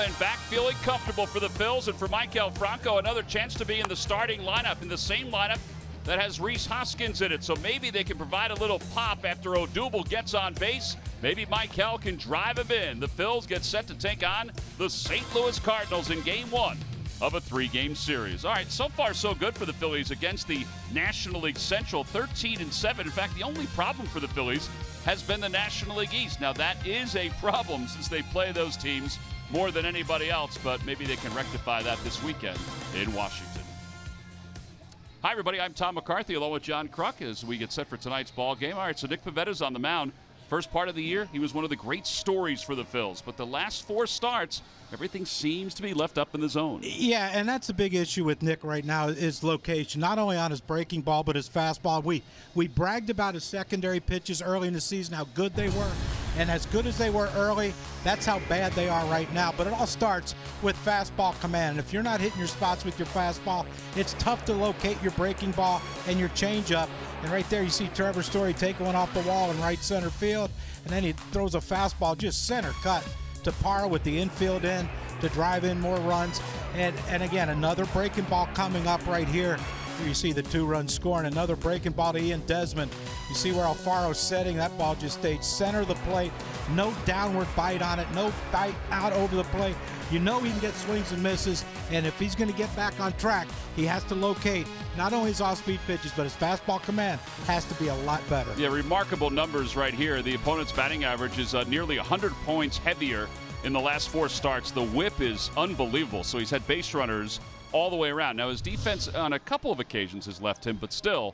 and back feeling comfortable for the Phils. And for Michael Franco, another chance to be in the starting lineup, in the same lineup that has Rhys Hoskins in it. So maybe they can provide a little pop after Odubel gets on base. Maybe Michael can drive him in. The Phils get set to take on the St. Louis Cardinals in Game 1 of a 3-game series. All right, so far so good for the Phillies against the National League Central, 13-7. In fact, the only problem for the Phillies has been the National League East. Now, that is a problem since they play those teams more than anybody else, but maybe they can rectify that this weekend in Washington. Hi, everybody. I'm Tom McCarthy along with John Kruk as we get set for tonight's ball game. All right, so Nick Pivetta's on the mound. First part of the year, he was one of the great stories for the Phils, but the last 4 starts, everything seems to be left up in the zone. Yeah, and that's a big issue with Nick right now is location, not only on his breaking ball, but his fastball. We bragged about his secondary pitches early in the season, how good they were, and as good as they were early, that's how bad they are right now. But it all starts with fastball command, and if you're not hitting your spots with your fastball, it's tough to locate your breaking ball and your changeup. And right there you see Trevor Story take one off the wall in right center field, and then he throws a fastball just center cut to Parra with the infield in to drive in more runs. And again, another breaking ball coming up right here. Here you see the 2-run score, and another breaking ball to Ian Desmond. You see where Alfaro's setting. That ball just stayed center of the plate. No downward bite on it. No bite out over the plate. You know he can get swings and misses, and if he's going to get back on track, he has to locate not only his off-speed pitches, but his fastball command has to be a lot better. Yeah, remarkable numbers right here. The opponent's batting average is nearly 100 points heavier in the last 4 starts. The whip is unbelievable, so he's had base runners all the way around. Now, his defense on a couple of occasions has left him, but still,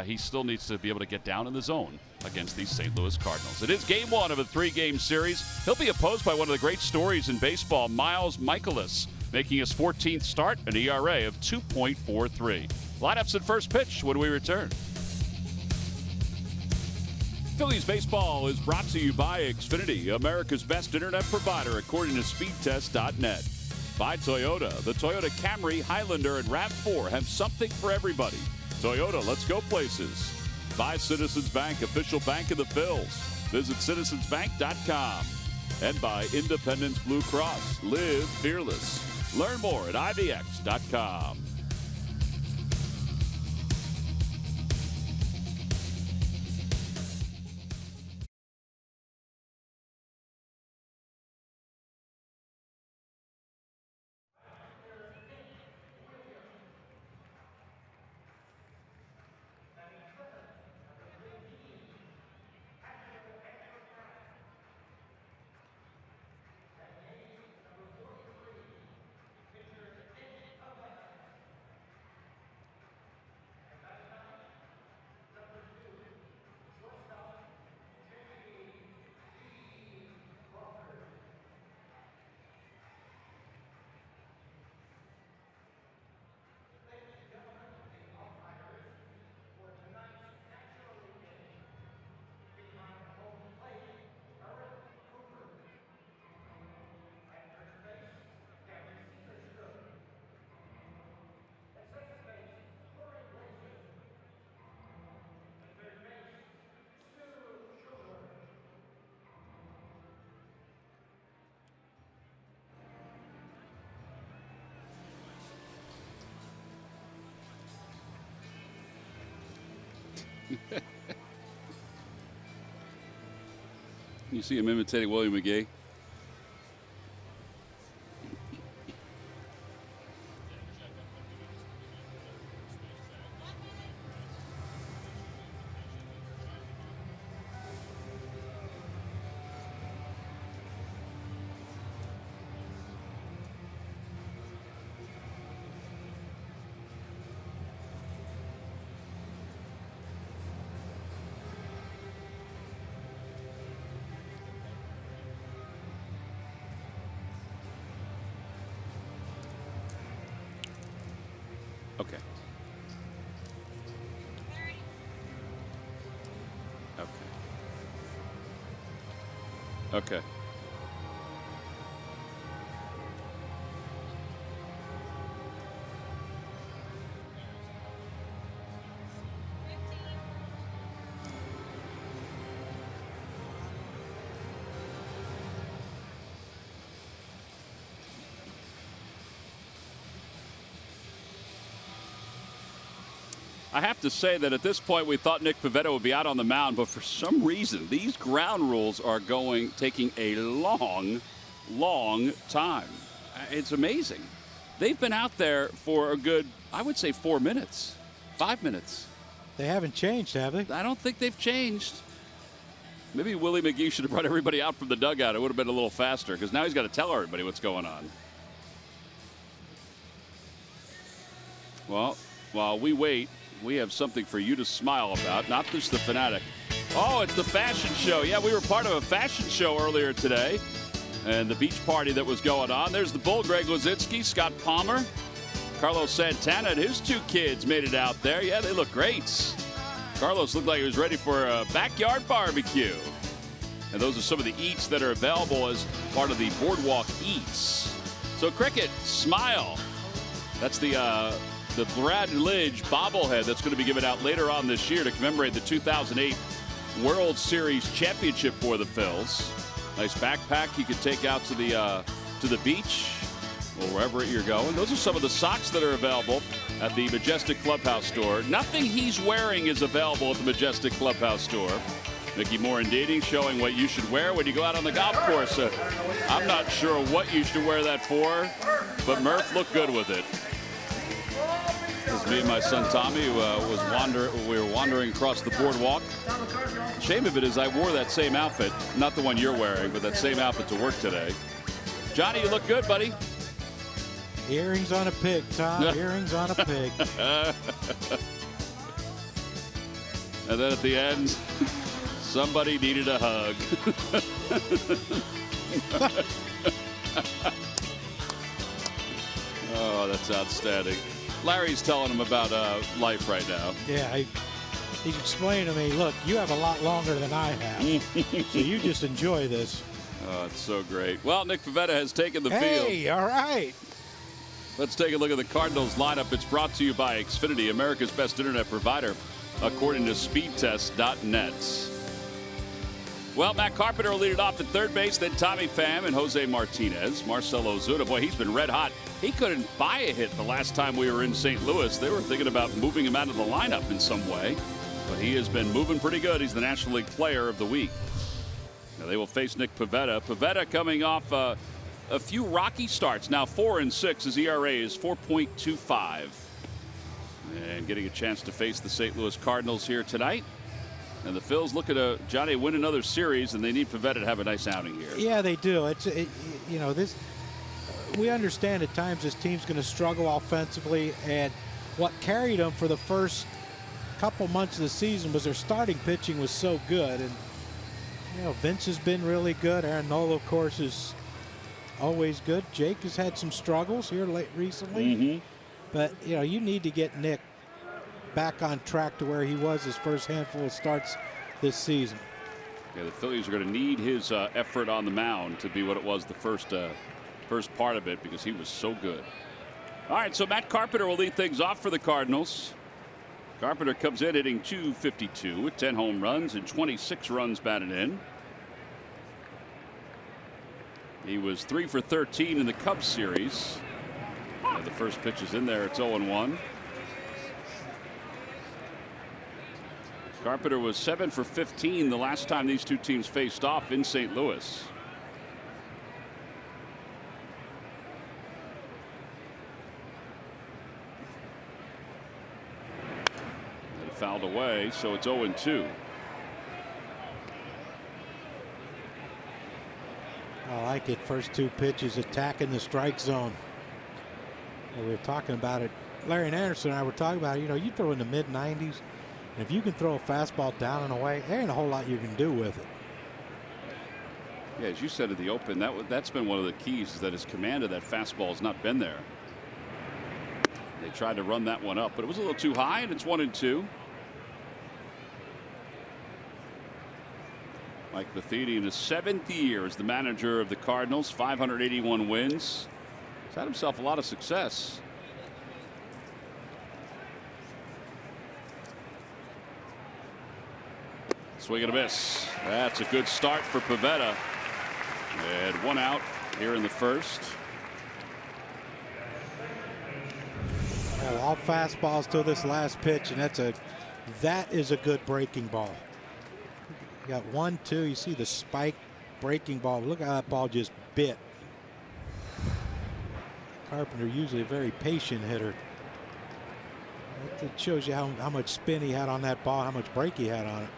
he still needs to be able to get down in the zone against these St. Louis Cardinals. It is Game 1 of a 3-game series. He'll be opposed by one of the great stories in baseball, Miles Michaelis, making his 14th start, an ERA of 2.43. Lineups at first pitch when we return. Phillies baseball is brought to you by Xfinity, America's best internet provider, according to speedtest.net. By Toyota. The Toyota Camry, Highlander, and RAV4 have something for everybody. Toyota, let's go places. By Citizens Bank, official bank of the Phils. Visit citizensbank.com. And by Independence Blue Cross. Live fearless. Learn more at IVX.com. You see him imitating William McGee. Okay. Okay. Okay. I have to say that at this point we thought Nick Pivetta would be out on the mound, but for some reason these ground rules are taking a long time. It's amazing. They've been out there for a good, I would say, 4 minutes, 5 minutes. They haven't changed, have they? I don't think they've changed. Maybe Willie McGee should have brought everybody out from the dugout. It would have been a little faster because now he's got to tell everybody what's going on. Well, while we wait, we have something for you to smile about, not just the Fanatic. Oh, it's the fashion show. Yeah, we were part of a fashion show earlier today, and the beach party that was going on. There's the Bull, Greg Luzinski, Scott Palmer, Carlos Santana, and his 2 kids made it out there. Yeah, they look great. Carlos looked like he was ready for a backyard barbecue. And those are some of the eats that are available as part of the Boardwalk Eats. So, Cricket, smile. That's the Brad Lidge bobblehead that's going to be given out later on this year to commemorate the 2008 World Series championship for the Phils. Nice backpack you could take out to the beach or wherever you're going. Those are some of the socks that are available at the Majestic Clubhouse store. Nothing he's wearing is available at the Majestic Clubhouse store. Mickey Morandini showing what you should wear when you go out on the golf course. I'm not sure what you should wear that for, but Murph looked good with it. It was me and my son Tommy who we were wandering across the boardwalk. Shame of it is I wore that same outfit, not the one you're wearing, but that same outfit to work today. Johnny, you look good, buddy. Earrings on a pig, Tom. Earrings on a pig. And then at the end, somebody needed a hug. Oh, that's outstanding. Larry's telling him about life right now. Yeah, he's explaining to me, look, you have a lot longer than I have, so you just enjoy this. Oh, it's so great. Well, Nick Pivetta has taken the field. Hey, all right. Let's take a look at the Cardinals lineup. It's brought to you by Xfinity, America's best internet provider, according to speedtest.net. Well, Matt Carpenter will lead it off at third base, then Tommy Pham and Jose Martinez. Marcell Ozuna, boy, he's been red hot. He couldn't buy a hit the last time we were in St. Louis. They were thinking about moving him out of the lineup in some way, but he has been moving pretty good. He's the National League Player of the Week. Now they will face Nick Pivetta. Pivetta coming off a few rocky starts. Now 4-6. His ERA is 4.25. And getting a chance to face the St. Louis Cardinals here tonight. And the Phils looking to, Johnny, win another series, and they need Pivetta to have a nice outing here. Yeah, they do. You know, this. We understand at times this team's going to struggle offensively, and what carried them for the first couple months of the season was their starting pitching was so good. And you know, Vince has been really good. Aaron Nola, of course, is always good. Jake has had some struggles here recently, but you know, you need to get Nick back on track to where he was his first handful of starts this season. Yeah, the Phillies are going to need his effort on the mound to be what it was the first part of it, because he was so good. All right, so Matt Carpenter will lead things off for the Cardinals. Carpenter comes in hitting .252 with 10 home runs and 26 runs batted in. He was 3 for 13 in the Cubs series. The first pitch is in there. It's 0-1. Carpenter was 7 for 15 the last time these two teams faced off in St. Louis. And he fouled away, so it's 0-2. I like it. First 2 pitches attacking the strike zone. And we were talking about it. Larry and Anderson and I were talking about it. You know, you throw in the mid-90s. And if you can throw a fastball down and away, there ain't a whole lot you can do with it. Yeah, as you said at the open, that's been one of the keys, is that his command of that fastball has not been there. They tried to run that one up, but it was a little too high, and it's 1-2. Mike Matheny in his 7th year as the manager of the Cardinals, 581 wins. He's had himself a lot of success. Swing and a miss. That's a good start for Pivetta. And 1 out here in the first. Yeah, all fastballs till this last pitch, and that is a good breaking ball. You got 1, 2. You see the spike breaking ball. Look how that ball just bit. Carpenter usually a very patient hitter. It shows you how much spin he had on that ball, how much break he had on it.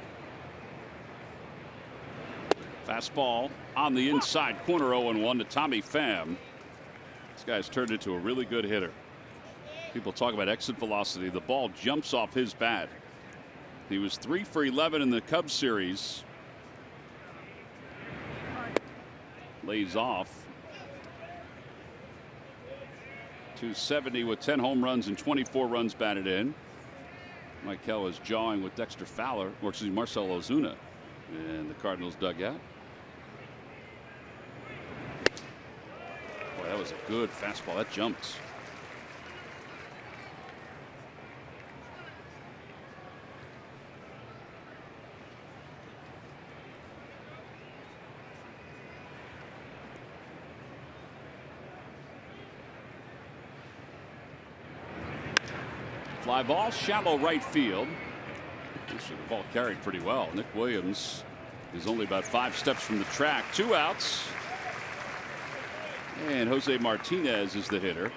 Fastball on the inside corner, 0-1 to Tommy Pham. This guy's turned into a really good hitter. People talk about exit velocity. The ball jumps off his bat. He was 3 for 11 in the Cubs series. Lays off. 270 with 10 home runs and 24 runs batted in. Michael was jawing with Dexter Fowler, or excuse me, Marcell Ozuna in the Cardinals dugout. Boy, that was a good fastball. That jumped. Fly ball, shallow right field. The ball carried pretty well. Nick Williams is only about 5 steps from the track. 2 outs. And Jose Martinez is the hitter.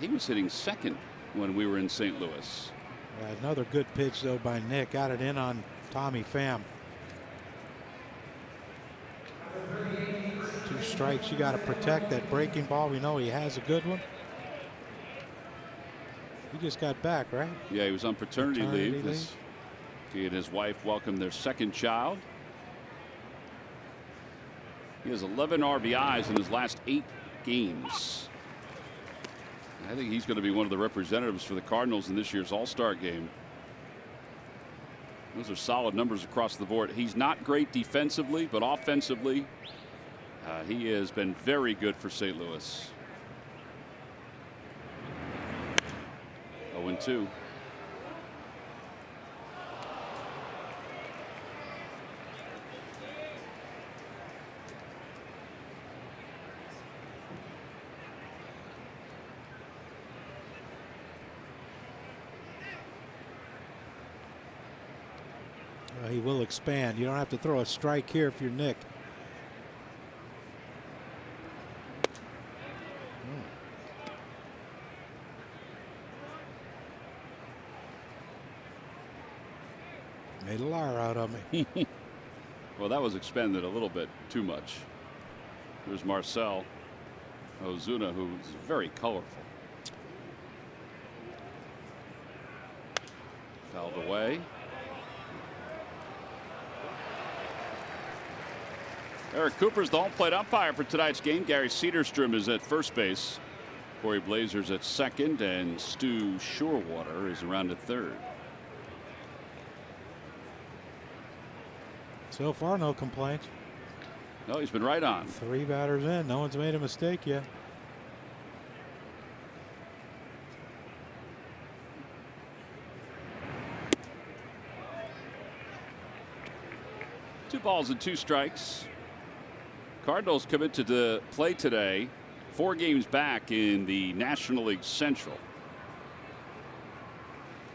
He was hitting second when we were in St. Louis. Another good pitch, though, by Nick. Got it in on Tommy Pham. 2 strikes. You got to protect that breaking ball. We know he has a good one. He just got back, right? Yeah, he was on paternity leave. He and his wife welcomed their second child. He has 11 RBIs in his last 8 games. I think he's going to be one of the representatives for the Cardinals in this year's All-Star game. Those are solid numbers across the board. He's not great defensively, but offensively, he has been very good for St. Louis. 0-2. He will expand. You don't have to throw a strike here if you're Nick. Made a liar out of me. Well, that was expanded a little bit too much. There's Marcell Ozuna, who's very colorful. Fouled away. Eric Cooper's the home plate umpire for tonight's game. Gary Cedarstrom is at first base. Corey Blazer's at second, and Stu Shorewater is around at third. So far, no complaints. No, he's been right on. 3 batters in. No one's made a mistake yet. Two balls and 2 strikes. Cardinals come into the play today 4 games back in the National League Central.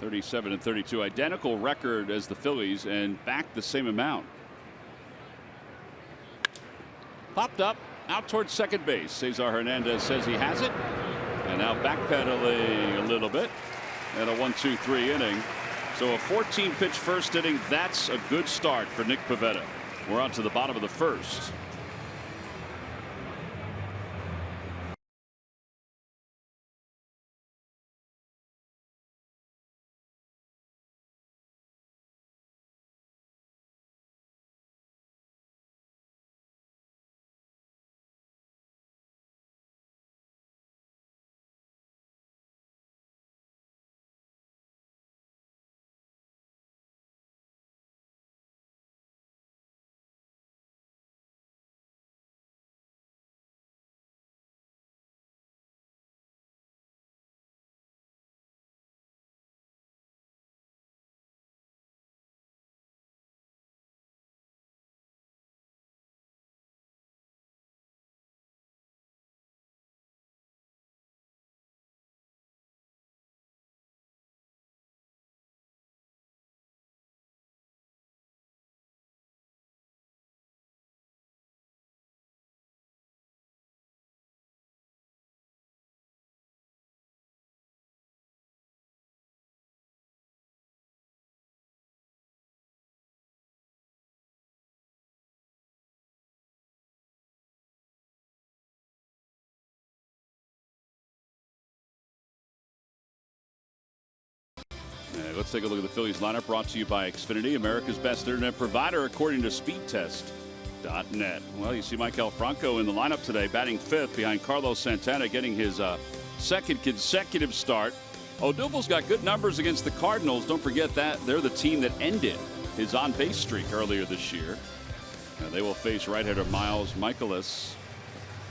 37-32, identical record as the Phillies, and back the same amount. Popped up out towards second base. Cesar Hernandez says he has it, and now backpedaling a little bit, and a 1-2-3 inning. So a 14-pitch first inning. That's a good start for Nick Pivetta. We're on to the bottom of the first. Let's take a look at the Phillies lineup, brought to you by Xfinity, America's best internet provider, according to speedtest.net. Well, you see Maikel Franco in the lineup today, batting 5th behind Carlos Santana, getting his second consecutive start. Odubel's got good numbers against the Cardinals. Don't forget that. They're the team that ended his on-base streak earlier this year. Now they will face right-hander Miles Mikolas.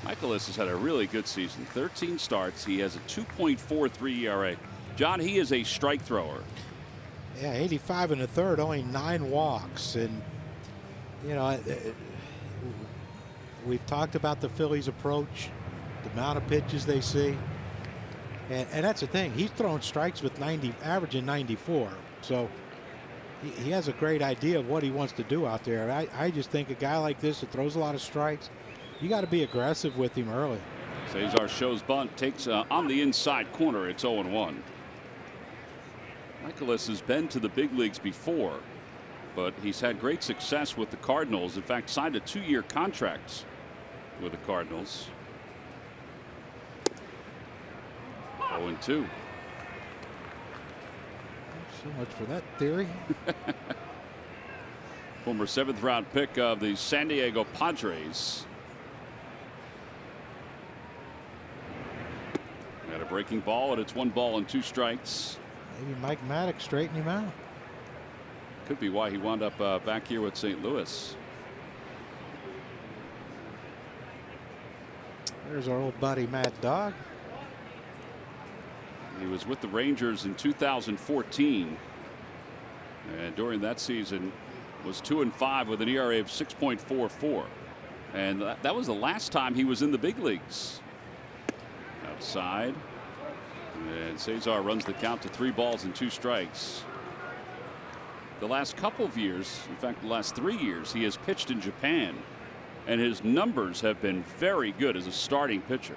Mikolas has had a really good season. 13 starts. He has a 2.43 ERA. John, he is a strike thrower. Yeah, 85 in the third, only 9 walks. And, you know, we've talked about the Phillies' approach, the amount of pitches they see. And that's the thing. He's throwing strikes with averaging 94. So he has a great idea of what he wants to do out there. I just think a guy like this that throws a lot of strikes, you got to be aggressive with him early. Cesar shows bunt, takes on the inside corner. It's 0-1. Mikolas has been to the big leagues before, but he's had great success with the Cardinals. In fact, signed a 2-year contract with the Cardinals. 0-2. So much for that theory. Former 7th round pick of the San Diego Padres. Got a breaking ball, and it's 1 ball and 2 strikes. Maybe Mike Maddox straightened him out. Could be why he wound up back here with St. Louis. There's our old buddy Mad Dog. He was with the Rangers in 2014, and during that season was 2-5 with an ERA of 6.44, and that was the last time he was in the big leagues. Outside, and Cesar runs the count to 3 balls and 2 strikes. The last couple of years, in fact the last 3 years, he has pitched in Japan, and his numbers have been very good as a starting pitcher.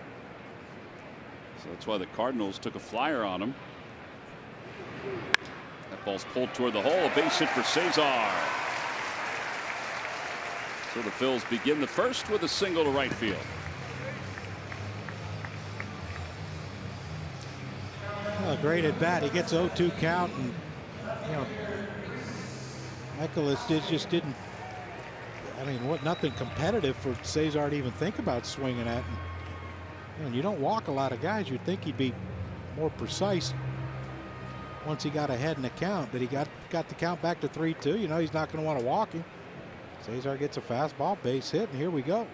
So that's why the Cardinals took a flyer on him. That ball's pulled toward the hole. A base hit for Cesar. So the Phils begin the first with a single to right field. Well, great at bat. He gets 0-2 count, and you know, Mikolas just didn't. I mean, nothing competitive for Cesar to even think about swinging at. And you don't walk a lot of guys. You'd think he'd be more precise once he got ahead in the count, but he got the count back to 3-2. You know, he's not going to want to walk him. Cesar gets a fastball, base hit, and here we go.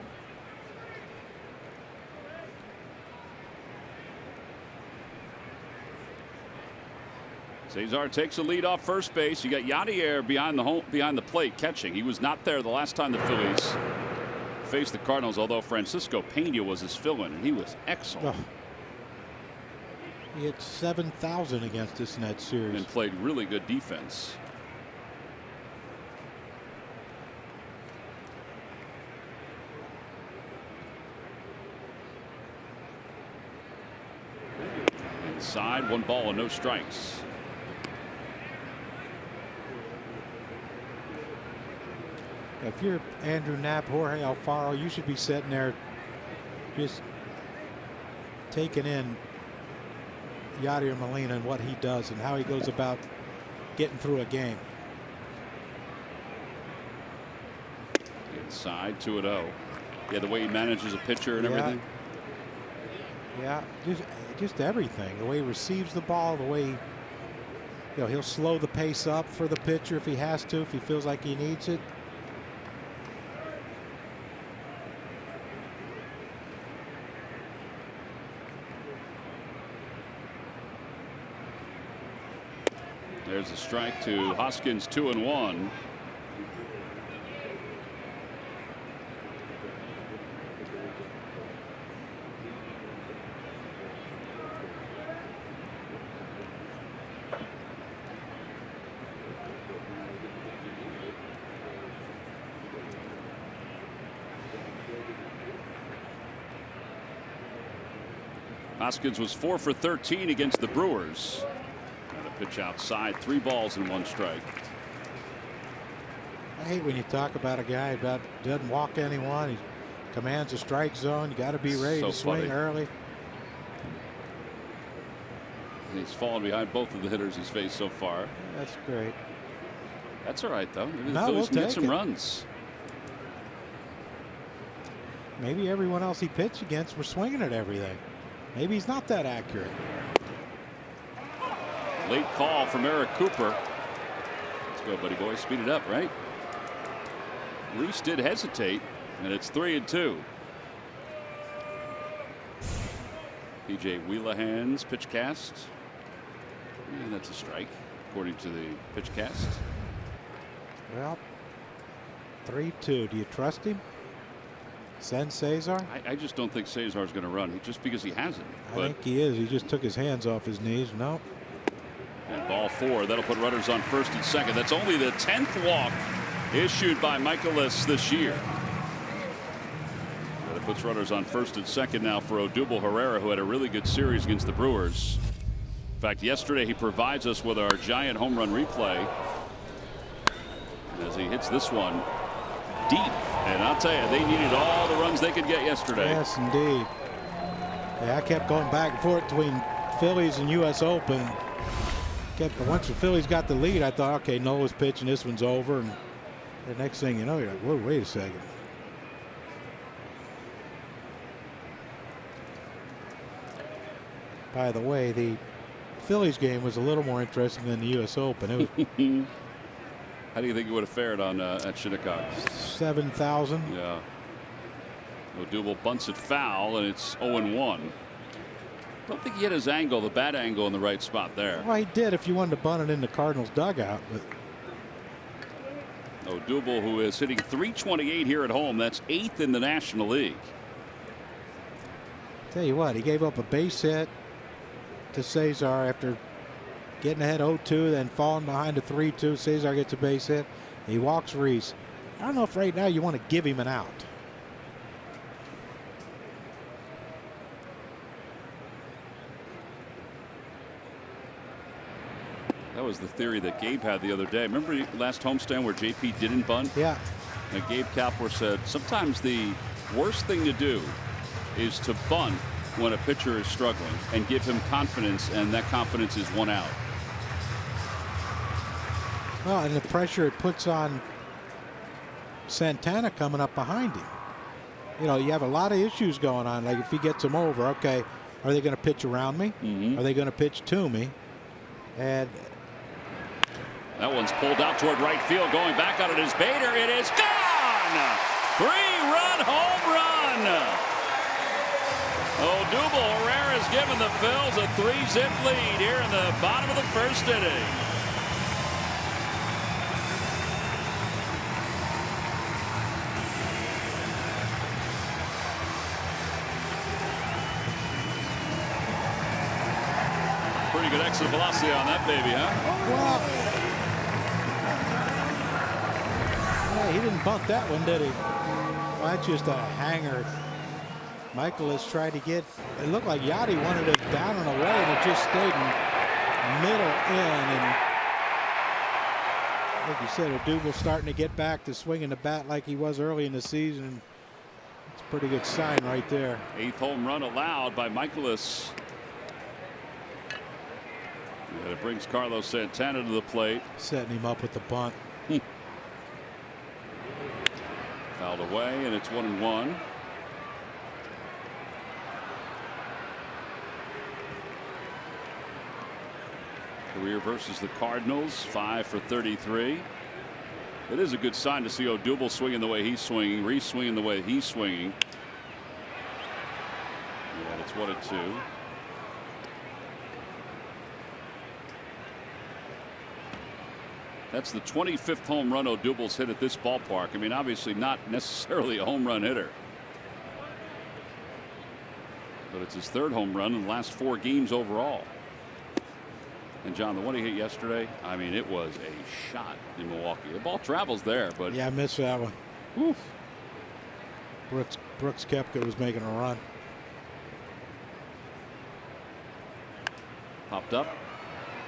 Cesar takes a lead off first base. You got Yadier behind the plate catching. He was not there the last time the Phillies faced the Cardinals, although Francisco Pena was his fill-in, and he was excellent. Oh. He hit 7,000 against us in that series. And played really good defense. Inside, 1 ball and no strikes. If you're Andrew Knapp, Jorge Alfaro, you should be sitting there just taking in Yadier Molina and what he does and how he goes about getting through a game. Inside, 2-0. Yeah, the way he manages a pitcher and everything. Yeah, just everything. The way he receives the ball, the way he'll slow the pace up for the pitcher if he has to, if he feels like he needs it. There's a strike to Hoskins, 2-1. Hoskins was 4 for 13 against the Brewers. Pitch outside, 3 balls and 1 strike. I hate when you talk about a guy that doesn't walk anyone. He commands a strike zone. You got to be ready to swing early. He's fallen behind both of the hitters he's faced so far. That's great. That's all right, though. Maybe the No, Phillies can we'll get some take it. runs. Maybe everyone else he pitched against were swinging at everything. Maybe he's not that accurate. Late call from Eric Cooper. Let's go, buddy boy. Speed it up, right? Reese did hesitate, and it's 3-2. P.J. Wheelahan's pitch cast. And that's a strike, according to the pitch cast. Well, 3-2. Do you trust him? Send Cesar? I just don't think Cesar's going to run, just because he hasn't. I think he is. He just took his hands off his knees. No. And ball 4. That'll put runners on first and second. That's only the 10th walk issued by Michaelis this year. That puts runners on first and second now for Odubel Herrera, who had a really good series against the Brewers. In fact, yesterday he provides us with our giant home run replay as he hits this one deep. And I'll tell you, they needed all the runs they could get yesterday. Yes, indeed. Yeah, I kept going back and forth between Phillies and U.S. Open. Once the Phillies got the lead, I thought, okay, Nola's pitching, this one's over. And the next thing you know, you're like, whoa, wait a second. By the way, the Phillies game was a little more interesting than the U.S. Open. It was How do you think it would have fared on at Shinnecock? 7,000. Yeah. Odubel bunts it foul, and it's 0-1. Don't think he hit his angle, the bat angle, in the right spot there. Well, he did if you wanted to bunt it in the Cardinals dugout. But Odubel, who is hitting .328 here at home, that's 8th in the National League. Tell you what, he gave up a base hit to Cesar after getting ahead 0-2, then falling behind a 3-2. Cesar gets a base hit. He walks Reese. I don't know if right now you want to give him an out. That was the theory that Gabe had the other day. Remember last homestand where JP didn't bunt? Yeah. And Gabe Kapler said sometimes the worst thing to do is to bunt when a pitcher is struggling and give him confidence, and that confidence is one out. Well, and the pressure it puts on Santana coming up behind him. You know, you have a lot of issues going on. Like if he gets him over, okay, are they going to pitch around me? Mm-hmm. Are they going to pitch to me? And that one's pulled out toward right field. Going back on it is Bader. It is gone! 3-run home run! Odubel Herrera's given the Phils a 3-zip lead here in the bottom of the first inning. Pretty good exit velocity on that baby, huh? well, yeah, he didn't bunt that one, did he? Well, that's just a hanger. Michaelis tried to get, it looked like Yachty wanted it down and away, and it just stayed in middle in. And like you said, Odubel's starting to get back to swinging the bat like he was early in the season. It's a pretty good sign right there. 8th home run allowed by Michaelis. And it brings Carlos Santana to the plate. Setting him up with the bunt. Fouled away, and it's 1-1. Career versus the Cardinals, 5 for 33. It is a good sign to see Odubel swinging the way he's swinging, Reese swinging the way he's swinging. And it's 1-2. That's the 25th home run Odubel's hit at this ballpark. I mean, obviously not necessarily a home run hitter, but it's his 3rd home run in the last 4 games overall. And John, the one he hit yesterday, I mean, it was a shot in Milwaukee. The ball travels there, but Yeah, I missed that one. Whew. Brooks Koepka was making a run. Popped up.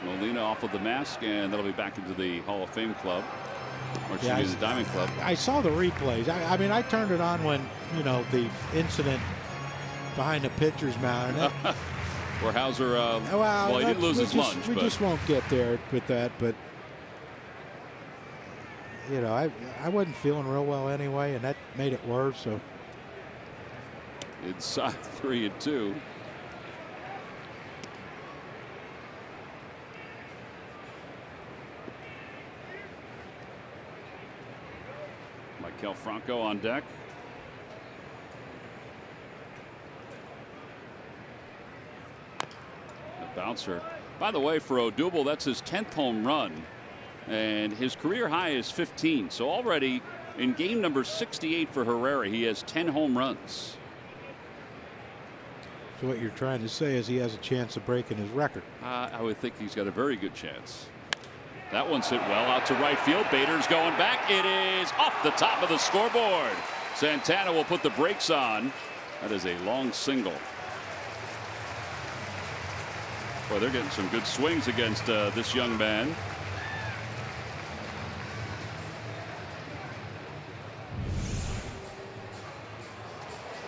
Molina off of the mask, and that'll be back into the Hall of Fame club. Or excuse me, the Diamond Club. I saw the replays. I mean, I turned it on when, you know, the incident behind the pitcher's mound. And Or Hauser, well, he didn't lose his lunch. We just won't get there with that, but you know, I wasn't feeling real well anyway, and that made it worse. So inside 3-2. Maikel Franco on deck. A bouncer. By the way, for Odubel, that's his 10th home run, and his career high is 15. So already in game number 68 for Herrera, he has 10 home runs. So what you're trying to say is he has a chance of breaking his record. I would think he's got a very good chance. That one's hit well out to right field. Bader's going back. It is off the top of the scoreboard. Santana will put the brakes on. That is a long single. Boy, they're getting some good swings against this young man.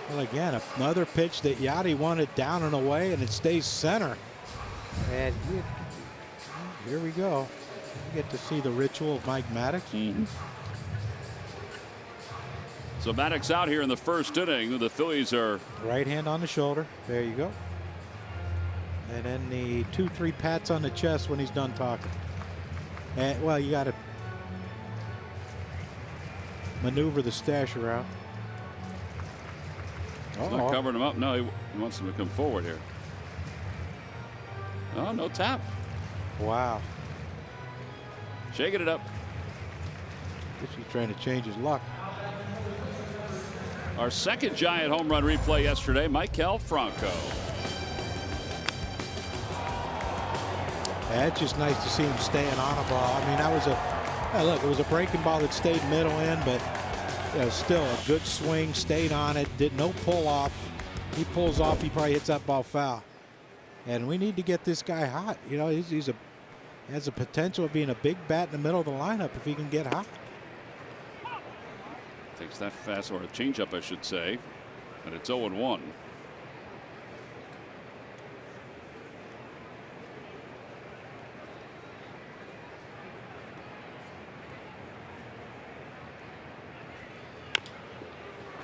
Well, again, another pitch that Yachty wanted down and away, and it stays center. And here we go. You get to see the ritual of Mike Maddox. So Maddox out here in the first inning. The Phillies are right hand on the shoulder. There you go. And then the 2-3 pats on the chest when he's done talking. And well, you got to maneuver the stash around. He's not covering him up. No, he wants him to come forward here. Oh, no tap. Wow. Shaking it up. Guess he's trying to change his luck. Our second giant home run replay yesterday, Maikel Franco. Yeah, it's just nice to see him staying on a ball. I mean, that was look, it was a breaking ball that stayed middle in, but you know, still a good swing, stayed on it, did no pull off. He pulls off, he probably hits that ball foul. And we need to get this guy hot. You know, he has the potential of being a big bat in the middle of the lineup if he can get hot. Takes that fast, or a changeup, I should say, and it's 0-1.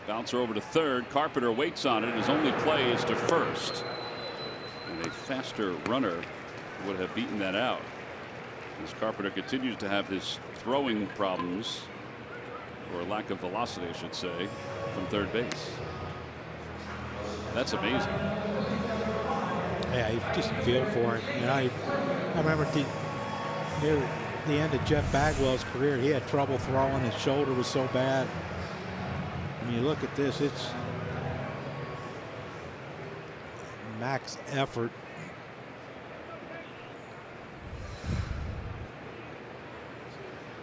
Bouncer over to third. Carpenter waits on it. His only play is to first. And a faster runner would have beaten that out. As Carpenter continues to have his throwing problems, or lack of velocity, I should say, from third base. That's amazing. Yeah, you just feel for it. You know, I remember near the end of Jeff Bagwell's career, he had trouble throwing. His shoulder was so bad. When you look at this, it's max effort.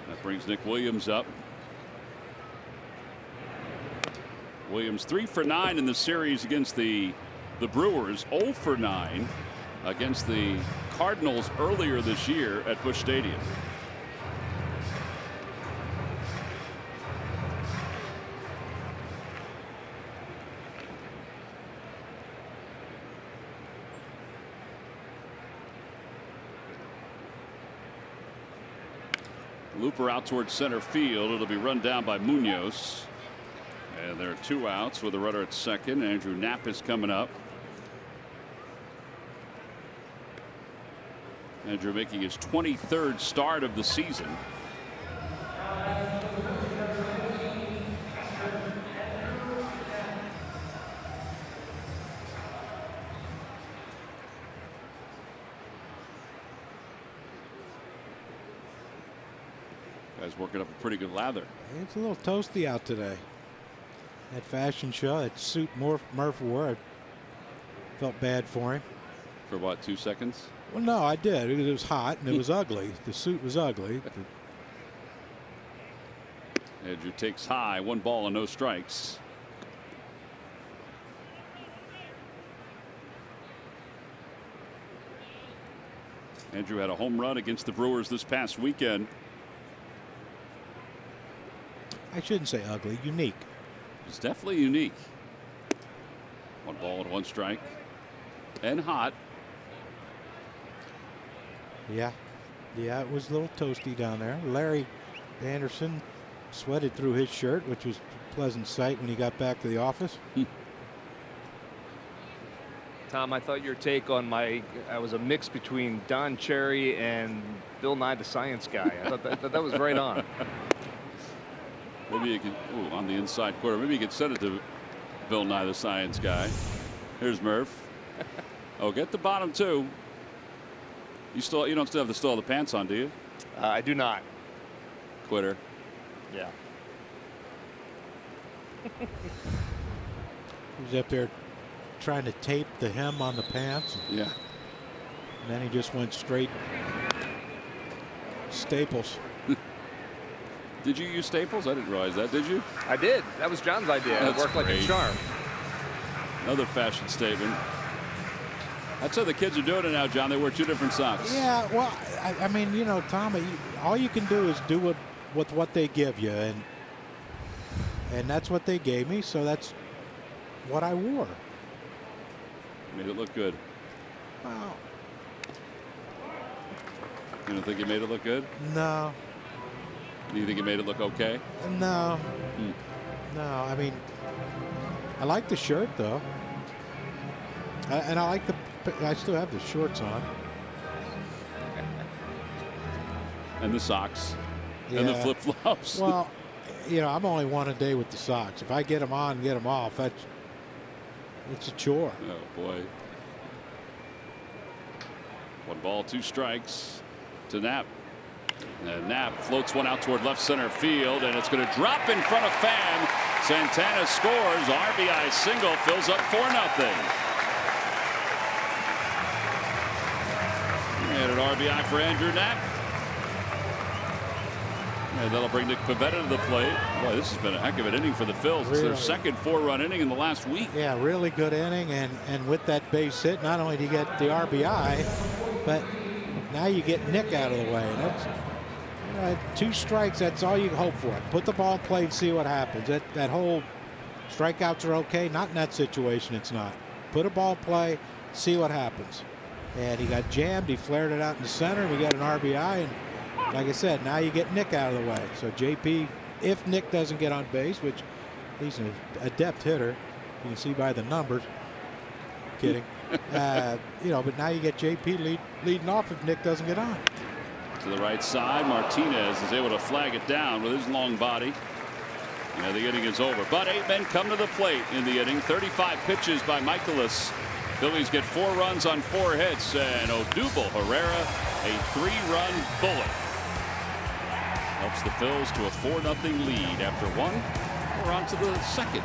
That brings Nick Williams up. Williams 3 for 9 in the series against the Brewers. 0 for 9 against the Cardinals earlier this year at Busch Stadium. Looper out towards center field. It'll be run down by Munoz. And there are 2 outs with a runner at second. Andrew Knapp is coming up. Andrew making his 23rd start of the season. Guys working up a pretty good lather. It's a little toasty out today. That fashion show, that suit Murph wore, I felt bad for him. For what, 2 seconds? Well, no, I did. It was hot and it was ugly. The suit was ugly. Andrew takes high, 1 ball and no strikes. Andrew had a home run against the Brewers this past weekend. I shouldn't say ugly, unique. It's definitely unique. 1 ball and 1 strike. And hot. Yeah. Yeah, it was a little toasty down there. Larry Anderson sweated through his shirt, which was a pleasant sight when he got back to the office. Tom, I thought your take on I was a mix between Don Cherry and Bill Nye the Science Guy. I thought that was right on. Maybe you could, ooh, on the inside corner. Maybe you could send it to Bill Nye the Science Guy. Here's Murph. Oh, get the bottom two. You don't still have the pants on, do you? I do not. Quitter. Yeah. He was up there trying to tape the hem on the pants. Yeah. And then he just went straight staples. Did you use staples? I didn't realize that. Did you? I did. That was John's idea. It worked like a charm. Another fashion statement. That's how the kids are doing it now, John. They wear two different socks. Yeah, well, I mean, you know, Tom, all you can do is do with what they give you, and that's what they gave me, so that's what I wore. Made it look good. Well, You don't think you made it look good? no. Do you think you made it look okay? No. No, I mean, I like the shirt, though. And I still have the shorts on. And the socks. Yeah. And the flip-flops. Well, you know, I'm only one a day with the socks. If I get them on and get them off, it's a chore. Oh, boy. 1 ball, 2 strikes to Knapp. And Knapp floats one out toward left center field, and it's going to drop in front of Pham. Santana scores. RBI single, fills up 4-0. And an RBI for Andrew Knapp. And that'll bring Nick Pivetta to the plate. Boy, this has been a heck of an inning for the Phils. It's their second 4-run inning in the last week. Yeah, really good inning, and with that base hit, not only do you get the RBI, but now you get Nick out of the way. That's 2 strikes. That's all you can hope for. Put the ball in play and see what happens. That whole strikeouts are okay. Not in that situation. It's not. Put a ball in play, see what happens. And he got jammed. He flared it out in the center. We got an RBI, and like I said, now you get Nick out of the way. So JP, if Nick doesn't get on base, which he's an adept hitter, you can see by the numbers. Kidding. You know, but now you get JP leading off if Nick doesn't get on. To the right side, Martinez is able to flag it down with his long body. Yeah, the inning is over, but 8 men come to the plate in the inning. 35 pitches by Michaelis. Phillies get 4 runs on 4 hits, and Odubel Herrera, a 3-run bullet, helps the Phils to a 4-0 lead. After 1, we're on to the second.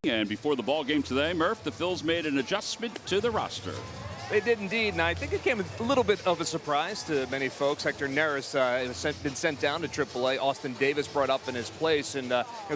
And before the ball game today, Murph, the Phils made an adjustment to the roster. They did indeed, and I think it came a little bit of a surprise to many folks. Hector Neris has been sent down to AAA. Austin Davis brought up in his place, and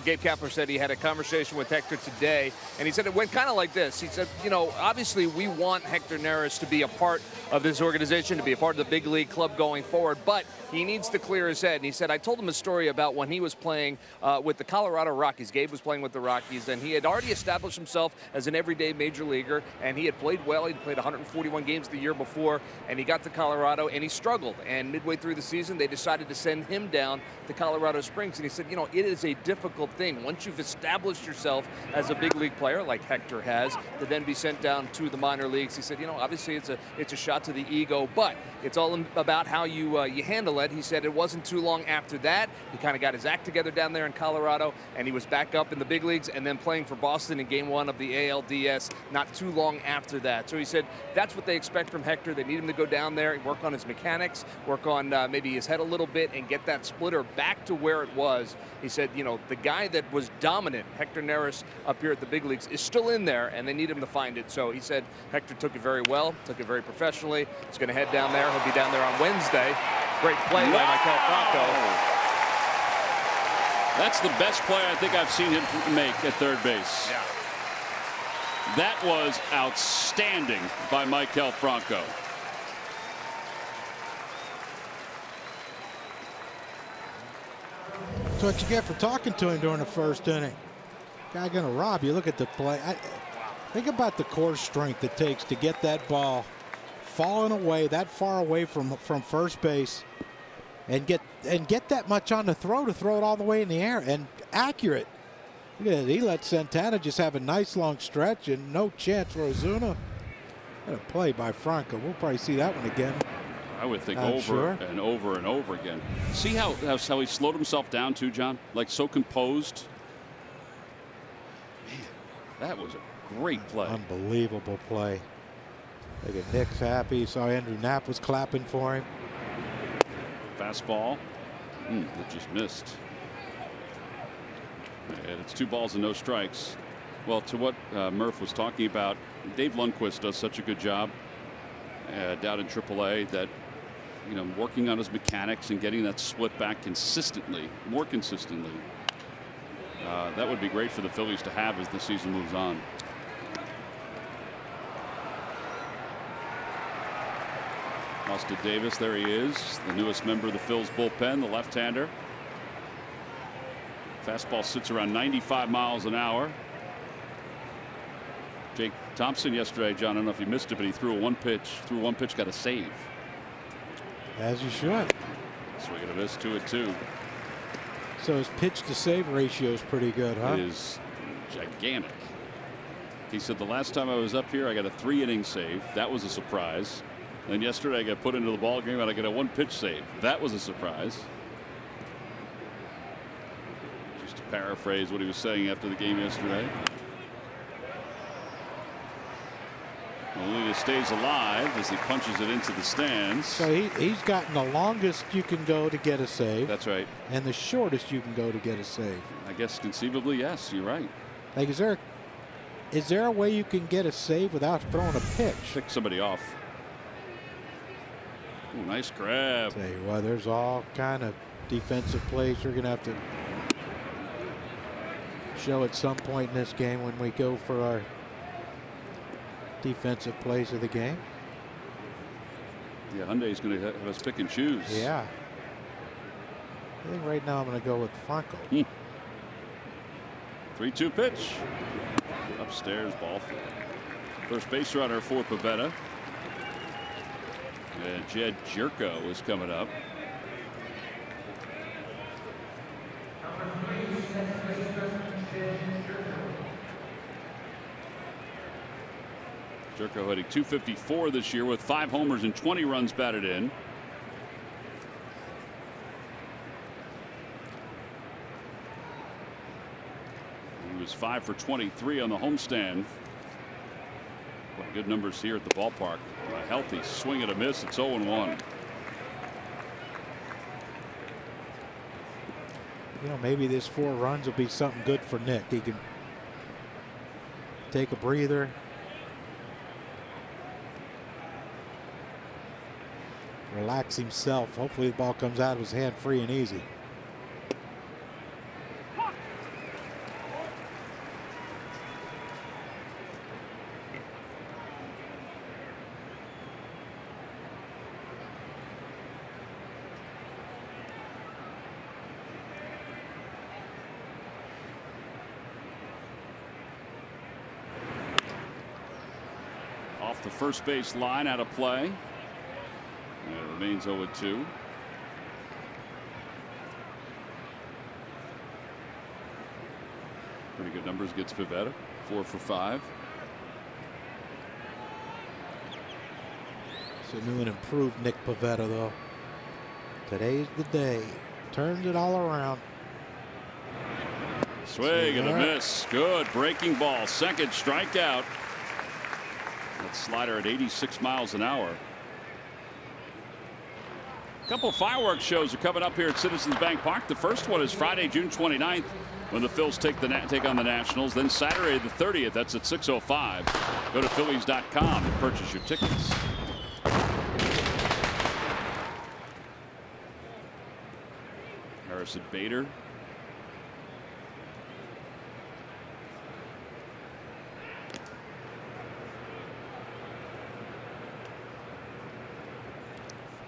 Gabe Kapler said he had a conversation with Hector today, and he said it went kind of like this. He said, obviously we want Hector Neris to be a part of this organization, to be a part of the big league club going forward, but he needs to clear his head. And he said, I told him a story about when he was playing with the Colorado Rockies. Gabe was playing with the Rockies, and he had already established himself as an everyday major leaguer, and he had played well. He'd played 141 games the year before, and he got to Colorado, and he struggled. And midway through the season, they decided to send him down to Colorado Springs. And he said, it is a difficult thing once you've established yourself as a big league player, like Hector has, to then be sent down to the minor leagues. He said, obviously it's a shot to the ego, but it's all about how you handle it. He said it wasn't too long after that. He kind of got his act together down there in Colorado, and he was back up in the big leagues and then playing for Boston in Game 1 of the ALDS not too long after that. So he said that's what they expect from Hector. They need him to go down there and work on his mechanics, work on maybe his head a little bit, and get that splitter back to where it was. He said, the guy that was dominant, Hector Neris, up here at the big leagues, is still in there, and they need him to find it. So he said Hector took it very well, took it very professionally. He's going to head down there. He'll be down there on Wednesday. Great play by Michael Franco. That's the best play I think I've seen him make at third base. Yeah. That was outstanding by Michael Franco. That's what you get for talking to him during the first inning. Guy gonna rob you. Look at the play. Think about the core strength it takes to get that ball falling away that far away from first base, and get that much on the throw to throw it all the way in the air and accurate. Look at it. He let Santana just have a nice long stretch and no chance for Ozuna. What a play by Franco. We'll probably see that one again. I would think over and over and over again. See how he slowed himself down too, John? Like so composed. Man, that was a great play. Unbelievable play. Look at Nick's happy. Saw Andrew Knapp was clapping for him. Fastball. It just missed. And it's 2 balls and no strikes. Well, to what Murph was talking about, Dave Lundquist does such a good job down in AAA that, working on his mechanics and getting that split back consistently, more consistently. That would be great for the Phillies to have as the season moves on. Austin Davis, there he is, the newest member of the Phillies bullpen, the left-hander. Fastball sits around 95 miles an hour. Jake Thompson yesterday, John, I don't know if you missed it, but he threw one pitch, got a save. As you should. Swing and a miss, 2-2. So his pitch to save ratio is pretty good, huh? It is gigantic. He said the last time I was up here, I got a 3-inning save. That was a surprise. Then yesterday I got put into the ball game and I got a 1-pitch save. That was a surprise. Just to paraphrase what he was saying after the game yesterday. Molina stays alive as he punches it into the stands. So he's gotten the longest you can go to get a save. That's right. And the shortest you can go to get a save. I guess conceivably, yes, you're right. Like, is there a way you can get a save without throwing a pitch? Pick somebody off. Ooh, nice grab. Tell you what, there's all kind of defensive plays we're going to have to show at some point in this game when we go for our defensive plays of the game. Yeah, Hyundai's going to have us pick and choose. Yeah. I think right now I'm going to go with Franco. 3-2 pitch. Upstairs, ball four. First base runner for Pivetta. And Jed Jerko is coming up. Jerko hitting .254 this year with 5 homers and 20 runs batted in. He was 5 for 23 on the homestand. Good numbers here at the ballpark. A healthy swing and a miss. It's 0-1. Maybe this 4 runs will be something good for Nick. He can take a breather. Relax himself. Hopefully the ball comes out of his hand free and easy. Off the first base line, out of play. And it remains 0-2. Pretty good numbers against Pivetta. 4 for 5. It's a new and improved Nick Pivetta, though. Today's the day. Turns it all around. Swing and a miss. Good breaking ball. Second strikeout. That slider at 86 miles an hour. A couple fireworks shows are coming up here at Citizens Bank Park. The first one is Friday, June 29th, when the Phils take on the Nationals. Then Saturday the 30th. That's at 6:05. Go to Phillies.com and purchase your tickets. Harrison Bader.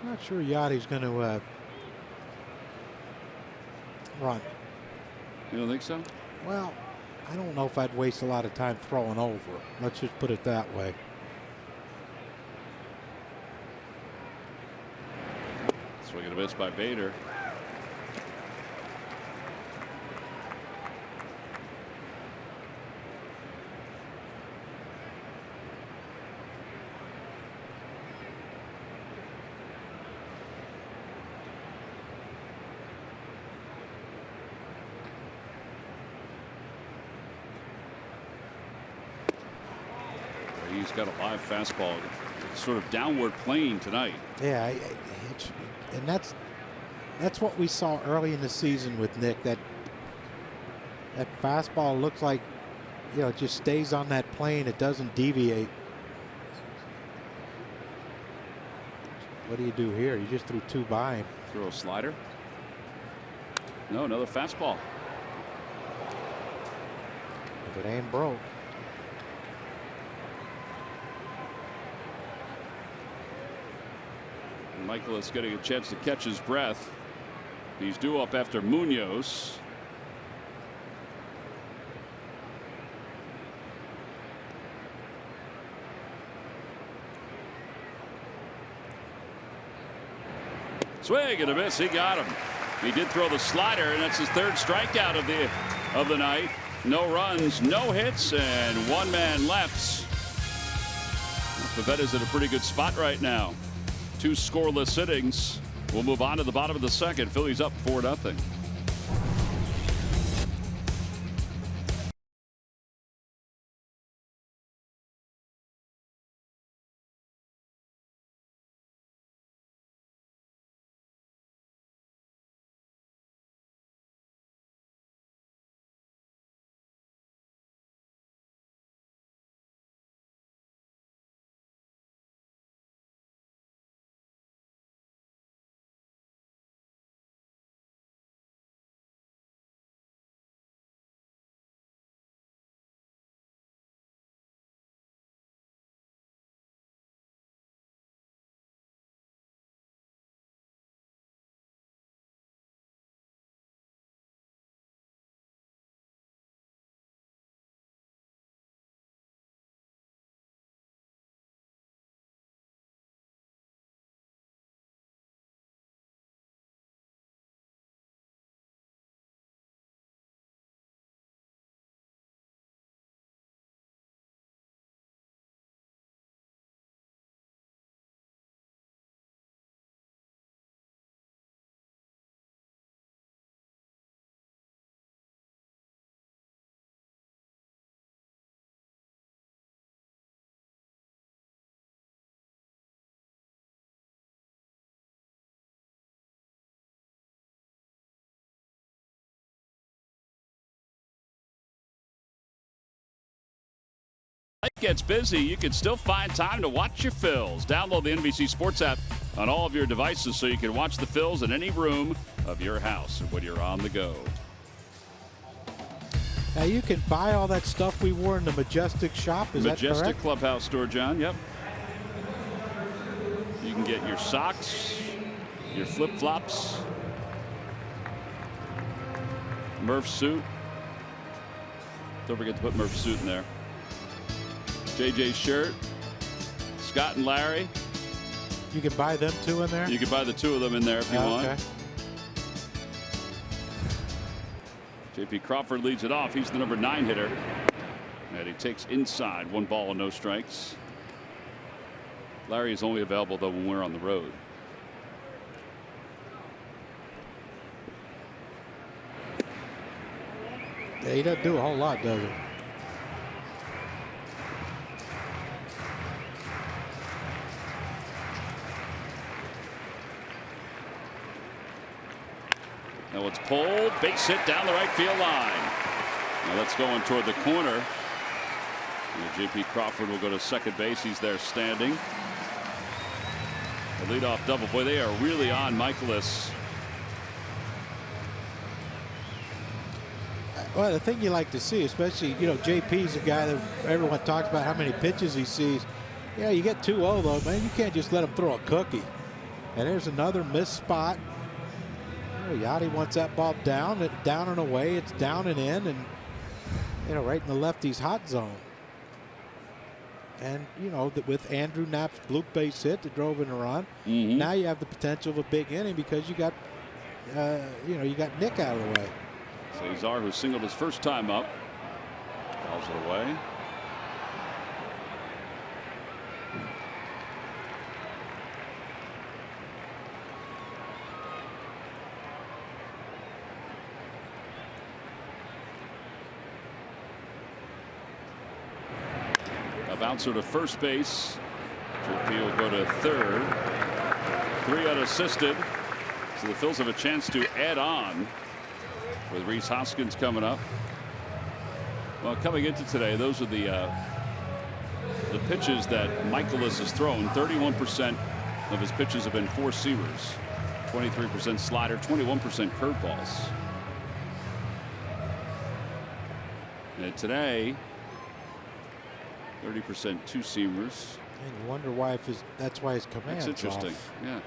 Not sure Yachty's going to run. You don't think so? Well, I don't know if I'd waste a lot of time throwing over. Let's just put it that way. Swing and a miss by Bader. He's got a live fastball, sort of downward plane tonight. Yeah, and that's what we saw early in the season with Nick. That fastball looks like, you know, it just stays on that plane. It doesn't deviate. What do you do here? You just threw 2 by him. Throw a slider. No, another fastball. If it ain't broke. Michael is getting a chance to catch his breath. He's due up after Munoz. Swing and a miss. He got him. He did throw the slider, and that's his 3rd strikeout of the night. No runs, no hits, and 1 man left. Pivetta's in a pretty good spot right now. 2 scoreless innings. We'll move on to the bottom of the second. Phillies up 4-0. gets busy, you can still find time to watch your Phils. Download the NBC Sports app on all of your devices so you can watch the Phils in any room of your house when you're on the go. Now you can buy all that stuff we wore in the Majestic shop. Is that correct? Majestic Clubhouse store, John. Yep. You can get your socks, your flip-flops, Murph's suit. Don't forget to put Murph's suit in there. JJ's shirt. Scott and Larry. You can buy them two in there? You can buy the two of them in there if you want. Okay. J.P. Crawford leads it off. He's the number 9 hitter. And he takes inside. 1 ball and no strikes. Larry is only available, though, when we're on the road. Yeah, he doesn't do a whole lot, does he? Now it's pulled, base hit down the right field line. Now that's going toward the corner. J.P. Crawford will go to second base. He's there standing. The leadoff double. Boy, they are really on Michaelis. Well, the thing you like to see, especially, you know, JP's a guy that everyone talks about how many pitches he sees. Yeah, you get 2-0 though, man. You can't just let him throw a cookie. And there's another missed spot. Oh, Yachty wants that ball down and away. It's down and in, and you know, right in the lefty's hot zone. And you know, with Andrew Knapp's bloop base hit that drove in a run, now you have the potential of a big inning because you got, you know, you got Nick out of the way. Cesar, who singled his first time up, fouls it away. A bouncer to first base. JP will go to third. 3 unassisted. So the Phils have a chance to add on with Rhys Hoskins coming up. Well, coming into today, those are the pitches that Michaelis has thrown. 31% of his pitches have been 4-seamers, 23% slider, 21% curveballs. And today, 30% 2-seamers. And you wonder why that's why his command's That's interesting. off. Yeah.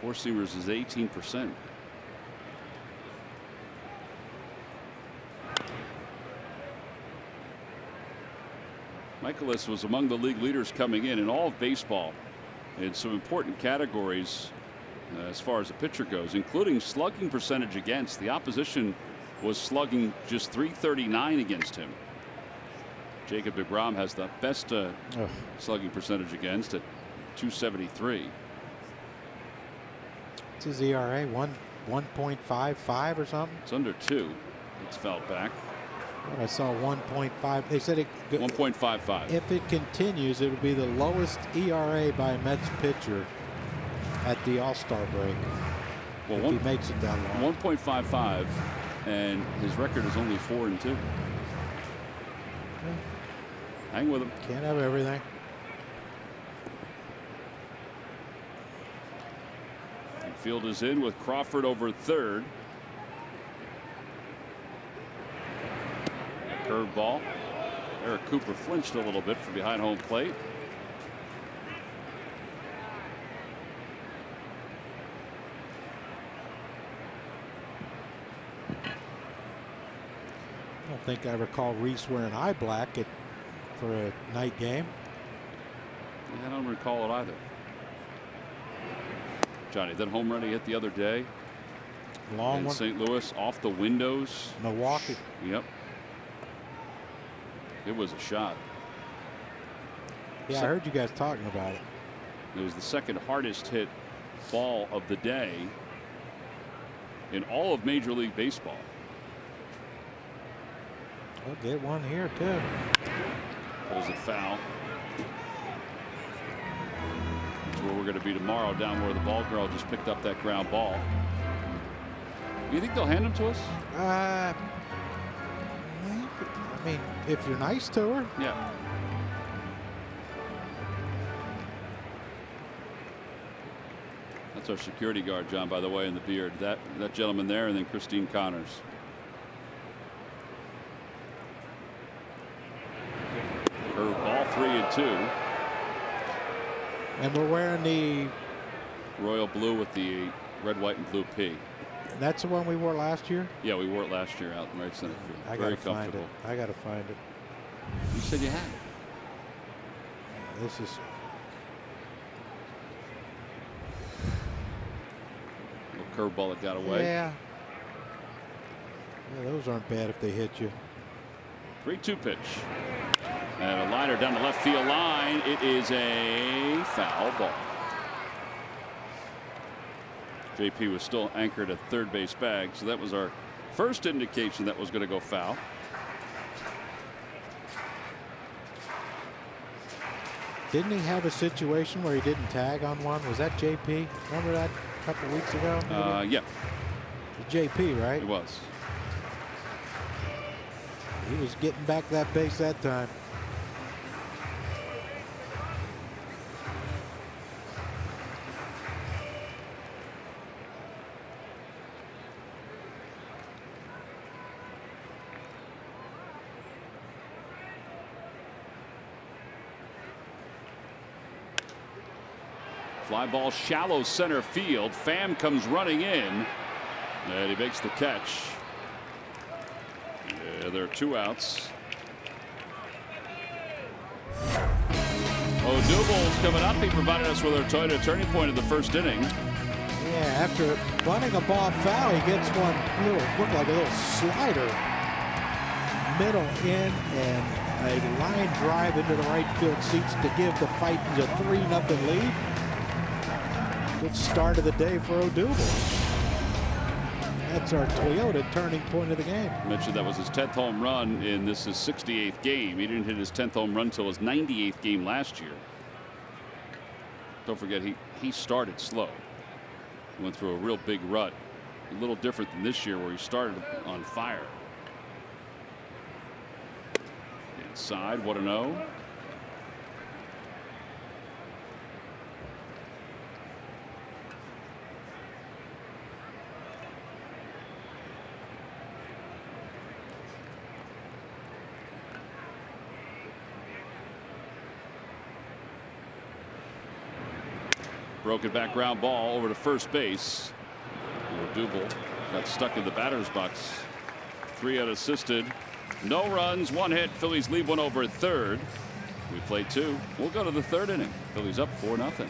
4-seamers is 18%. Michaelis was among the league leaders coming in all of baseball in some important categories as far as a pitcher goes, including slugging percentage against. The opposition was slugging just .339 against him. Jacob deGrom has the best slugging percentage against at .273. What's his ERA? 1.55 or something? It's under 2. It's fouled back. I saw 1.5. They said it 1.55. If it continues, it will be the lowest ERA by a Mets pitcher at the All-Star break. Well, if he makes it that long. 1.55, and his record is only 4-2. Yeah. Hang with him. Can't have everything. Field is in with Crawford over third. Curveball. Eric Cooper flinched a little bit from behind home plate. I don't think I recall Rhys wearing eye black for a night game. I don't recall it either. Johnny, that home run he hit the other day Long in one. St. Louis, off the windows. Milwaukee. Yep. It was a shot. Yeah, I heard you guys talking about it. It was the second hardest hit ball of the day in all of Major League Baseball. We'll get one here, too. Pulls it foul. That's where we're going to be tomorrow, down where the ball girl just picked up that ground ball. You think they'll hand them to us? I mean, if you're nice to her. Yeah. That's our security guard, John, by the way, in the beard. That gentleman there, and then Christine Connors. Curveball, 3-2. And we're wearing the royal blue with the red, white, and blue P. That's the one we wore last year? Yeah, we wore it last year out in right center field. I Very gotta find comfortable. it. I gotta find it. You said you had it. This is little curveball that got away. Yeah, those aren't bad if they hit you. 3-2 pitch. And a liner down the left field line. It is a foul ball. JP was still anchored at third base bag, so that was our first indication that was going to go foul. Didn't he have a situation where he didn't tag on one? Was that JP? Remember that a couple weeks ago? Yeah. JP, right? It was. He was getting back that base that time. Fly ball shallow center field. Pham comes running in, and he makes the catch. Yeah, there are 2 outs. Odubel's coming up. He provided us with our Toyota turning point in the first inning. Yeah, after bunting a ball foul, he gets one looked like a little slider. Middle in, and a line drive into the right field seats to give the Titans a 3-0 lead. Good start of the day for Odubel. That's our Toyota turning point of the game. I mentioned that was his 10th home run in his 68th game. He didn't hit his 10th home run until his 98th game last year. Don't forget, he started slow. He went through a real big rut. A little different than this year where he started on fire. Inside, 1-0. Broken back ground ball over to first base. Odubel got stuck in the batter's box. 3 unassisted. No runs, 1 hit. Phillies lead 1 over at third. We play 2. We'll go to the 3rd inning. Phillies up 4-0.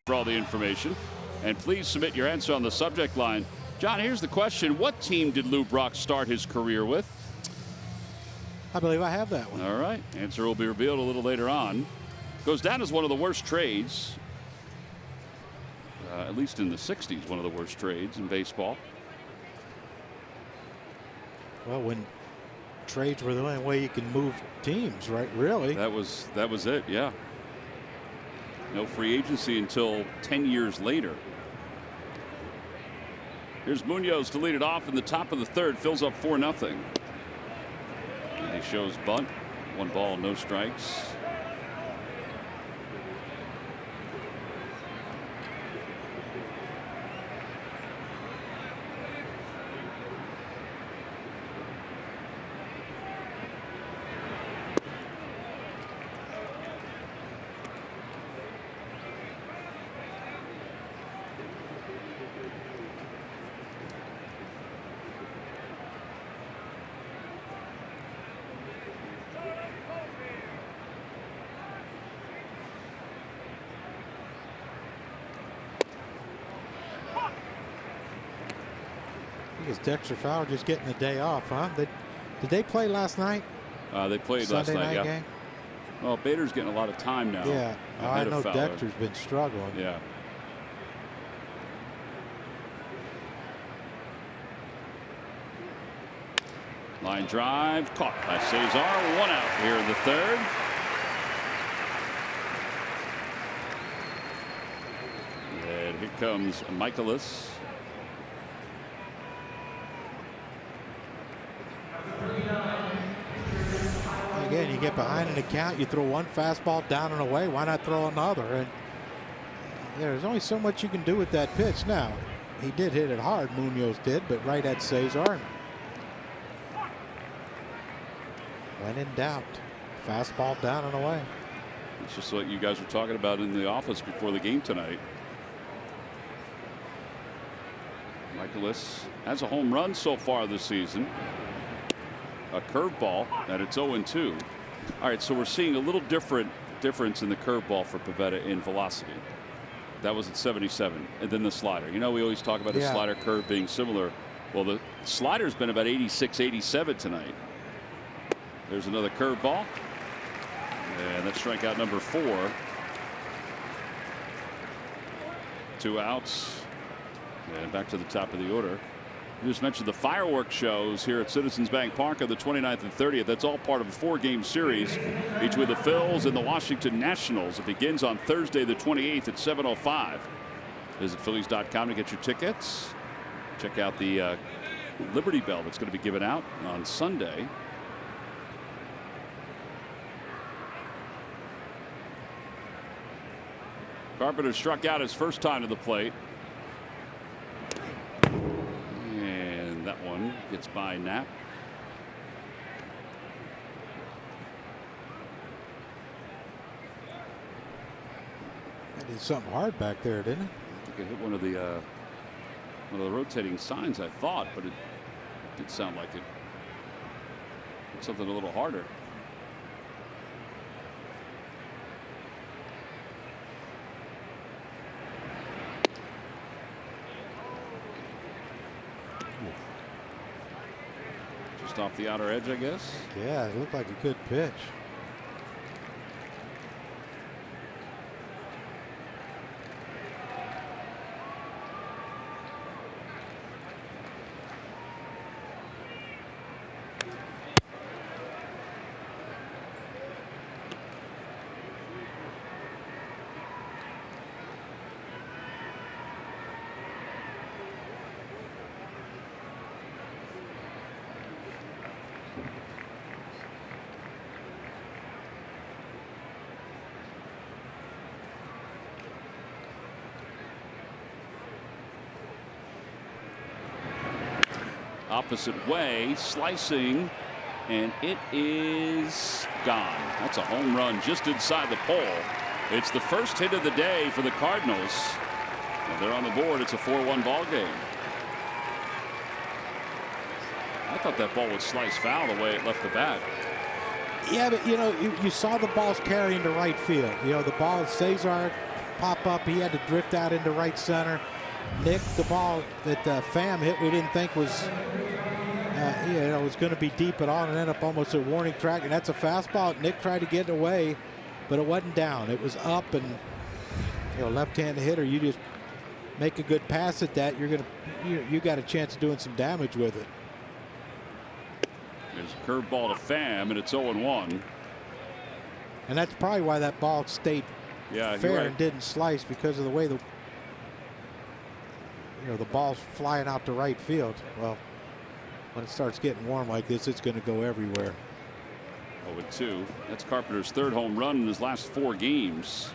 For all the information, and please submit your answer on the subject line. John, here's the question: what team did Lou Brock start his career with? I believe I have that one. All right, answer will be revealed a little later on. Goes down as one of the worst trades, at least in the 60s, one of the worst trades in baseball. Well, when trades were the only way you can move teams, right? Really? That was it. Yeah. No free agency until 10 years later. Here's Munoz to lead it off in the top of the third. Phil's up 4-0. And he shows bunt. 1 ball, no strikes. Is Dexter Fowler just getting the day off, huh? Did they play last night? They played Sunday last night, yeah. Game? Well, Bader's getting a lot of time now. Yeah, I know Dexter's been struggling. Yeah. Line drive caught by Cesar. 1 out here in the third. And here comes Michaelis. Again, you get behind an account, you throw 1 fastball down and away. Why not throw another? And there's only so much you can do with that pitch. Now, he did hit it hard, Munoz did, but right at Cesar. When in doubt, fastball down and away. It's just what you guys were talking about in the office before the game tonight. Michaelis has a home run so far this season. A curveball, and it's 0-2. All right, so we're seeing a little difference in the curveball for Pivetta in velocity. That was at 77, and then the slider. You know, we always talk about the slider curve being similar. Well, the slider's been about 86, 87 tonight. There's another curveball, and that's strikeout number 4. 2 outs, and back to the top of the order. You just mentioned the fireworks shows here at Citizens Bank Park on the 29th and 30th. That's all part of a 4-game series between the Phils and the Washington Nationals. It begins on Thursday the 28th at 7:05. Visit Phillies.com to get your tickets. Check out the Liberty Bell that's going to be given out on Sunday. Carpenter struck out his first time to the plate. That one gets by Knapp. That did something hard back there, didn't it? I think it hit one of the rotating signs, I thought, but it did sound like it hit something a little harder. Off the outer edge, I guess. Yeah, it looked like a good pitch. Opposite way, slicing, and it is gone. That's a home run just inside the pole. It's the first hit of the day for the Cardinals. And they're on the board. It's a 4-1 ball game. I thought that ball would slice foul the way it left the bat. Yeah, but you know, you saw the balls carrying to right field. You know, the ball, Cesar pop up. He had to drift out into right center. Nick, the ball that Pham hit, we didn't think was, was going to be deep at all, and ended up almost a warning track. And that's a fastball. Nick tried to get it away, but it wasn't down. It was up, and left-handed hitter, you just make a good pass at that, you got a chance of doing some damage with it. There's a curveball to Pham, and it's 0-1. And that's probably why that ball stayed fair and didn't slice, because of the way the ball's flying out to right field. Well, when it starts getting warm like this, it's going to go everywhere. 0-2. That's Carpenter's third home run in his last 4 games.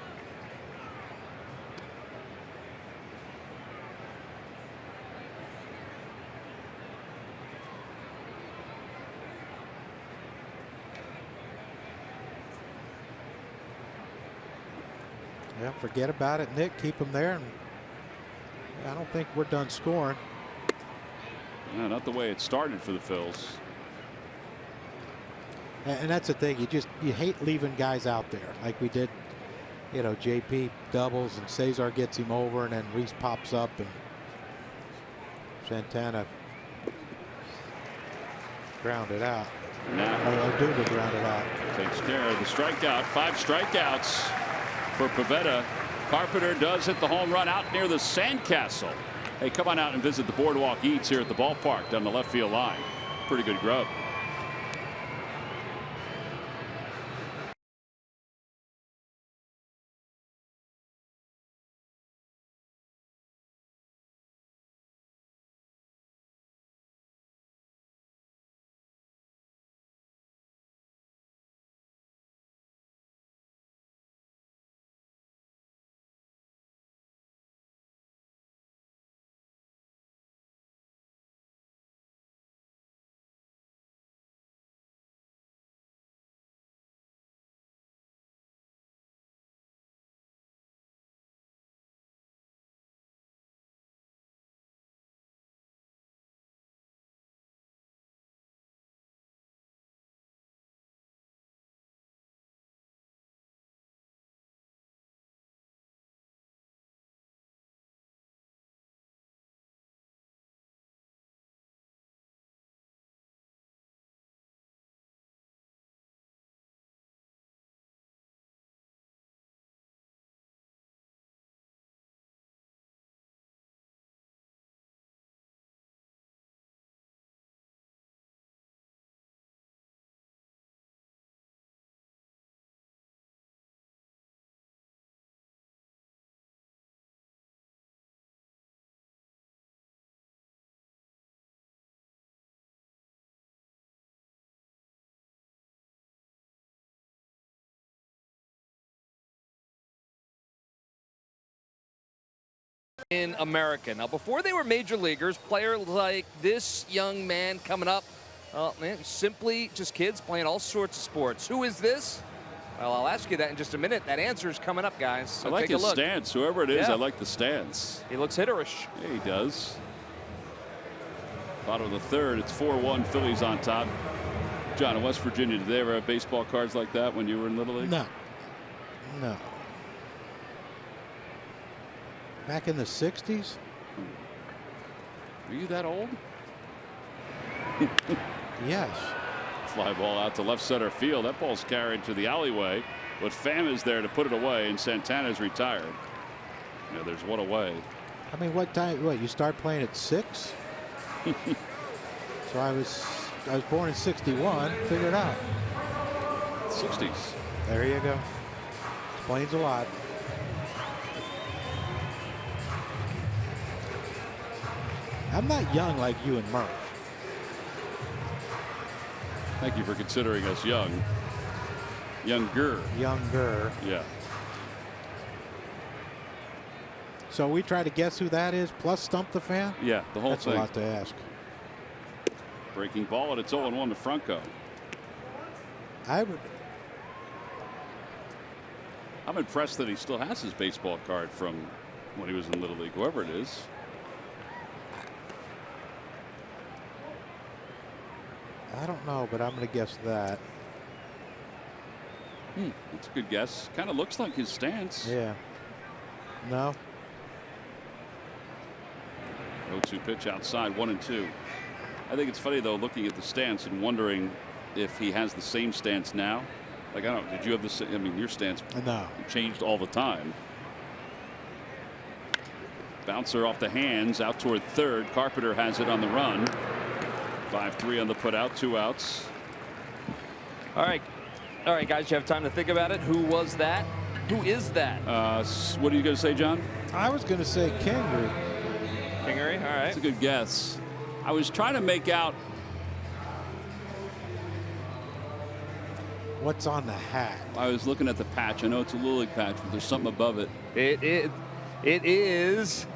Yeah, forget about it, Nick. Keep him there. And I don't think we're done scoring. No, not the way it started for the Phils. And that's the thing. You hate leaving guys out there like we did. JP doubles and Cesar gets him over, and then Reese pops up and Santana grounded out. Now Odubel grounded out. Takes care of the strikeout. 5 strikeouts for Pivetta. Carpenter does hit the home run out near the sandcastle. Hey, come on out and visit the Boardwalk Eats here at the ballpark down the left field line. Pretty good grub. In America. Now, before they were major leaguers, players like this young man coming up, simply just kids playing all sorts of sports. Who is this? Well, I'll ask you that in just a minute. That answer is coming up, guys. So I like take a his look. stance. Whoever it is, I like the stance. He looks hitterish. Yeah, he does. Bottom of the third, it's 4-1, Phillies on top. John, in West Virginia, did they ever have baseball cards like that when you were in Little League? No. Back in the 60s? Are you that old? Yes. Fly ball out to left center field. That ball's carried to the alleyway, but Pham is there to put it away, and Santana's retired. There's one away. I mean, what time? What, you start playing at 6? So I was born in 61. Figure it out. 60s. There you go. Explains a lot. I'm not young like you and Murph. Thank you for considering us young. Younger. Yeah. So we try to guess who that is, plus stump the fan? Yeah, the whole thing. That's a lot to ask. Breaking ball, and it's 0-1 to Franco. I'm impressed that he still has his baseball card from when he was in Little League, whoever it is. I don't know, but I'm going to guess that. That's a good guess. Kind of looks like his stance. Yeah. No. 0-2 pitch outside, 1-2. I think it's funny, though, looking at the stance and wondering if he has the same stance now. Like, I don't know, did you have the same? I mean, your stance changed all the time. Bouncer off the hands, out toward third. Carpenter has it on the run. 5-3 on the put out, 2 outs. All right, guys, you have time to think about it. Who was that? Who is that? What are you going to say, John? I was going to say Kingery. Kingery, all right. That's a good guess. I was trying to make out. What's on the hat? I was looking at the patch. I know it's a Little League patch, but there's something above it. It is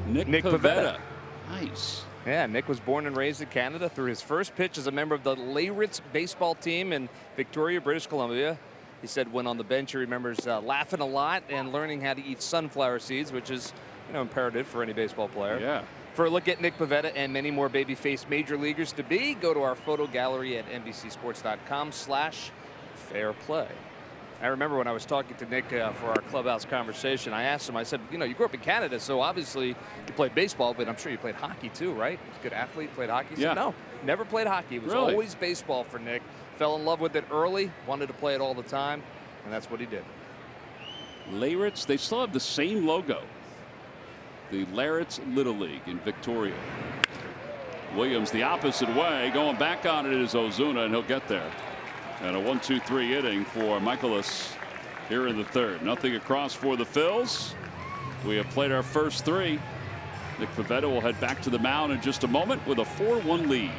Nick Pivetta. Nice. Yeah, Nick was born and raised in Canada. Threw his first pitch as a member of the Layritz baseball team in Victoria, British Columbia. He said when on the bench he remembers laughing a lot and learning how to eat sunflower seeds, which is, imperative for any baseball player. Yeah. For a look at Nick Pivetta and many more baby-faced major leaguers to be, go to our photo gallery at NBCSports.com/fairplay. I remember when I was talking to Nick for our clubhouse conversation, I asked him, I said, you grew up in Canada, so obviously you played baseball, but I'm sure you played hockey too, right? Good athlete, played hockey? He said, no, never played hockey. It was always baseball for Nick. Fell in love with it early, wanted to play it all the time, and that's what he did. Layritz, they still have the same logo. The Layritz Little League in Victoria. Williams the opposite way, going back on it is Ozuna, and he'll get there. And a 1-2-3 inning for Michaelis here in the third. Nothing across for the Phils. We have played our first 3. Nick Pivetta will head back to the mound in just a moment with a 4-1 lead.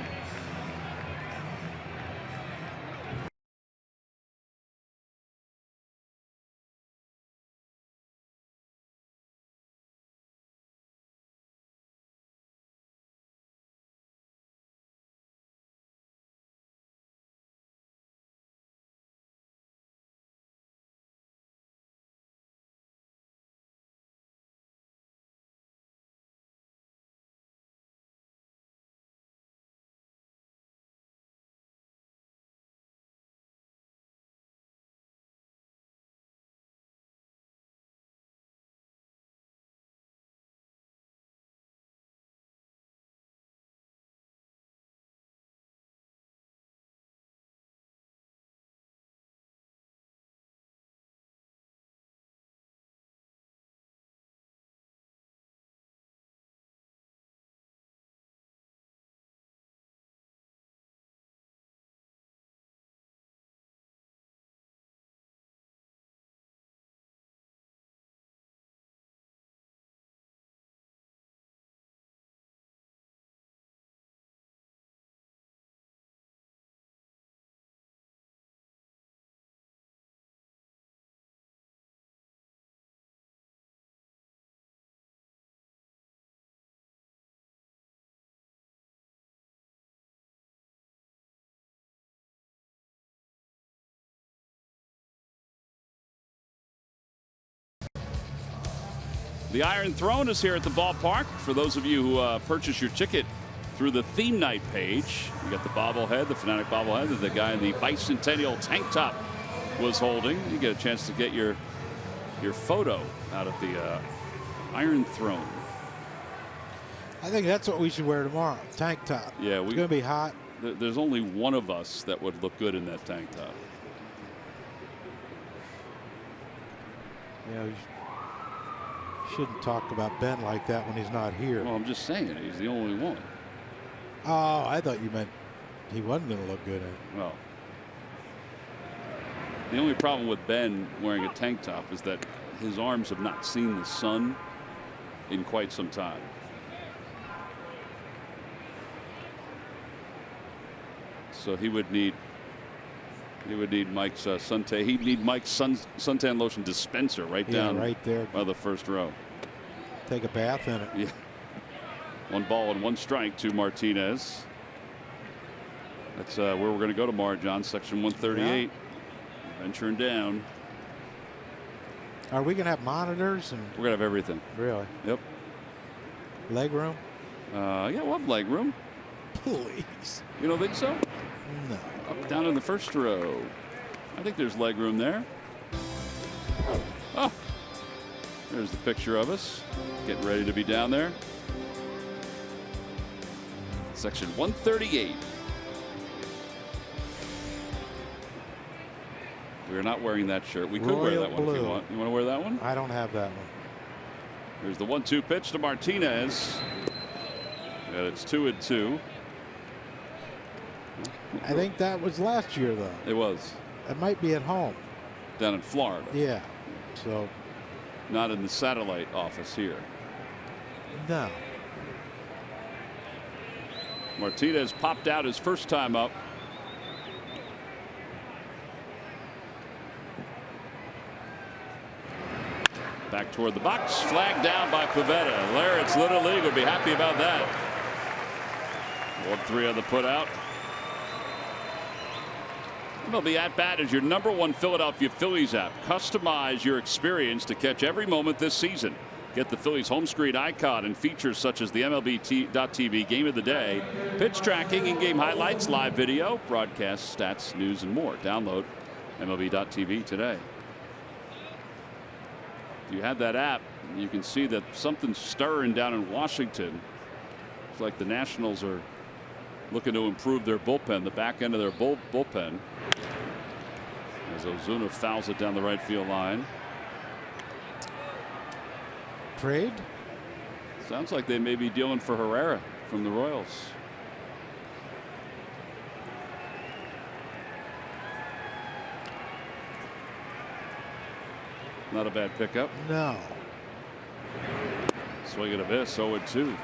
The Iron Throne is here at the ballpark. For those of you who purchase your ticket through the theme night page, you got the bobblehead, the Fanatic bobblehead that the guy in the bicentennial tank top was holding. You get a chance to get your photo out of the Iron Throne. I think that's what we should wear tomorrow. Tank top. Yeah, it's going to be hot. There's only one of us that would look good in that tank top. Yeah, you shouldn't talk about Ben like that when he's not here. Well, I'm just saying he's the only one. Oh, I thought you meant he wasn't going to look good in it. Well, the only problem with Ben wearing a tank top is that his arms have not seen the sun in quite some time. So he would need Mike's suntan. He'd need Mike's suntan lotion dispenser right down right there by the first row. Take a bath in it. Yeah. 1 ball and 1 strike to Martinez. That's where we're going to go tomorrow, John. Section 138. Yeah. Venturing down. Are we going to have monitors? And we're going to have everything. Really? Yep. Leg room? Yeah, we'll have leg room. Please. You don't think so? No. Up down in the first row. I think there's leg room there. Oh, there's the picture of us getting ready to be down there. Section 138. We're not wearing that shirt. We could wear that one if you want. You want to wear that one? I don't have that one. There's the 1-2 pitch to Martinez. And it's 2-2. I think that was last year, though. It was. It might be at home. Down in Florida. Yeah. So. Not in the satellite office here. No. Martinez popped out his first time up. Back toward the box. Flagged down by Pivetta. Lariat's Little League would be happy about that. 1-3 on the put out. MLB At Bat is your #1 Philadelphia Phillies app. Customize your experience to catch every moment this season. Get the Phillies home screen icon and features such as the MLB.TV Game of the Day, pitch tracking, in-game highlights, live video, broadcast, stats, news, and more. Download MLB.TV today. If you had that app, you can see that something's stirring down in Washington. It's like the Nationals are looking to improve their bullpen, the back end of their bullpen. As Ozuna fouls it down the right field line. Trade? Sounds like they may be dealing for Herrera from the Royals. Not a bad pickup. No. Swing and a miss, 0-2.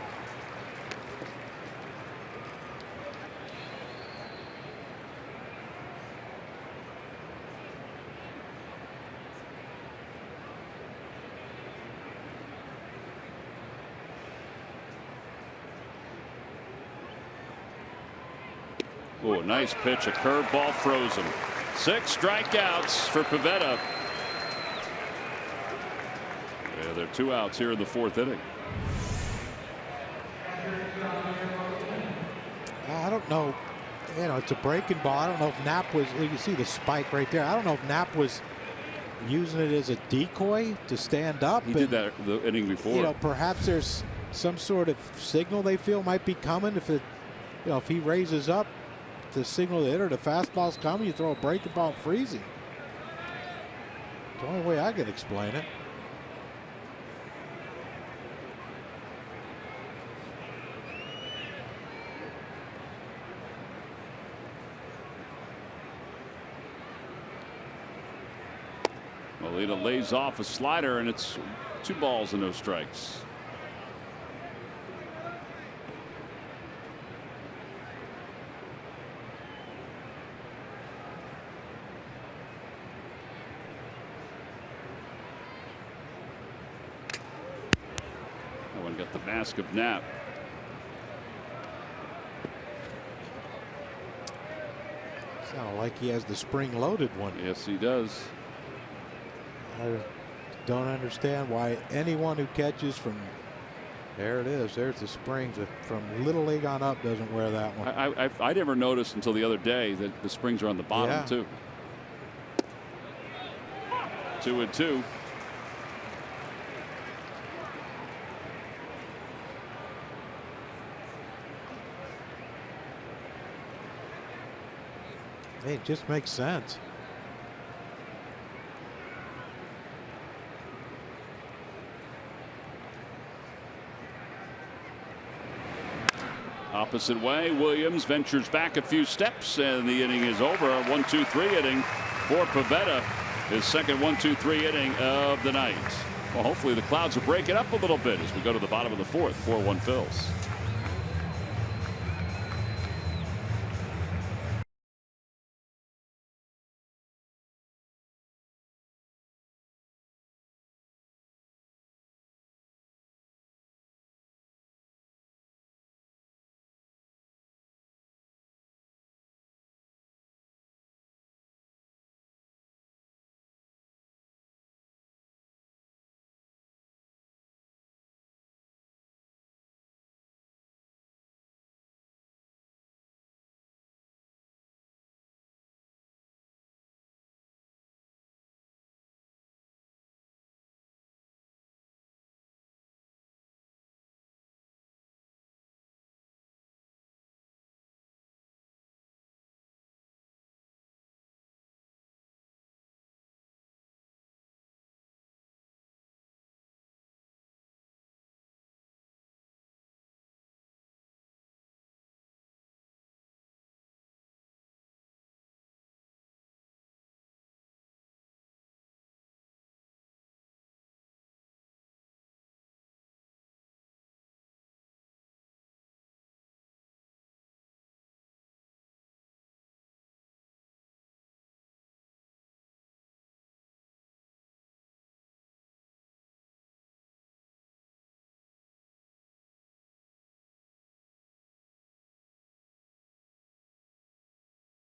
Oh, nice pitch, a curveball frozen. 6 strikeouts for Pivetta. Yeah, there are 2 outs here in the 4th inning. I don't know. You know, it's a breaking ball. I don't know if Knapp was. You can see the spike right there. I don't know if Knapp was using it as a decoy to stand up. He did that the inning before. You know, perhaps there's some sort of signal they feel might be coming. If it, you know, if he raises up to signal the hitter, the fastball's coming. You throw a breaking ball, freezing. It's the only way I can explain it. Molina lays off a slider, and it's 2 balls and no strikes. That one got the mask of Knapp. Sounds like he has the spring-loaded one. Yes, he does. I don't understand why anyone who catches from there it is. There's the springs from Little League on up doesn't wear that one. I never noticed until the other day that the springs are on the bottom too. 2-2. Hey, it just makes sense. Opposite way, Williams ventures back a few steps, and the inning is over. A 1-2-3 inning for Pivetta, his second 1-2-3 inning of the night. Well, hopefully the Clouds will break it up a little bit as we go to the bottom of the 4th. 4-1 Phils.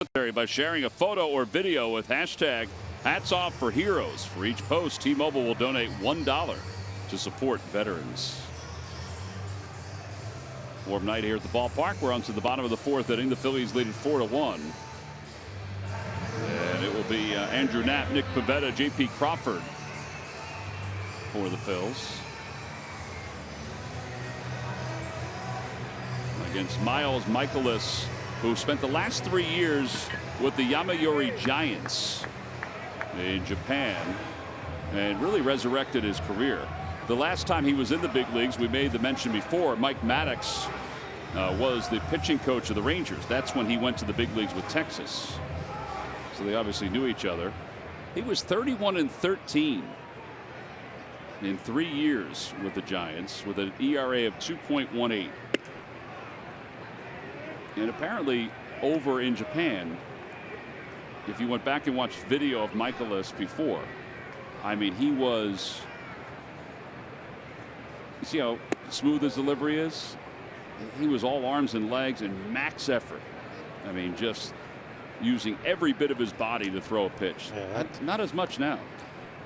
military by sharing a photo or video with hashtag Hats Off for Heroes. For each post, T-Mobile will donate $1 to support veterans. Warm night here at the ballpark. We're on to the bottom of the fourth inning. The Phillies lead it 4-1. And it will be Andrew Knapp, Nick Pivetta, J.P. Crawford for the Phils. Against Miles Michaelis, who spent the last 3 years with the Yomiuri Giants in Japan and really resurrected his career. The last time he was in the big leagues, we made the mention before, Mike Maddox was the pitching coach of the Rangers. That's when he went to the big leagues with Texas. So they obviously knew each other. He was 31-13 in 3 years with the Giants with an ERA of 2.18. And apparently over in Japan, if you went back and watched video of Michaelis before, I mean, he was, you see how smooth his delivery is? He was all arms and legs and max effort. I mean, just using every bit of his body to throw a pitch. Yeah, not as much now.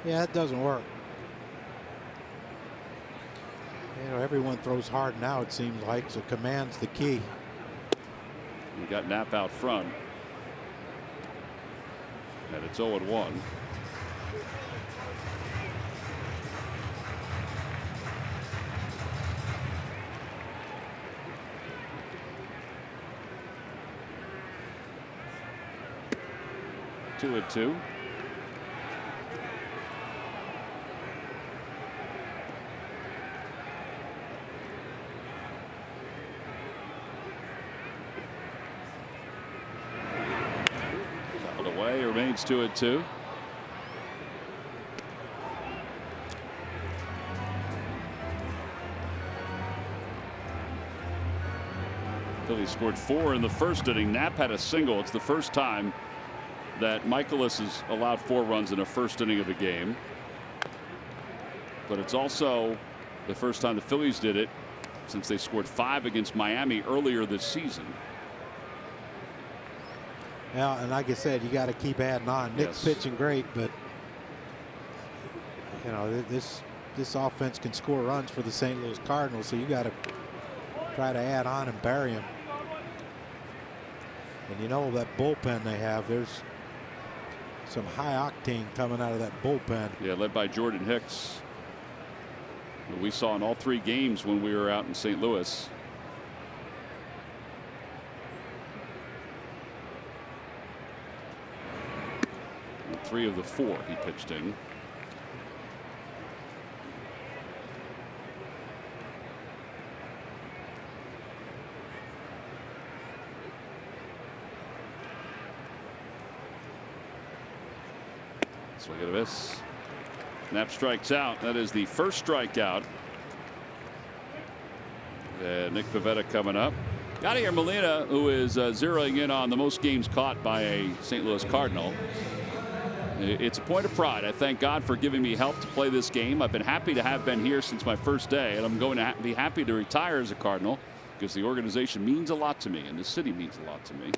Yeah, that doesn't work. You know, everyone throws hard now, it seems like, so command's the key. We got Knapp out front. And it's 0-1. Two and two. Away, remains 2-2. Phillies scored 4 in the first inning. Knapp had a single. It's the first time that Michaelis has allowed 4 runs in a first inning of a game. But it's also the first time the Phillies did it since they scored 5 against Miami earlier this season. Yeah, and like I said, you got to keep adding on. Nick's pitching great, but you know this offense can score runs for the St. Louis Cardinals, so you got to try to add on and bury him. And you know that bullpen they have, there's some high octane coming out of that bullpen. Yeah, led by Jordan Hicks, who we saw in all 3 games when we were out in St. Louis. And 3 of the 4 he pitched in. Swing and a miss. Knapp strikes out. That is the first strikeout. And Nick Pivetta coming up. Yadier Molina, who is zeroing in on the most games caught by a St. Louis Cardinal. It's a point of pride. I thank God for giving me help to play this game. I've been happy to have been here since my first day, and I'm going to be happy to retire as a Cardinal because the organization means a lot to me, and the city means a lot to me.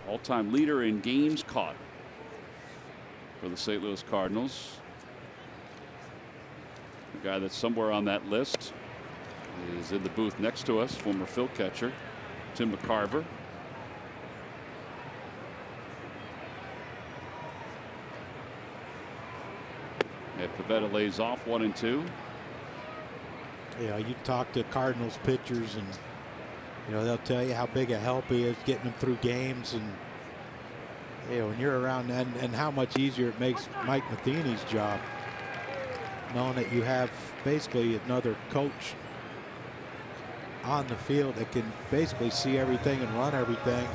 All-time leader in games caught for the St. Louis Cardinals. The guy that's somewhere on that list is in the booth next to us, former Phil catcher Tim McCarver. And Pivetta lays off 1-2. Yeah, you talk to Cardinals pitchers and you know they'll tell you how big a help he is getting them through games, and you know when you're around and how much easier it makes Mike Matheny's job knowing that you have basically another coach on the field that can basically see everything and run everything.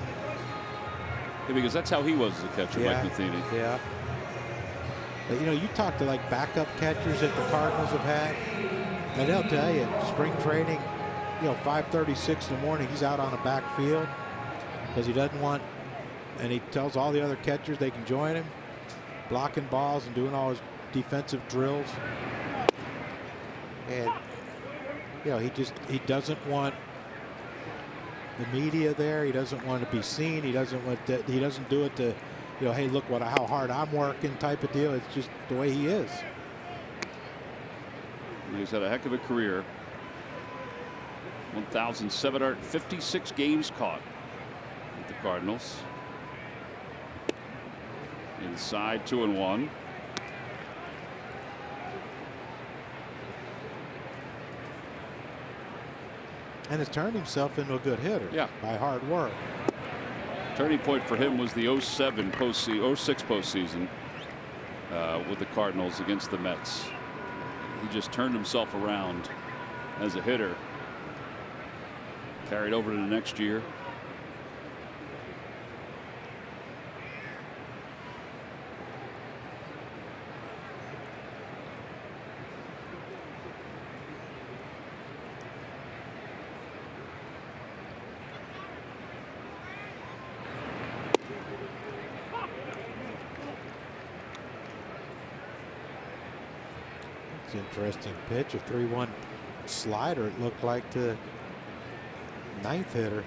Yeah, because that's how he was as a catcher, Yeah, Mike Matheny. Yeah. But you know, you talk to like backup catchers that the Cardinals have had, and they'll tell you spring training, you know, 5:36 in the morning, he's out on the backfield because he doesn't want, and he tells all the other catchers they can join him, blocking balls and doing all his defensive drills. And you know, he doesn't want the media there. He doesn't want to be seen. He doesn't want to, he doesn't do it to, you know, hey, look how hard I'm working type of deal. It's just the way he is. He's had a heck of a career. 1,756 games caught with the Cardinals. Inside 2-1. And has turned himself into a good hitter. Yeah. By hard work. Turning point for him was the 06 postseason with the Cardinals against the Mets. He just turned himself around as a hitter. Carried over to the next year. It's an interesting pitch, a 3-1 slider. It looked like the ninth hitter.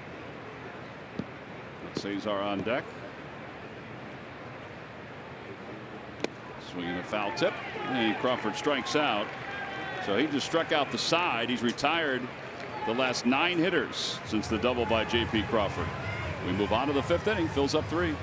Cesar on deck. Swinging a foul tip, and Crawford strikes out. So he just struck out the side. He's retired the last 9 hitters since the double by J.P. Crawford. We move on to the 5th inning. Phil's up 3.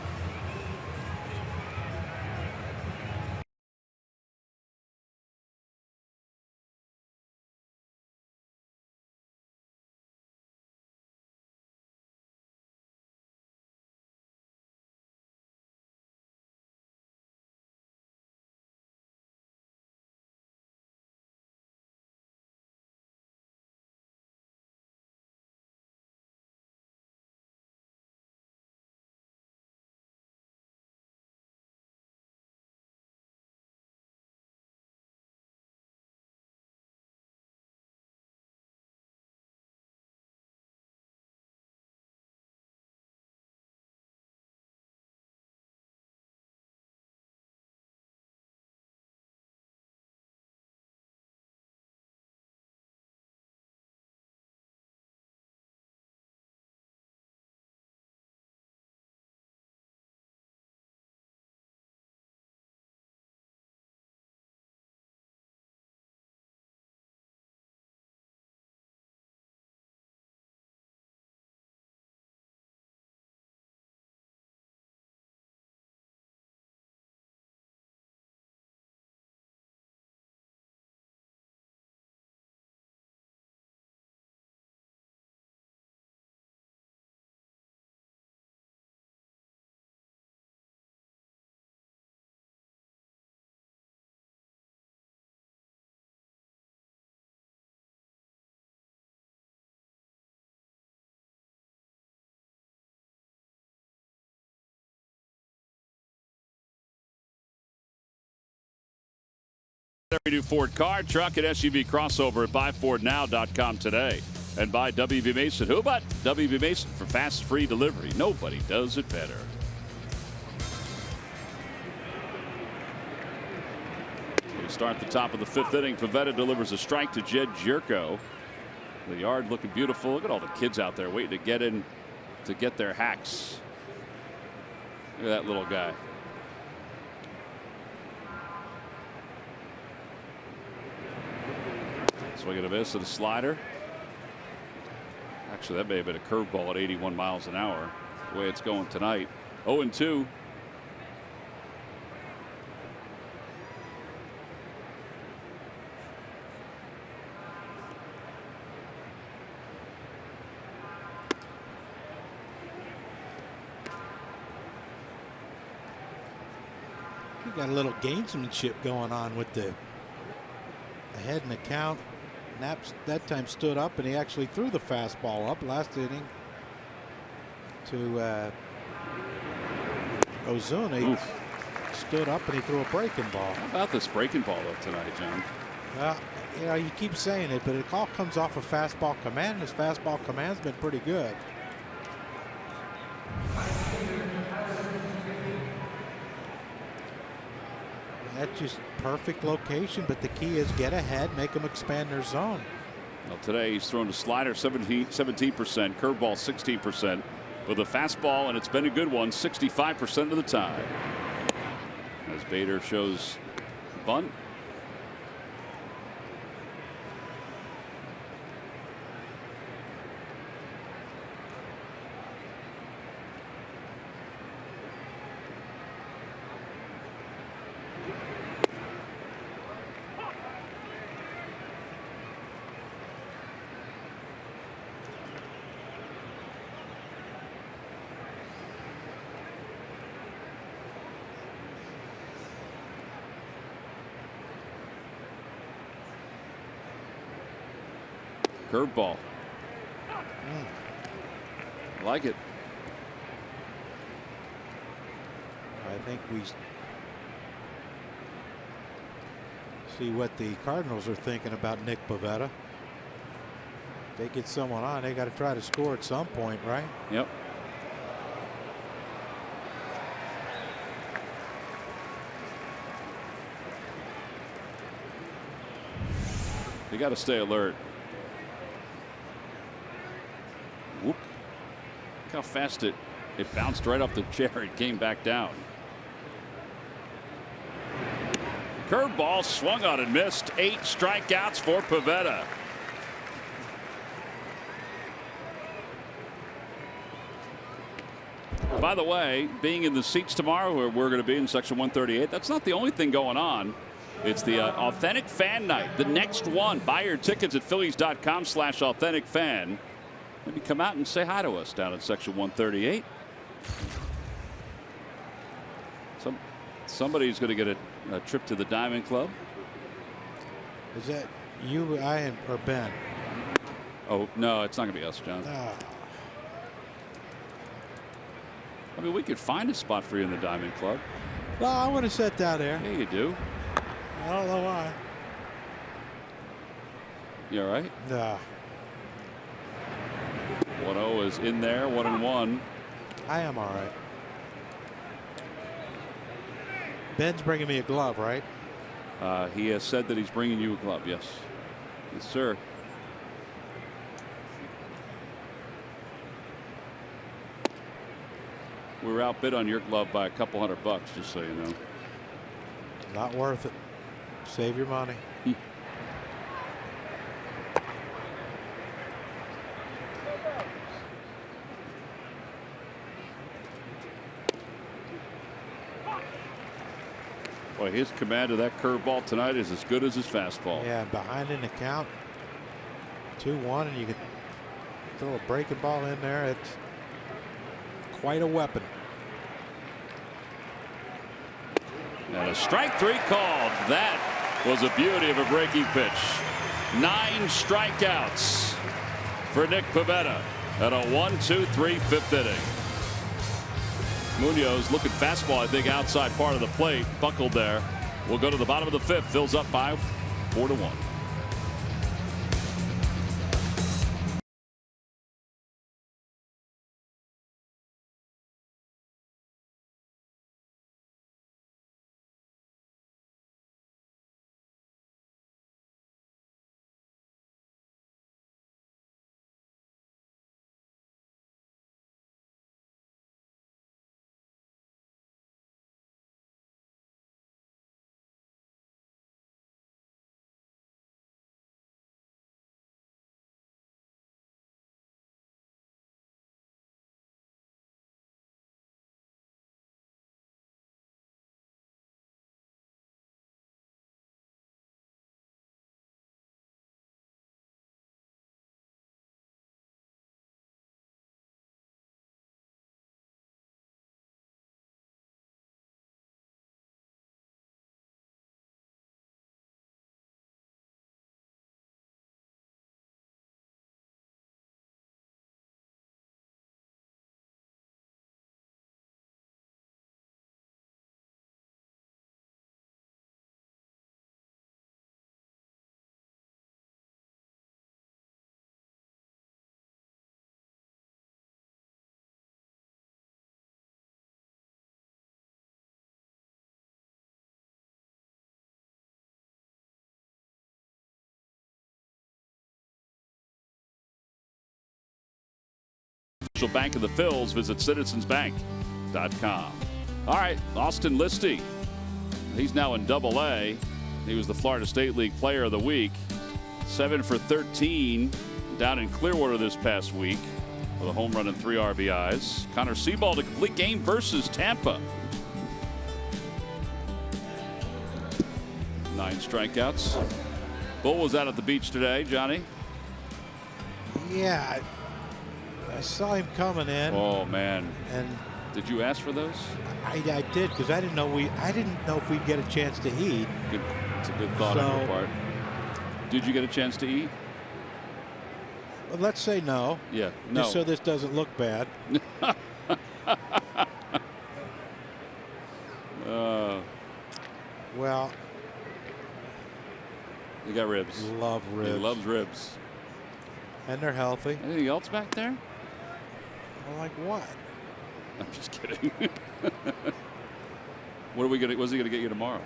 Every new Ford car, truck, and SUV crossover at buyfordnow.com today. And by WB Mason. Who but WB Mason for fast, free delivery? Nobody does it better. We start the top of the 5th inning. Pivetta delivers a strike to Jed Jerko. The yard looking beautiful. Look at all the kids out there waiting to get in to get their hacks. Look at that little guy. Swing and a miss to the slider. Actually, that may have been a curveball at 81 miles an hour. The way it's going tonight. 0-2. You got a little gamesmanship going on with the ahead in the count. Knapp that time stood up and he actually threw the fastball up last inning to Ozuna. He stood up and he threw a breaking ball. How about this breaking ball though tonight, John? Well, you know, you keep saying it, but it all comes off a fastball command. His fastball command's been pretty good. That's just perfect location, but the key is get ahead, make them expand their zone. Well, today he's thrown a slider 17%, curveball 16%, with a fastball, and it's been a good one 65% of the time. As Bader shows bunt. Curveball. I like it. I think we see what the Cardinals are thinking about Nick Pivetta. If they get someone on, they got to try to score at some point, right? Yep. You got to stay alert. Whoop. Look how fast it bounced right off the chair. It came back down. Curveball swung on and missed. 8 strikeouts for Pivetta. By the way, being in the seats tomorrow, where we're going to be in section 138, that's not the only thing going on. It's the Authentic Fan Night, the next one. Buy your tickets at phillies.com/authenticfan. Maybe come out and say hi to us down at section 138. Somebody's going to get a trip to the Diamond Club. Is that you, I, or Ben? Oh, no, it's not going to be us, John. I mean, we could find a spot for you in the Diamond Club. Well, I want to sit down there. Yeah, you do. I don't know why. You all right? Nah. 1-0 is in there, 1-1. I am all right. Ben's bringing me a glove, right? He has said that he's bringing you a glove. Yes. Yes, sir. We were outbid on your glove by a couple $100, just so you know. Not worth it. Save your money. Boy, his command of that curveball tonight is as good as his fastball. Yeah, behind in the count, 2-1, and you can throw a breaking ball in there. It's quite a weapon. And a strike 3 called. That was a beauty of a breaking pitch. 9 strikeouts for Nick Pivetta at a 1-2-3 5th inning. Munoz looking fastball, I think, outside part of the plate, buckled there. We'll go to the bottom of the 5th. Phil's up by 4-1. Bank of the Phils. Visit citizensbank.com. All right, Austin Listy. He's now in Double-A. He was the Florida State League Player of the Week. 7 for 13 down in Clearwater this past week with a home run and 3 RBIs. Connor Seabald, a complete game versus Tampa. 9 strikeouts. Bull was out at the beach today, Johnny. Yeah, I saw him coming in. Oh man! And did you ask for those? I did, because I didn't know if we'd get a chance to eat. Good. It's a good thought on your part. Did you get a chance to eat? Well, let's say no. Yeah, no. Just so this doesn't look bad. Well, you got ribs. Love ribs. He loves ribs. And they're healthy. Anything else back there? Well, like what? I'm just kidding. What are we gonna? What's he gonna get you tomorrow?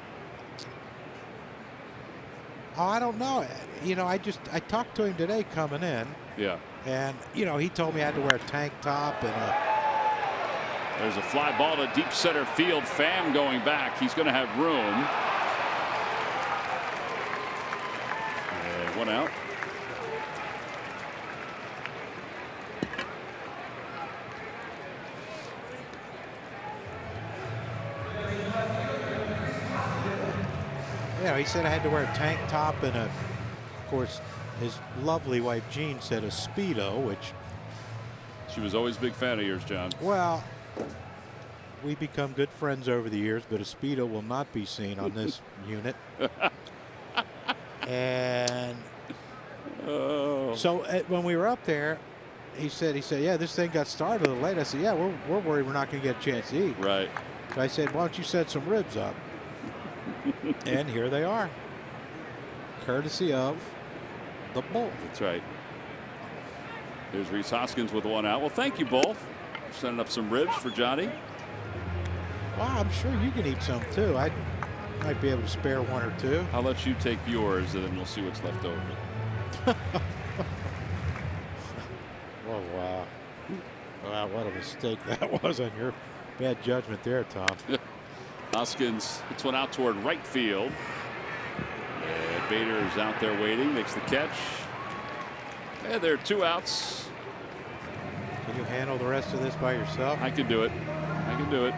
Oh, I don't know. You know, I talked to him today coming in. Yeah. And you know, he told me I had to wear a tank top and a. There's a fly ball to deep center field. Pham going back. He's going to have room. And 1 out. Yeah, he said I had to wear a tank top and of course, his lovely wife Jean said a Speedo, which. She was always a big fan of yours, John. Well, we become good friends over the years, but a Speedo will not be seen on this unit. And so when we were up there, he said, yeah, this thing got started a little late. I said, yeah, we're worried we're not going to get a chance to eat. Right. So I said, why don't you set some ribs up? And here they are, courtesy of the Bull. That's right. There's Rhys Hoskins with 1 out. Well, thank you, Bull. Sending up some ribs for Johnny. Well, I'm sure you can eat some too. I might be able to spare 1 or 2. I'll let you take yours, and then we'll see what's left over. Oh, wow. Wow, what a mistake that was on your bad judgment there, Tom. Hoskins hits 1 out toward right field. And Bader is out there waiting, makes the catch. And there are 2 outs. Can you handle the rest of this by yourself? I can do it. I can do it.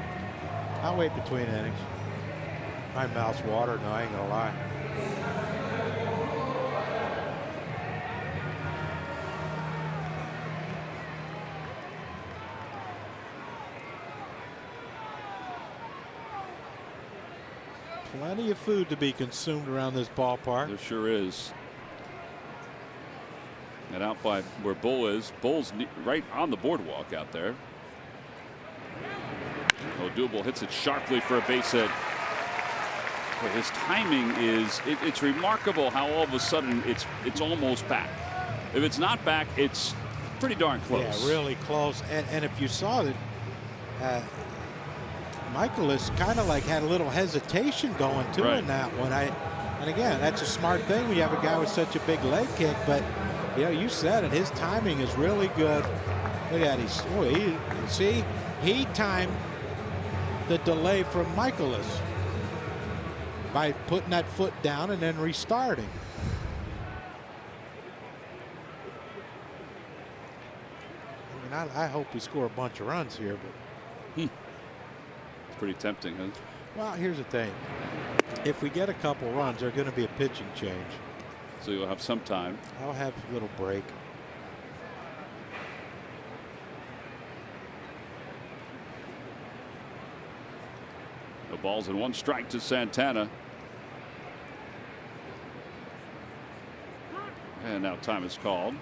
I'll wait between innings. My mouth's watered, no, I ain't gonna lie. Plenty of food to be consumed around this ballpark. There sure is. And out by where Bull is. Bull's right on the boardwalk out there. Odubel hits it sharply for a base hit. But his timing is it's remarkable how all of a sudden it's almost back. If it's not back, it's pretty darn close. Yeah, really close. And if you saw that, Michaelis kind of like had a little hesitation going too in that one. And again, that's a smart thing when you have a guy with such a big leg kick. But you know, you said it. His timing is really good. Look at he timed the delay from Michaelis by putting that foot down and then restarting. I mean, I hope we score a bunch of runs here, but. It's pretty tempting, huh? Well, here's the thing. If we get a couple runs, there's going to be a pitching change. So you'll have some time. I'll have a little break. The ball's in 1 strike to Santana. And now time is called.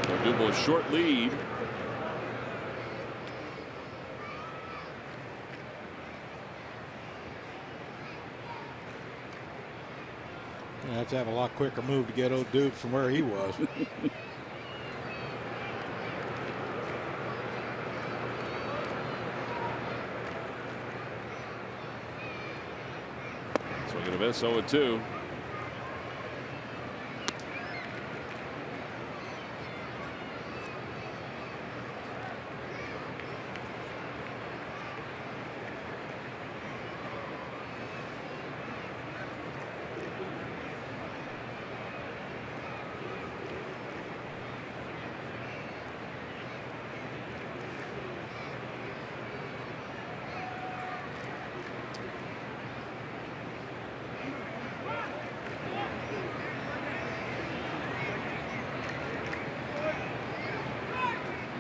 Odubel short lead. Gonna have to have a lot quicker move to get old dude from where he was. Swing and a miss, 0-2.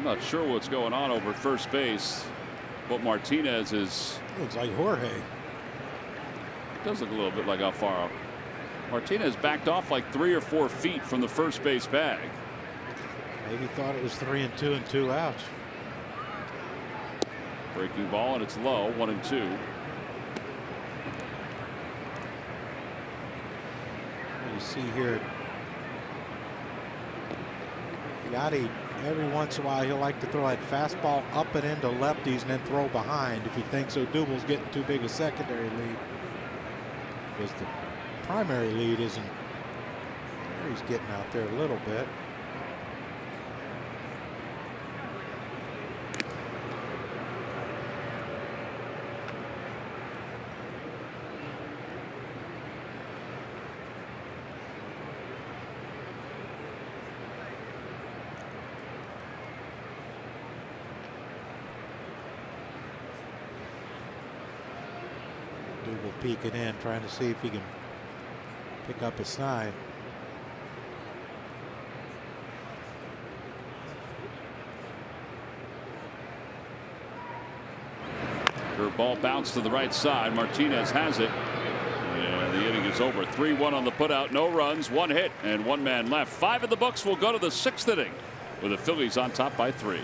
Not sure what's going on over at first base, but Martinez is. Looks like Jorge. Does look a little bit like Alfaro. Martinez backed off like 3 or 4 feet from the first base bag. Maybe thought it was 3-2 and 2 outs. Breaking ball and it's low, 1-2. You see here, Yachty, every once in a while he'll like to throw that fastball up and into lefties and then throw behind if he thinks Odubel's getting too big a secondary lead. Because the primary lead isn't there. He's getting out there a little bit. Peeking in, trying to see if he can pick up a sign. Curveball bounced to the right side. Martinez has it. And the inning is over. 3-1 on the putout. No runs, 1 hit, and 1 man left. 5 in the books. Will go to the 6th inning with the Phillies on top by 3.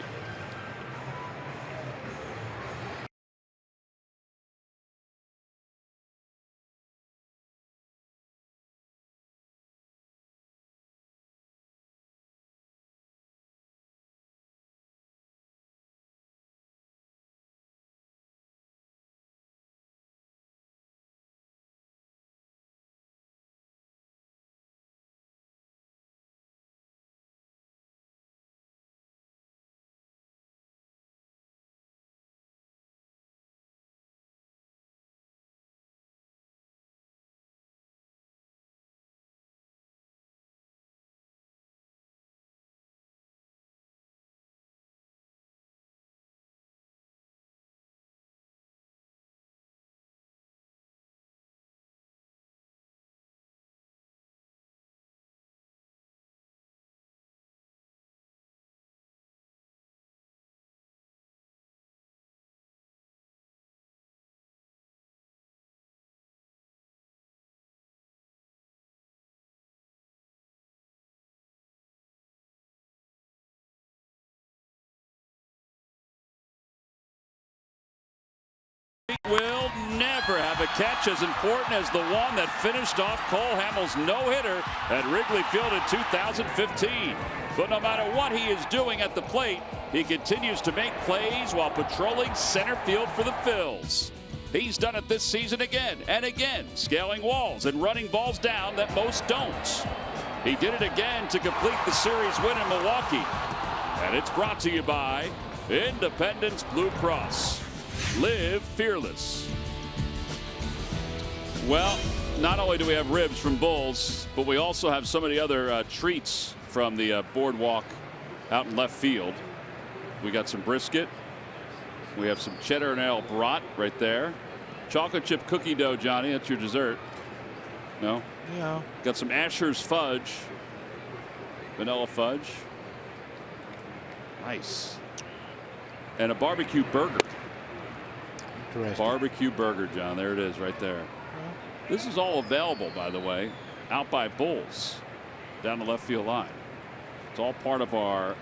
Will never have a catch as important as the one that finished off Cole Hamels' no-hitter at Wrigley Field in 2015. But no matter what he is doing at the plate, he continues to make plays while patrolling center field for the Phils. He's done it this season again and again, scaling walls and running balls down that most don't. He did it again to complete the series win in Milwaukee. And it's brought to you by Independence Blue Cross. Live fearless. Well, not only do we have ribs from Bulls, but we also have so many other treats from the boardwalk out in left field. We got some brisket. We have some cheddar and ale brat right there. Chocolate chip cookie dough, Johnny. That's your dessert. No? Yeah. Got some Asher's fudge. Vanilla fudge. Nice. And a barbecue burger. Barbecue burger, John. There it is right there. Yeah. This is all available, by the way, out by Bulls down the left field line. It's all part of our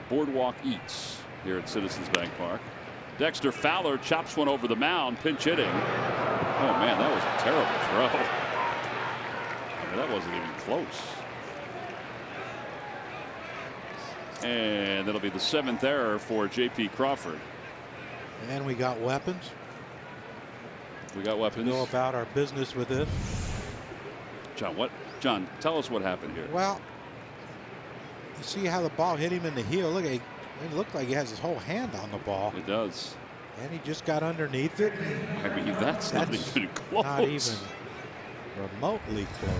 boardwalk eats here at Citizens Bank Park. Dexter Fowler chops one over the mound, pinch hitting. Oh man, that was a terrible throw. Well, that wasn't even close. And that'll be the 7th error for J.P. Crawford. And we got weapons. We got weapons. Go about our business with it. John, tell us what happened here. Well, you see how the ball hit him in the heel. Look, it looked like he has his whole hand on the ball. It does. And he just got underneath it. I mean, that's not even close. Not even remotely close.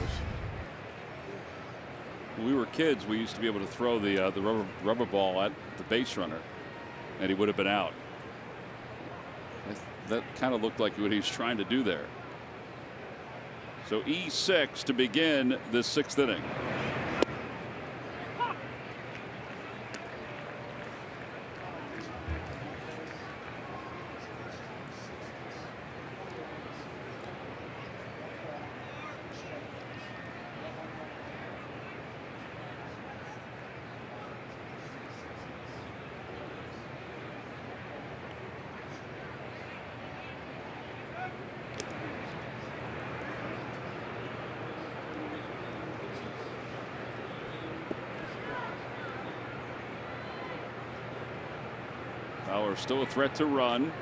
When we were kids, we used to be able to throw the rubber ball at the base runner, and he would have been out. That kind of looked like what he was trying to do there. So E6 to begin this 6th inning. Fowler still a threat to run.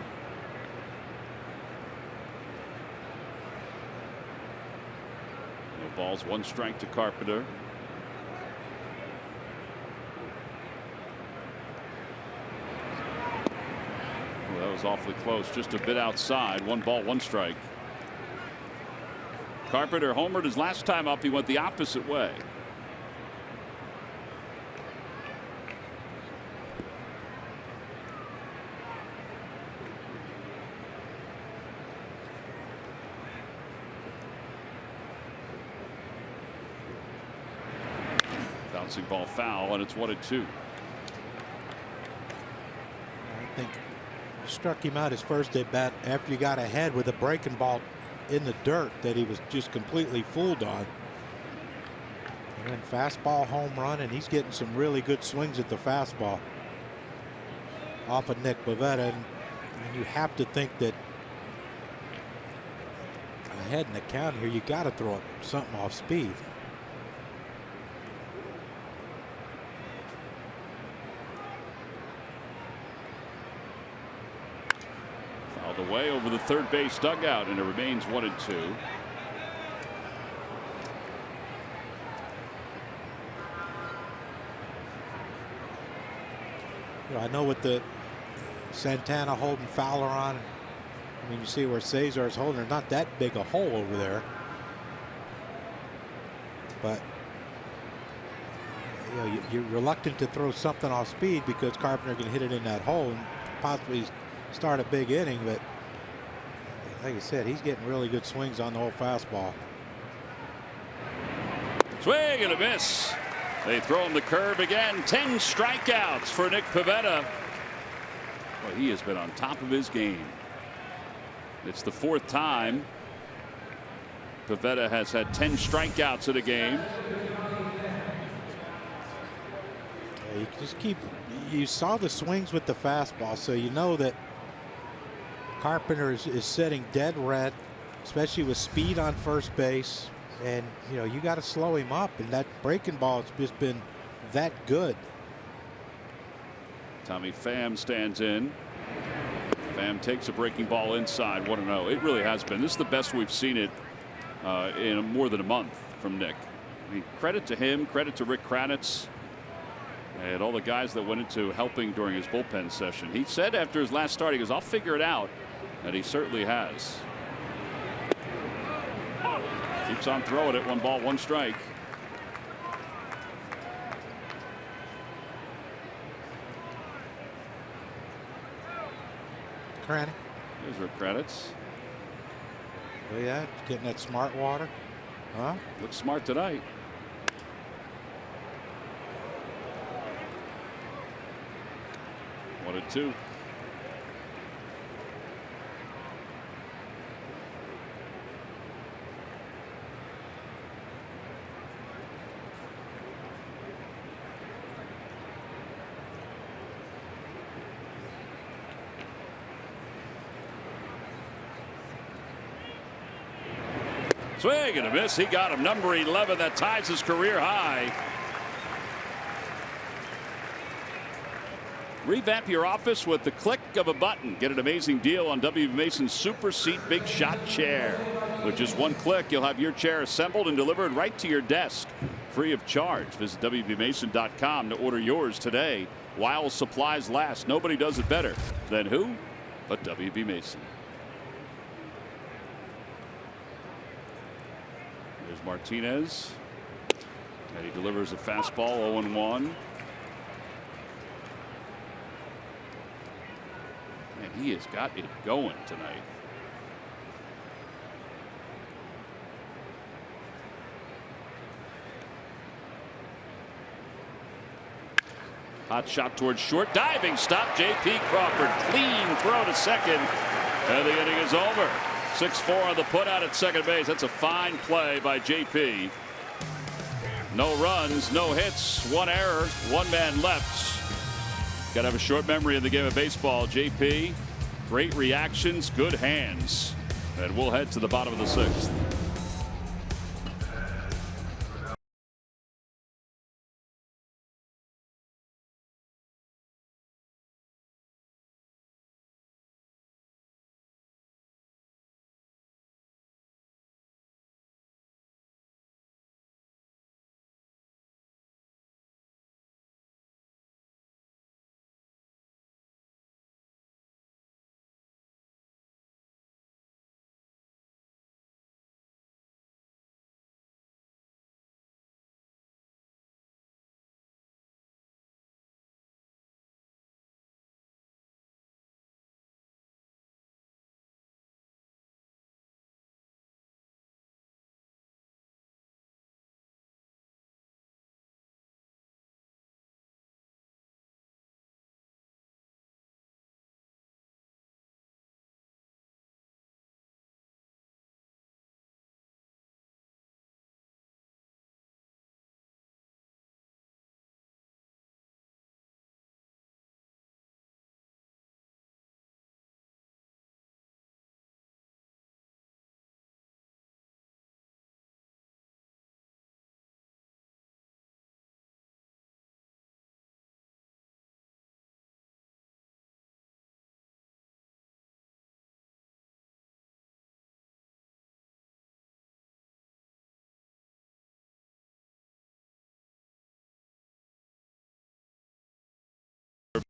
No balls, 1 strike to Carpenter. Well, that was awfully close, just a bit outside. 1 ball, 1 strike. Carpenter homered his last time up. He went the opposite way. Bouncing ball foul, and it's 1-2. I think you struck him out his first at bat after you got ahead with a breaking ball in the dirt that he was just completely fooled on. And then fastball home run, and he's getting some really good swings at the fastball off of Nick Pivetta. And you have to think that ahead in the count here, you got to throw something off speed. Away over the third base dugout, and it remains 1-2. You know, I know with the Santana holding Fowler on, I mean, you see where Cesar is holding, there's not that big a hole over there. But you know, you're reluctant to throw something off speed because Carpenter can hit it in that hole and possibly start a big inning. But like I said, he's getting really good swings on the whole fastball. Swing and a miss. They throw him the curve again. 10 strikeouts for Nick Pivetta. Well, he has been on top of his game. It's the 4th time Pivetta has had 10 strikeouts in a game. You just you saw the swings with the fastball, so you know that Carpenter is sitting dead red, especially with speed on first base. And you know, you got to slow him up, and that breaking ball has just been that good. Tommy Pham stands in. Pham takes a breaking ball inside. 1-0. It really has been. This is the best we've seen it in more than a month from Nick. I mean, credit to him, credit to Rick Kranitz, and all the guys that went into helping during his bullpen session. He said after his last start, he goes, I'll figure it out. And he certainly has. Keeps on throwing it. 1 ball, 1 strike. Cranny. There's Rick Kranitz. Oh yeah, getting that smart water. Huh? Looks smart tonight. One and 2. Swing and a miss. He got him. Number 11. That ties his career high. Revamp your office with the click of a button. Get an amazing deal on W.B. Mason's Super Seat Big Shot chair. With just one click, you'll have your chair assembled and delivered right to your desk, free of charge. Visit WBMason.com to order yours today while supplies last. Nobody does it better than who but W.B. Mason. There's Martinez. And he delivers a fastball, 0-1. And he has got it going tonight. Hot shot towards short. Diving stop. J.P. Crawford. Clean throw to second. And the inning is over. 6-4 on the put out at second base. That's a fine play by J.P. No runs, no hits, one error, one man left. Got to have a short memory in the game of baseball. J.P. great reactions, good hands. And we'll head to the bottom of the sixth.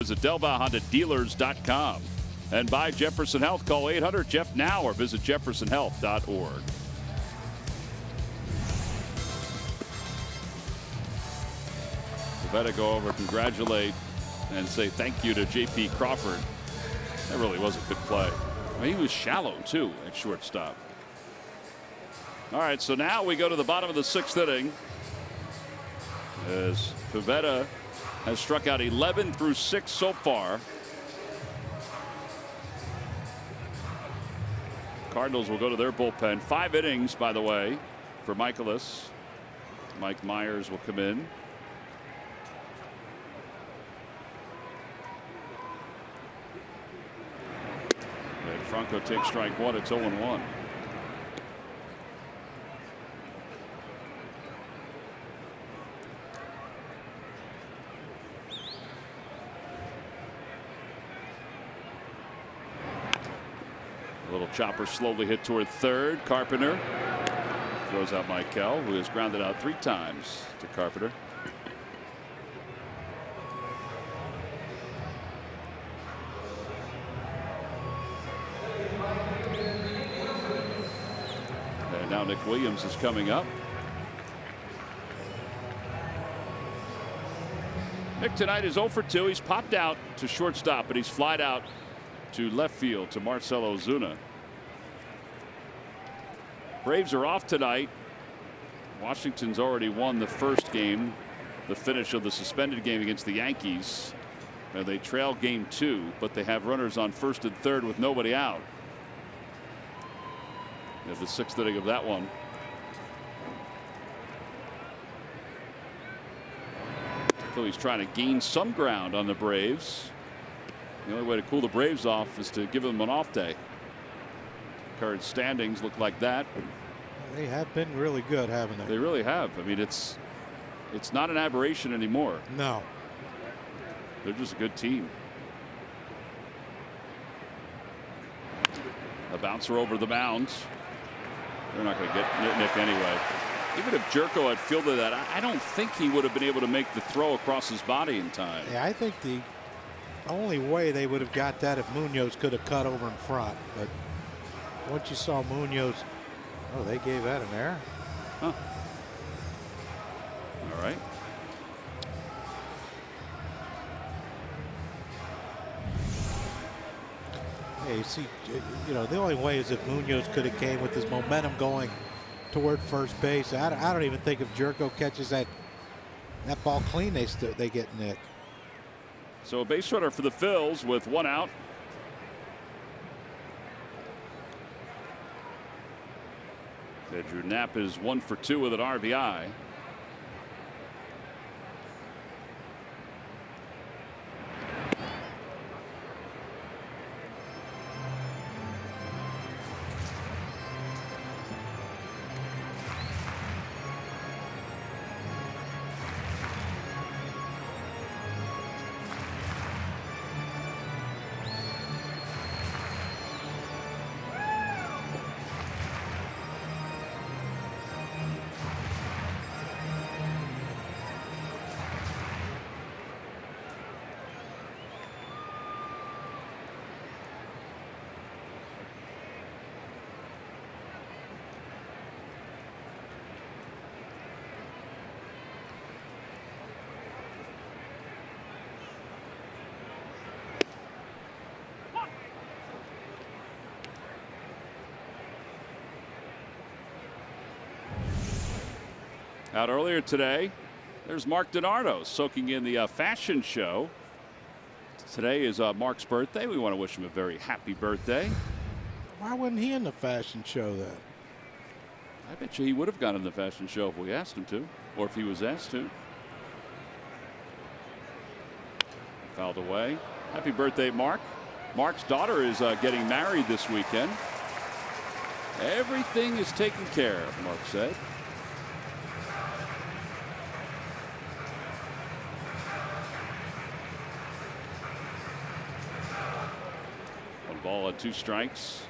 Visit DelvaHondaDealers.com and buy Jefferson Health. Call 800-JEFF-NOW or visit jeffersonhealth.org. Pivetta go over, congratulate, and say thank you to J.P. Crawford. That really was a good play. I mean, he was shallow, too, at shortstop. All right, so now we go to the bottom of the sixth inning as Pivetta has struck out 11 through 6 so far. Cardinals will go to their bullpen. 5 innings, by the way, for Michaelis. Mike Myers will come in. And Franco takes strike 1. It's 0-1. Chopper slowly hit toward third. Carpenter throws out Michael, who has grounded out 3 times to Carpenter. And now Nick Williams is coming up. Nick tonight is 0 for 2. He's popped out to shortstop, but he's flied out to left field to Marcell Ozuna. Braves are off tonight. Washington's already won the first game, the finish of the suspended game against the Yankees. And they trail game 2, but they have runners on first and third with nobody out. They have the 6th inning of that one. Phillies trying to gain some ground on the Braves. The only way to cool the Braves off is to give them an off day. Current standings look like that. They have been really good, haven't they? They really have. I mean, it's not an aberration anymore. No. They're just a good team. A bouncer over the mound. They're not going to get Nick anyway. Even if Jerko had fielded that, I don't think he would have been able to make the throw across his body in time. Yeah, I think the only way they would have got that if Munoz could have cut over in front. But once you saw Munoz, oh, they gave that an error. Huh. All right. Yeah, you see, you know, the only way is if Munoz could have came with his momentum going toward first base. I don't even think if Jerko catches that ball clean, they get Nick. So a base runner for the Phils with 1 out. Andrew Knapp is 1 for 2 with an RBI. Out earlier today, there's Mark DiNardo soaking in the fashion show. Today is Mark's birthday. We want to wish him a very happy birthday. Why wasn't he in the fashion show then? I bet you he would have gone in the fashion show if we asked him to, or if he was asked to. Fouled away. Happy birthday, Mark. Mark's daughter is getting married this weekend. Everything is taken care of, Mark said. Ball at 2 strikes.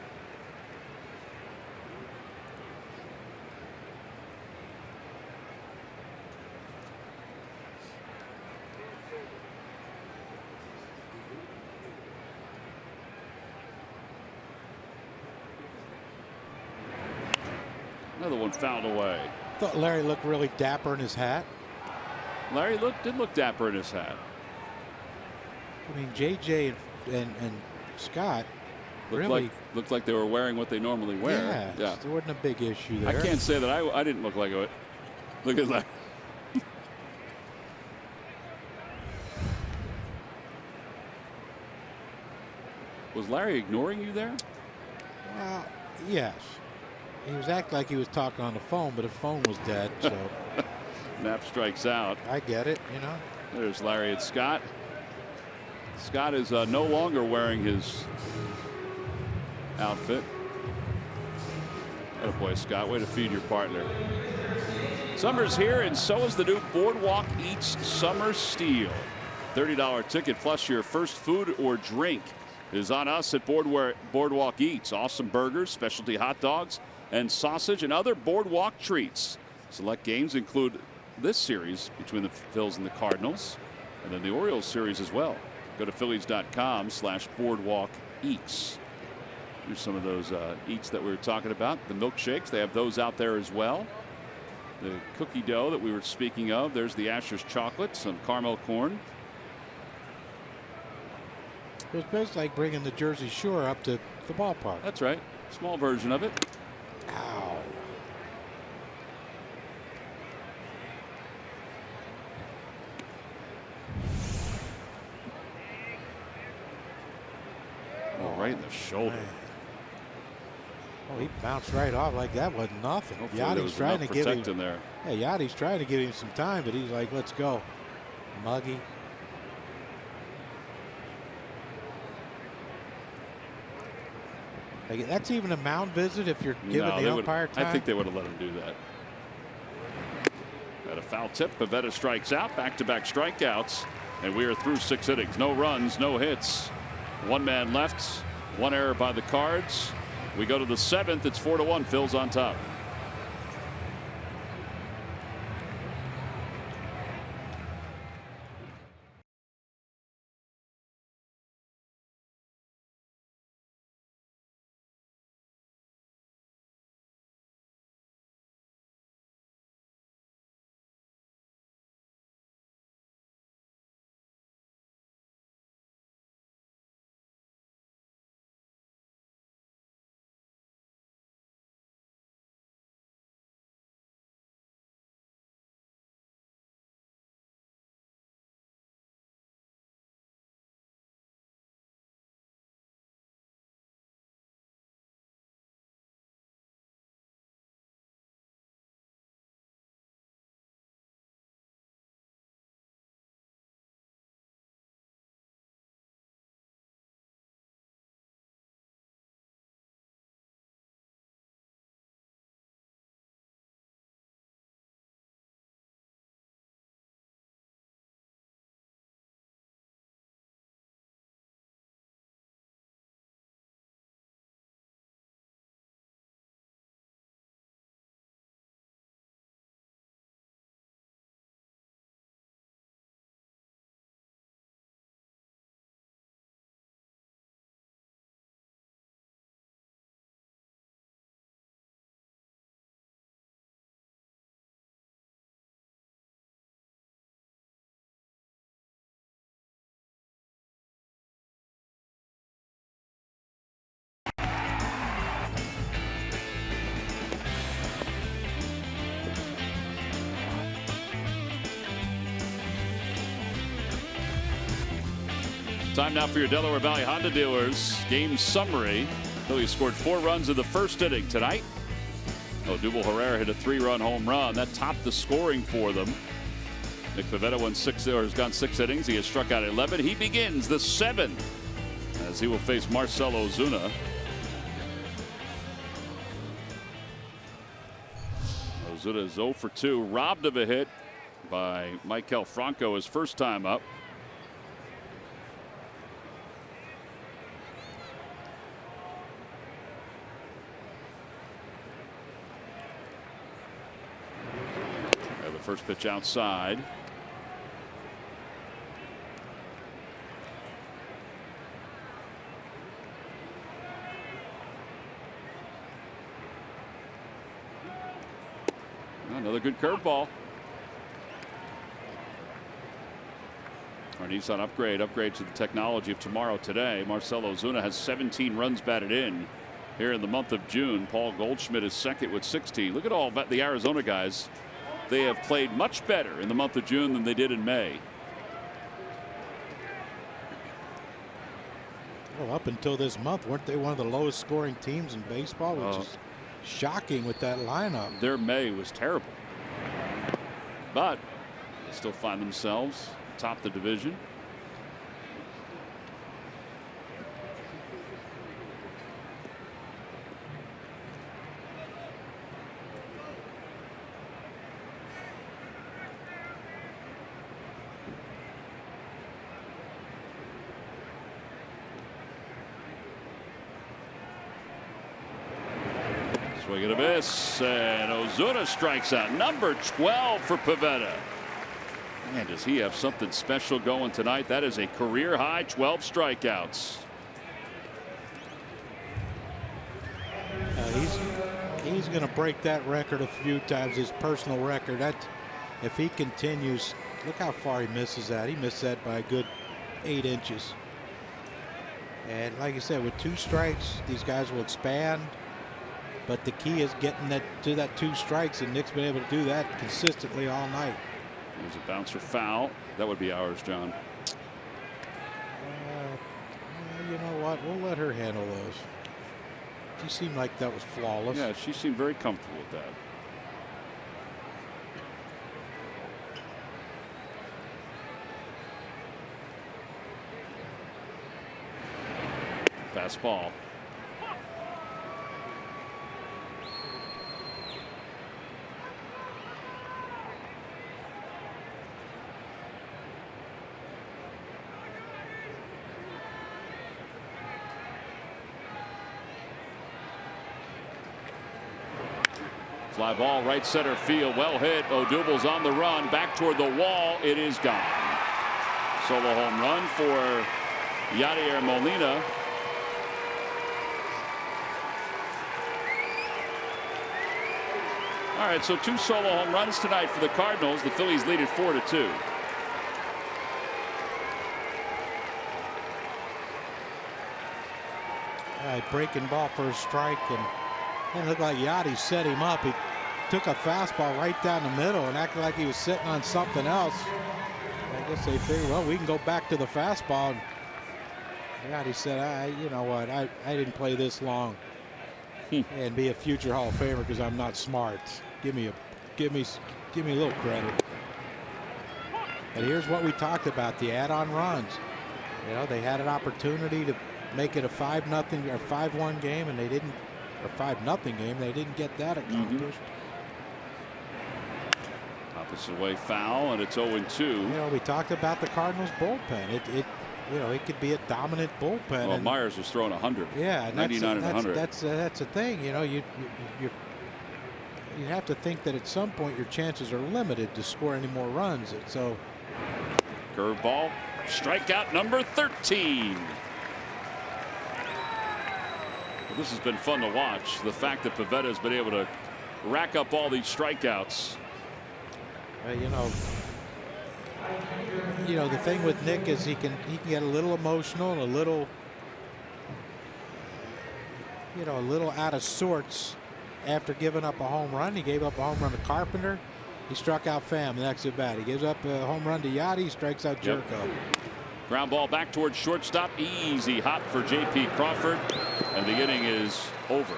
Another one fouled away. Thought Larry looked really dapper in his hat. Larry did look dapper in his hat. I mean, JJ and Scott Looked like they were wearing what they normally wear. Yeah. There wasn't a big issue there. I can't say that I didn't look like it. Look at that. Was Larry ignoring you there? Well, yes. He was acting like he was talking on the phone, but the phone was dead. So Knapp strikes out. I get it, you know. There's Larry and Scott. Scott is no longer wearing his outfit. Oh boy, Scott, way to feed your partner. Summer's here, and so is the new Boardwalk Eats Summer Steal. $30 ticket plus your first food or drink is on us at Boardwalk Eats. Awesome burgers, specialty hot dogs, and sausage, and other Boardwalk treats. Select games include this series between the Phils and the Cardinals, and then the Orioles series as well. Go to Phillies.com/Boardwalk Eats. Here's some of those eats that we were talking about. The milkshakes, they have those out there as well. The cookie dough that we were speaking of. There's the Asher's chocolate, some caramel corn. It's basically like bringing the Jersey Shore up to the ballpark. That's right. Small version of it. Ow. Oh, right in the shoulder. Man. Oh, he bounced right off like that wasn't nothing. Hopefully there was trying to enough give him protect in there. Yeah, Yachty's trying to give him some time, but he's like, let's go. Muggy. Like, that's even a mound visit if you're giving No, the umpire time. I think they would have let him do that. Got a foul tip. Pivetta strikes out. Back-to-back strikeouts. And we are through 6 innings. No runs, no hits. 1 man left. 1 error by the Cards. We go to the 7th. It's 4-1. Phil's on top. Time now for your Delaware Valley Honda dealers game summary. Phillies scored 4 runs in the first inning tonight. Odubel Herrera hit a 3-run home run that topped the scoring for them. Nick Pivetta has gone 6 innings. He has struck out 11. He begins the 7th as he will face Marcell Ozuna. Ozuna is 0 for 2, robbed of a hit by Maikel Franco his first time up. First pitch outside. Another good curveball. Our Nissan upgrade to the technology of tomorrow today. Marcell Ozuna has 17 runs batted in here in the month of June. Paul Goldschmidt is second with 16. Look at all the Arizona guys. They have played much better in the month of June than they did in May. Well, up until this month, weren't they one of the lowest scoring teams in baseball? Which is shocking with that lineup. Their May was terrible. But they still find themselves atop the division. Swing and a miss, and Ozuna strikes out. Number 12 for Pivetta. Man, does he have something special going tonight? That is a career high 12 strikeouts. He's going to break that record a few times, his personal record. That, if he continues, look how far he misses that. He missed that by a good 8 inches. And like I said, with 2 strikes, these guys will expand. But the key is getting to that 2 strikes, and Nick's been able to do that consistently all night. There's a bouncer foul. That would be ours, John. You know what? We'll let her handle those. She seemed like that was flawless. Yeah, she seemed very comfortable with that. Fastball. Fly ball right center field. Well hit. Odubel's on the run. Back toward the wall. It is gone. Solo home run for Yadier Molina. All right, so 2 solo home runs tonight for the Cardinals. The Phillies lead it 4-2. All right, breaking ball for a strike, and it looked like Yachty set him up. He took a fastball right down the middle and acted like he was sitting on something else. I guess they figured, well, we can go back to the fastball. And Yachty said, you know what, I didn't play this long and be a future Hall of Famer because I'm not smart. Give me a little credit. And here's what we talked about: the add-on runs. You know, they had an opportunity to make it a 5-0 or 5-1 game, and they didn't, or 5-0 game. They didn't get that accomplished. Opposite way foul, and it's 0-2. You know, we talked about the Cardinals bullpen. You know, it could be a dominant bullpen. Well, and Myers was throwing 100. Yeah, 99 and 100. That's a thing. You know, you have to think that at some point your chances are limited to score any more runs. So, curveball, strikeout number 13. Well, this has been fun to watch. The fact that Pivetta has been able to rack up all these strikeouts. You know, the thing with Nick is he can get a little emotional, a little out of sorts after giving up a home run. He gave up a home run to Carpenter. He struck out Pham the next at bat. He gives up a home run to Yachty. He strikes out Jerko. Ground ball back towards shortstop. Easy hop for J.P. Crawford, and the inning is over.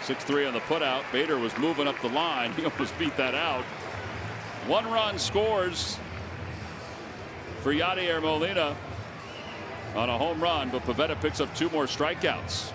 6-3 on the putout. Bader was moving up the line. He almost beat that out. 1 run scores for Yadier Molina on a home run, but Pivetta picks up 2 more strikeouts.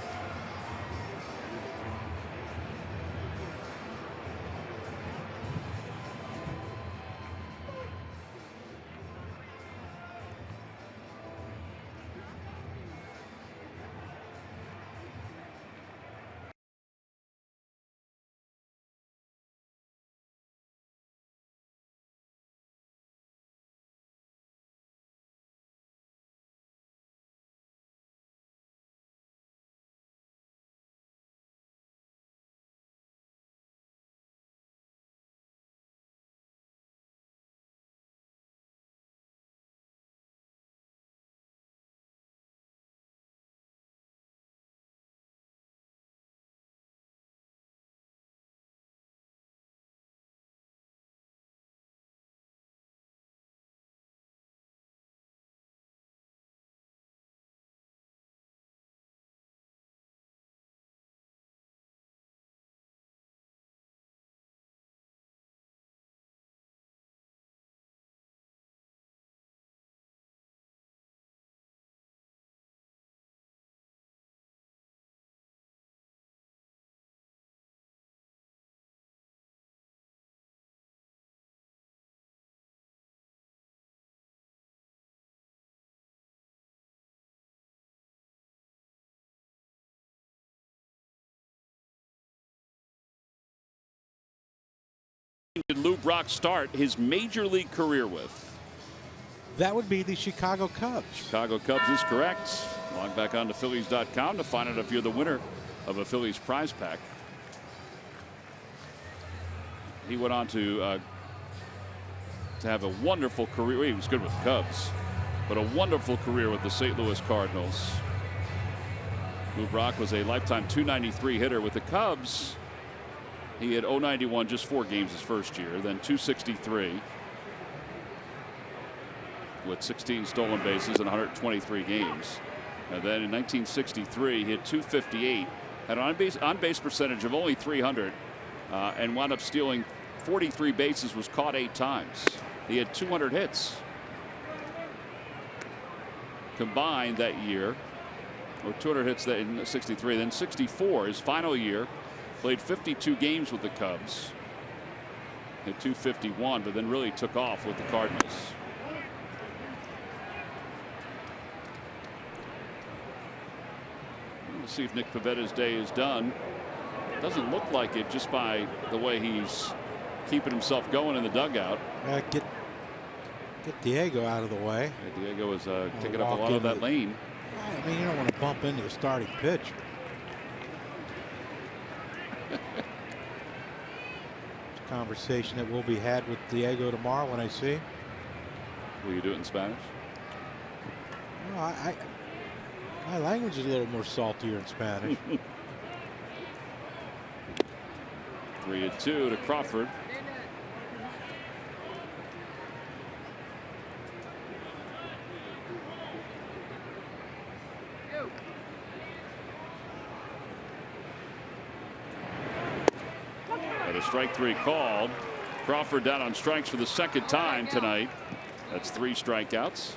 Did Lou Brock start his major league career with? That would be the Chicago Cubs. Chicago Cubs is correct. Log back on to Phillies.com to find out if you're the winner of a Phillies prize pack. He went on to have a wonderful career. He was good with the Cubs, but a wonderful career with the St. Louis Cardinals. Lou Brock was a lifetime .293 hitter with the Cubs. He had .091 just 4 games his first year, then .263 with 16 stolen bases in 123 games. And then in 1963, he had .258, had an on-base percentage of only .300, and wound up stealing 43 bases, was caught 8 times. He had 200 hits combined that year, or 200 hits in 63. Then 64, his final year, played 52 games with the Cubs. Hit .251, but then really took off with the Cardinals. We'll see if Nick Pivetta's day is done. Doesn't look like it just by the way he's keeping himself going in the dugout. Get Diego out of the way. Yeah, Diego is taking up a lot of that lane. I mean, you don't want to bump into the starting pitcher. It's a conversation that will be had with Diego tomorrow when I see him. Will you do it in Spanish? Well, my language is a little more saltier in Spanish. 3-2 to Crawford. And a strike 3 called. Crawford down on strikes for the second time tonight. That's 3 strikeouts.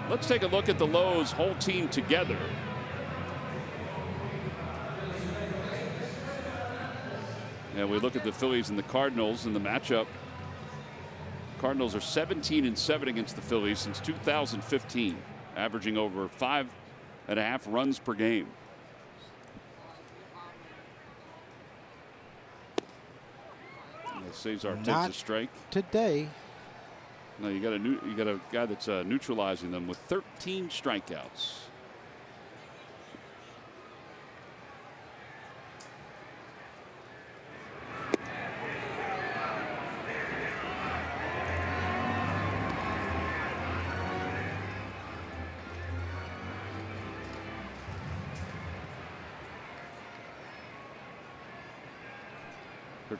Let's take a look at the Lowe's whole team together. And we look at the Phillies and the Cardinals in the matchup. Cardinals are 17-7 against the Phillies since 2015, averaging over 5.5 runs per game. Cesar takes a strike today. No, you got a guy that's neutralizing them with 13 strikeouts.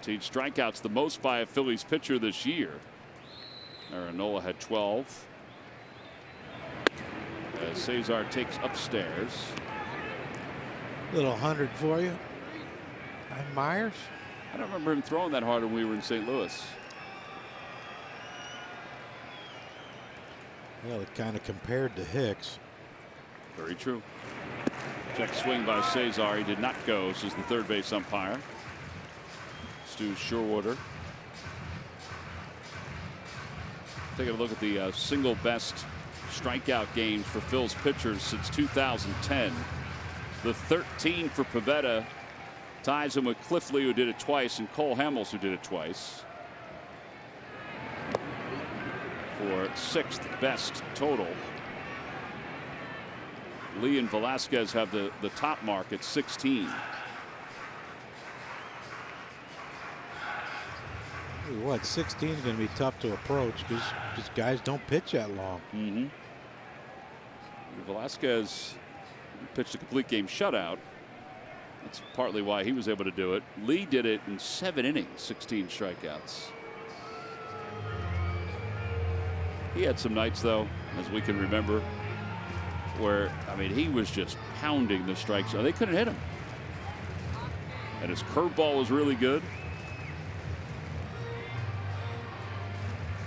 Strikeouts, the most by a Phillies pitcher this year. Aranola had 12. As Cesar takes upstairs. Little 100 for you. And Myers. I don't remember him throwing that hard when we were in St. Louis. Well, it kind of compared to Hicks. Very true. Check swing by Cesar. He did not go, says the third base umpire. Stu Sherwood. Taking a look at the single best strikeout games for Phil's pitchers since 2010. The 13 for Pivetta ties him with Cliff Lee, who did it twice, and Cole Hamels, who did it twice. For 6th best total. Lee and Velasquez have the top mark at 16. What, 16 is going to be tough to approach because just guys don't pitch that long. Velasquez pitched a complete game shutout. That's partly why he was able to do it. Lee did it in 7 innings, 16 strikeouts. He had some nights, though, as we can remember, where, I mean, he was just pounding the strike zone. They couldn't hit him. And his curveball was really good.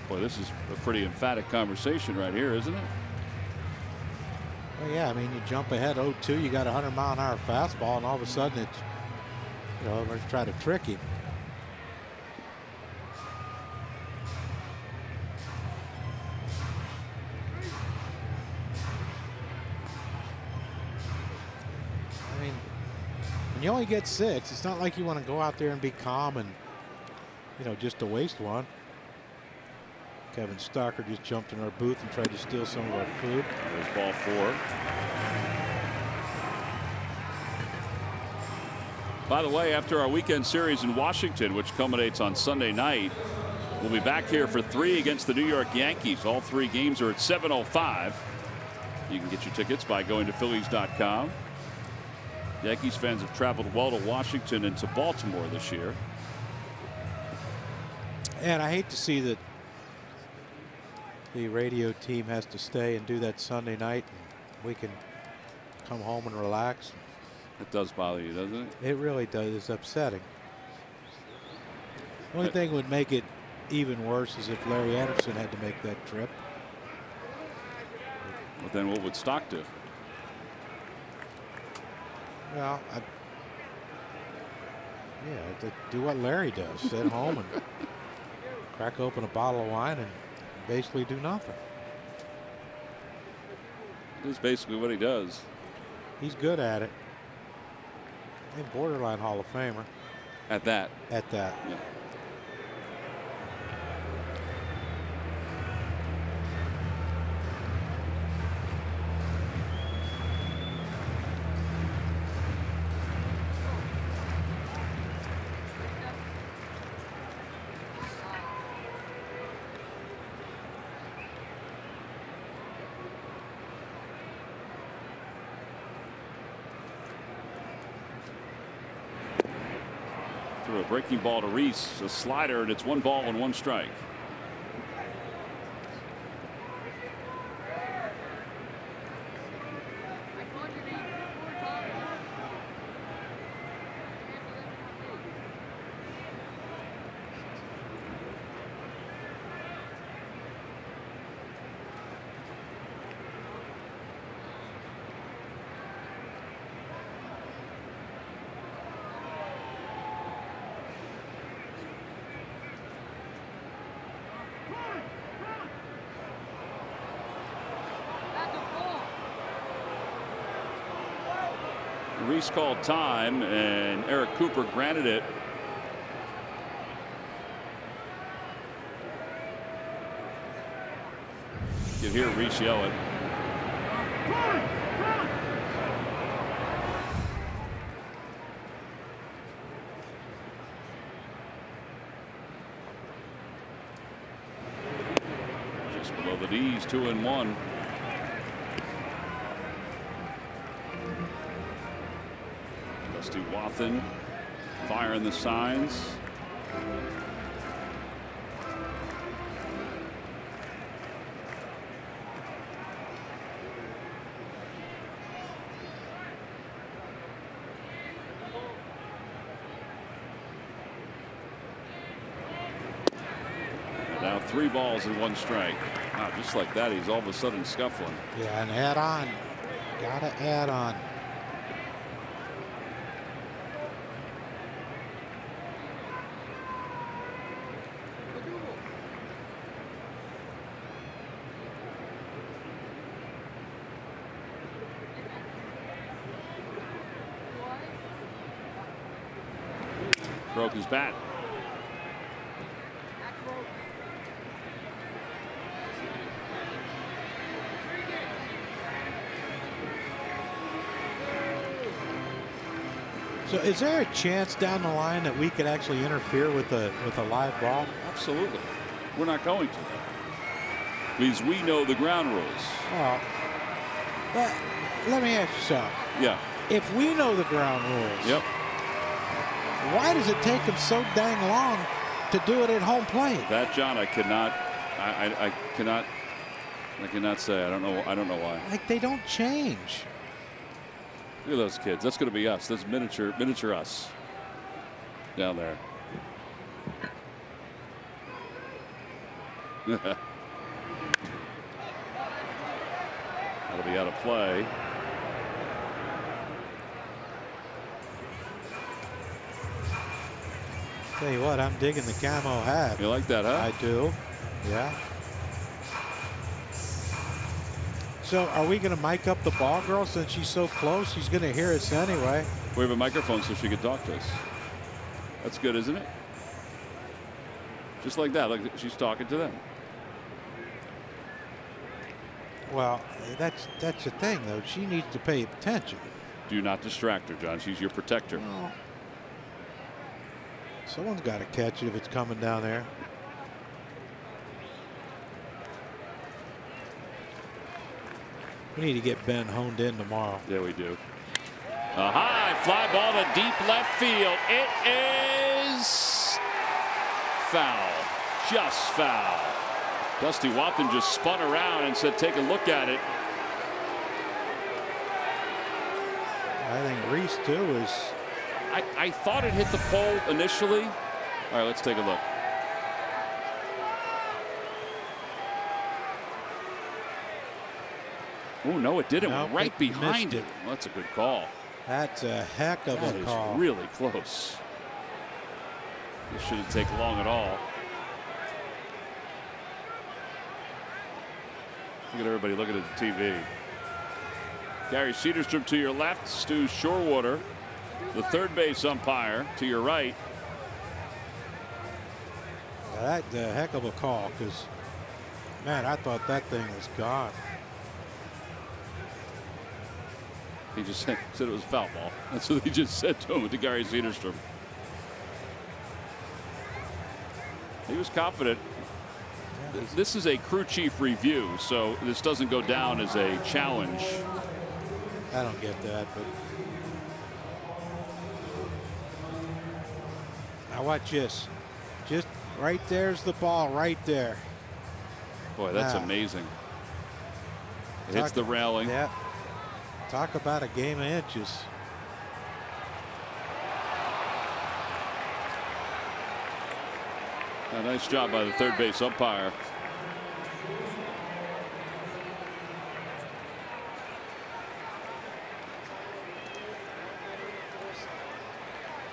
Boy, this is a pretty emphatic conversation right here, isn't it? Well, yeah, I mean, you jump ahead 0-2, you got a 100-mile-an-hour fastball, and all of a sudden it's, you know, we're trying to trick him. I mean, when you only get 6, it's not like you want to go out there and be calm and, you know, just to waste one. Kevin Stocker just jumped in our booth and tried to steal some of our food. There's ball 4. By the way, after our weekend series in Washington, which culminates on Sunday night, we'll be back here for 3 against the New York Yankees. All 3 games are at 7:05. You can get your tickets by going to Phillies.com. Yankees fans have traveled well to Washington and to Baltimore this year. And I hate to see that the radio team has to stay and do that Sunday night. We can come home and relax. It does bother you, doesn't it? It really does. It's upsetting. The only thing would make it even worse is if Larry Anderson had to make that trip. But then what would Stock do? Well, yeah, do what Larry does. Sit home and crack open a bottle of wine and basically do nothing. That's basically what he does. He's good at it. A borderline Hall of Famer. At that. At that. Yeah. Through a breaking ball to Reese, a slider, and it's 1 ball and 1 strike. Reese called time, and Eric Cooper granted it. You can hear Reese yell it. Just below the knees, 2-1. Wathan firing the signs. Now 3 balls and 1 strike. Wow, just like that, he's all of a sudden scuffling. Yeah, and add on. Gotta add on. Broke his bat. So is there a chance down the line that we could actually interfere with a live ball? Absolutely. We're not going to. Because we know the ground rules. Well, let me ask you something. Yeah. If we know the ground rules. Yep. Why does it take them so dang long to do it at home plate? That, John, I cannot. I cannot say. I don't know why. Like, they don't change. Look at those kids. That's going to be us. That's miniature us down there. That'll be out of play. Tell you what, I'm digging the camo hat. You like that, huh? I do. Yeah. So are we going to mic up the ball girl since she's so close? She's going to hear us anyway. We have a microphone so she can talk to us. That's good, isn't it? Just like that. Look, she's talking to them. Well, that's the thing, though. She needs to pay attention. Do not distract her, John. She's your protector. Well, someone's got to catch it if it's coming down there. We need to get Ben honed in tomorrow. Yeah, we do. A high fly ball to deep left field. It is foul. Just foul. Dusty Wathan just spun around and said, take a look at it. I think Reese, too, is. I thought it hit the pole initially. All right, let's take a look. Oh, no, it didn't. Nope, Right behind it. it. Well, that's a good call. That's a heck of That a is call. really close. This shouldn't take long at all. Look at everybody looking at the TV. Gary Cedarstrom to your left. Stu Shorewater the third base umpire to your right. That's a heck of a call, because, man, I thought that thing was gone. He just said it was a foul ball. That's what he just said to him, to Gary Cederstrom. He was confident. This is a crew chief review, so this doesn't go down as a challenge. I don't get that, but now watch this. Just right there's the ball right there. Boy, that's amazing. It hits the railing. Yeah. Talk about a game of inches. A nice job by the third base umpire.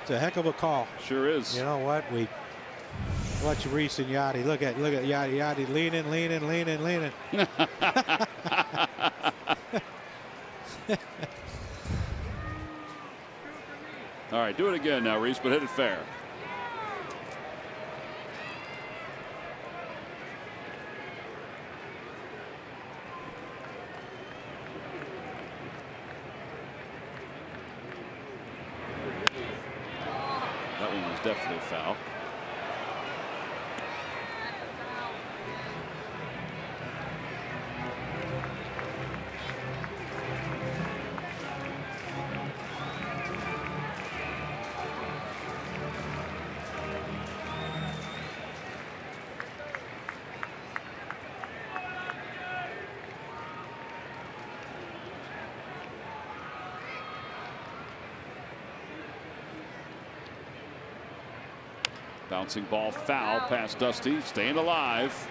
It's a heck of a call. Sure is. You know what? We watch Reese and Yachty. Look at Yachty leaning. All right, do it again now, Reese, but hit it fair. That one was definitely foul. Bouncing ball foul past Dusty, staying alive.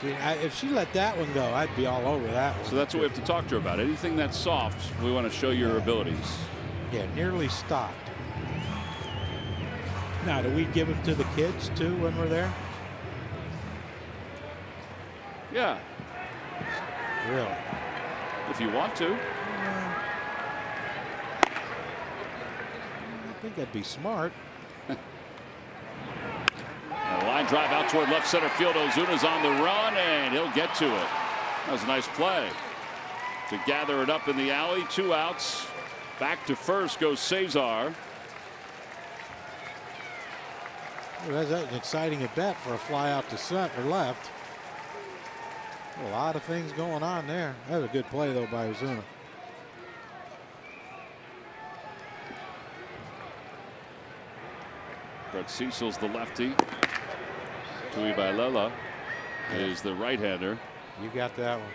If she let that one go, I'd be all over that one. So that's what we have to talk to her about. Anything that's soft, we want to show your abilities. Yeah, nearly stopped. Now, do we give them to the kids too when we're there? Yeah. Really? If you want to. I think that'd be smart. A line drive out toward left center field. Ozuna's on the run, and he'll get to it. That was a nice play to gather it up in the alley. 2 outs. Back to first goes Cesar. Well, that's an exciting at bat for a fly out to center left. A lot of things going on there. That was a good play though by Ozuna. Brett Cecil's the lefty. Tui Bailela is the right-hander. You got that one.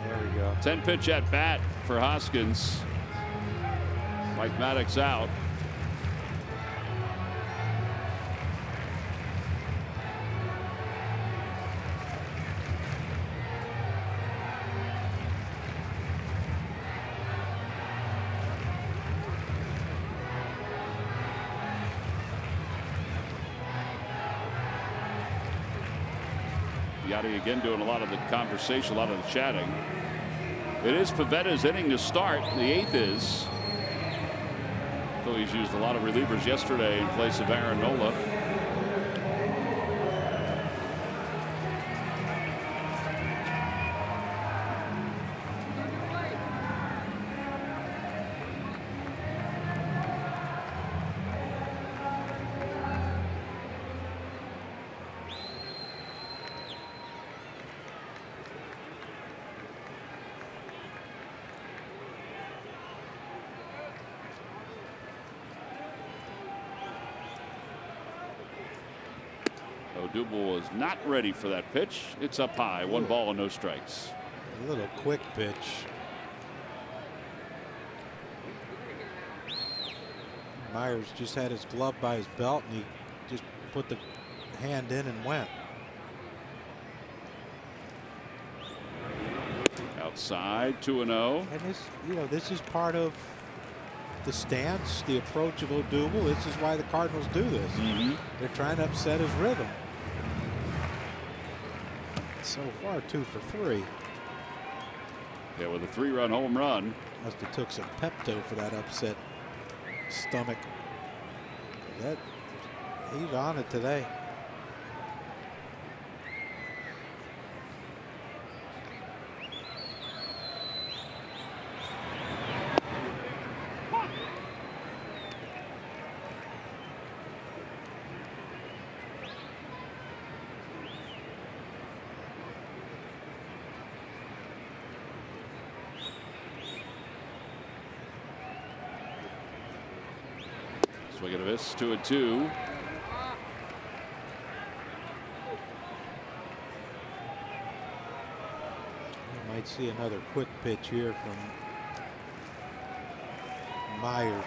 There we go. 10-pitch at bat for Hoskins. Mike Maddox out. Yachty again doing a lot of the conversation, a lot of the chatting. It is Pivetta's inning to start. The 8th is. Phillies used a lot of relievers yesterday in place of Aaron Nola. Odubel was not ready for that pitch. It's up high. 1 ball and no strikes. A little quick pitch. Myers just had his glove by his belt and he just put the hand in and went. Outside 2-0. And this, you know, this is part of the stance, the approach of Odubel. This is why the Cardinals do this. They're trying to upset his rhythm. So far 2 for 3. Yeah, with a 3-run home run. Must have took some Pepto for that upset stomach. He's on it today. Swing and a miss, 2-2. You might see another quick pitch here from Myers.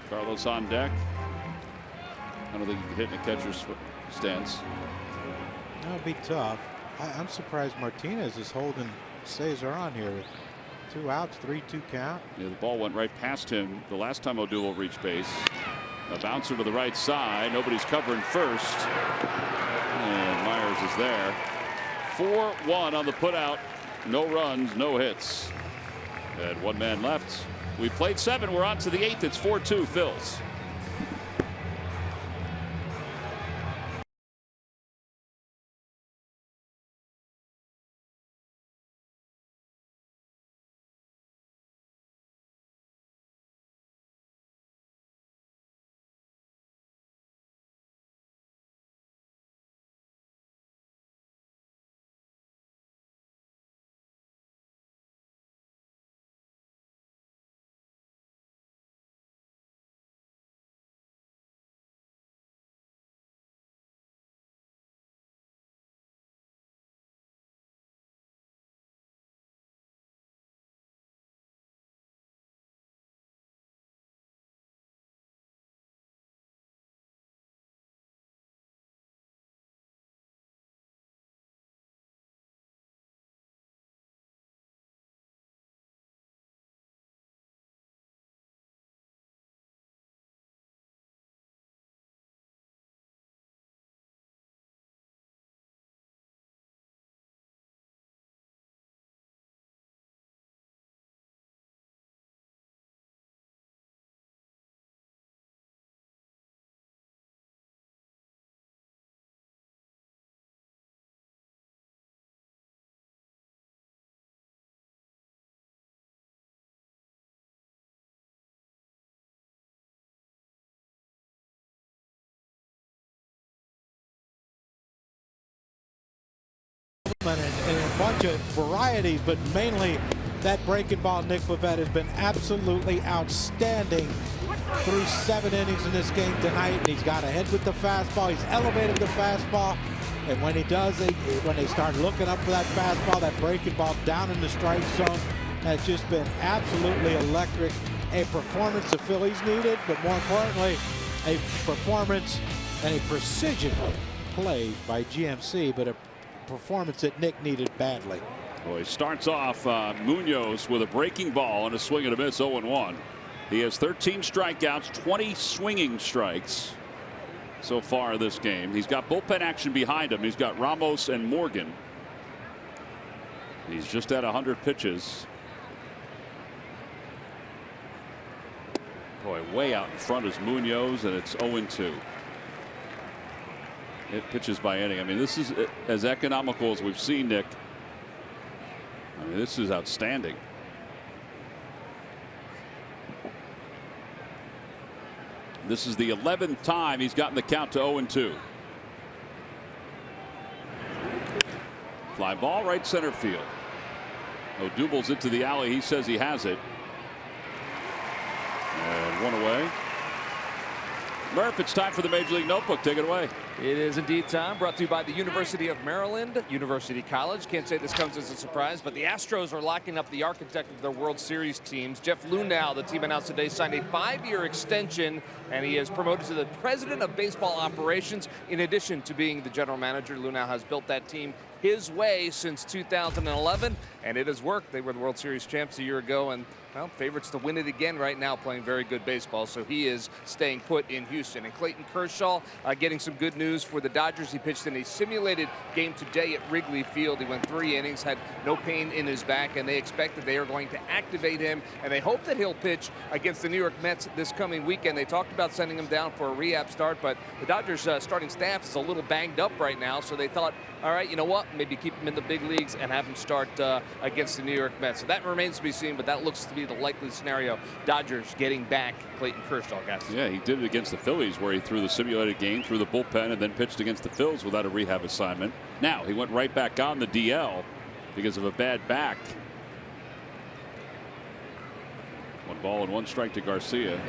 Carlos on deck. I don't think he can hit in a catcher's stance. That'll be tough. I'm surprised Martinez is holding Cesar on here with 2 outs, 3-2 count. Yeah, the ball went right past him the last time Odubel reached base. A bouncer to the right side. Nobody's covering first. And Myers is there. 4-1 on the putout. No runs, no hits. And 1 man left. We played 7. We're on to the 8th. It's 4-2 Phils. And a bunch of varieties, but mainly that breaking ball. Nick Pivetta has been absolutely outstanding through 7 innings in this game tonight. And he's got ahead with the fastball. He's elevated the fastball. And when he does, when they start looking up for that fastball, that breaking ball down in the strike zone, has just been absolutely electric. A performance the Phillies needed, but more importantly, a performance and a precision play by GMC, but a performance that Nick needed badly. Well, he starts off Munoz with a breaking ball and a swing and a miss, 0-1. He has 13 strikeouts, 20 swinging strikes so far this game. He's got bullpen action behind him. He's got Ramos and Morgan. He's just at 100 pitches. Boy, way out in front is Munoz, and it's 0-2. It pitches by inning. I mean, this is as economical as we've seen, Nick. I mean, this is outstanding. This is the 11th time he's gotten the count to 0-2. Fly ball right center field. Odubel's into the alley. He says he has it. And 1 away. Murph, it's time for the Major League Notebook. Take it away. It is indeed time. Brought to you by the University of Maryland, University College. Can't say this comes as a surprise, but the Astros are locking up the architect of their World Series teams. Jeff Lunau, the team announced today, signed a 5-year extension, and he is promoted to the president of baseball operations. In addition to being the general manager, Lunau has built that team his way since 2011, and it has worked. They were the World Series champs a year ago, and well, favorites to win it again right now, playing very good baseball. So he is staying put in Houston. And Clayton Kershaw getting some good news for the Dodgers. He pitched in a simulated game today at Wrigley Field. He went 3 innings, had no pain in his back, and they expect that they are going to activate him, and they hope that he'll pitch against the New York Mets this coming weekend. They talked about sending him down for a rehab start, but the Dodgers starting staff is a little banged up right now, so they thought, all right, you know what, maybe keep him in the big leagues and have him start against the New York Mets. So that remains to be seen, but that looks to be the likely scenario. Dodgers getting back Clayton Kershaw, guys. Yeah, he did it against the Phillies, where he threw the simulated game, threw the bullpen, and then pitched against the Phillies without a rehab assignment. Now he went right back on the DL because of a bad back. 1 ball and 1 strike to Garcia.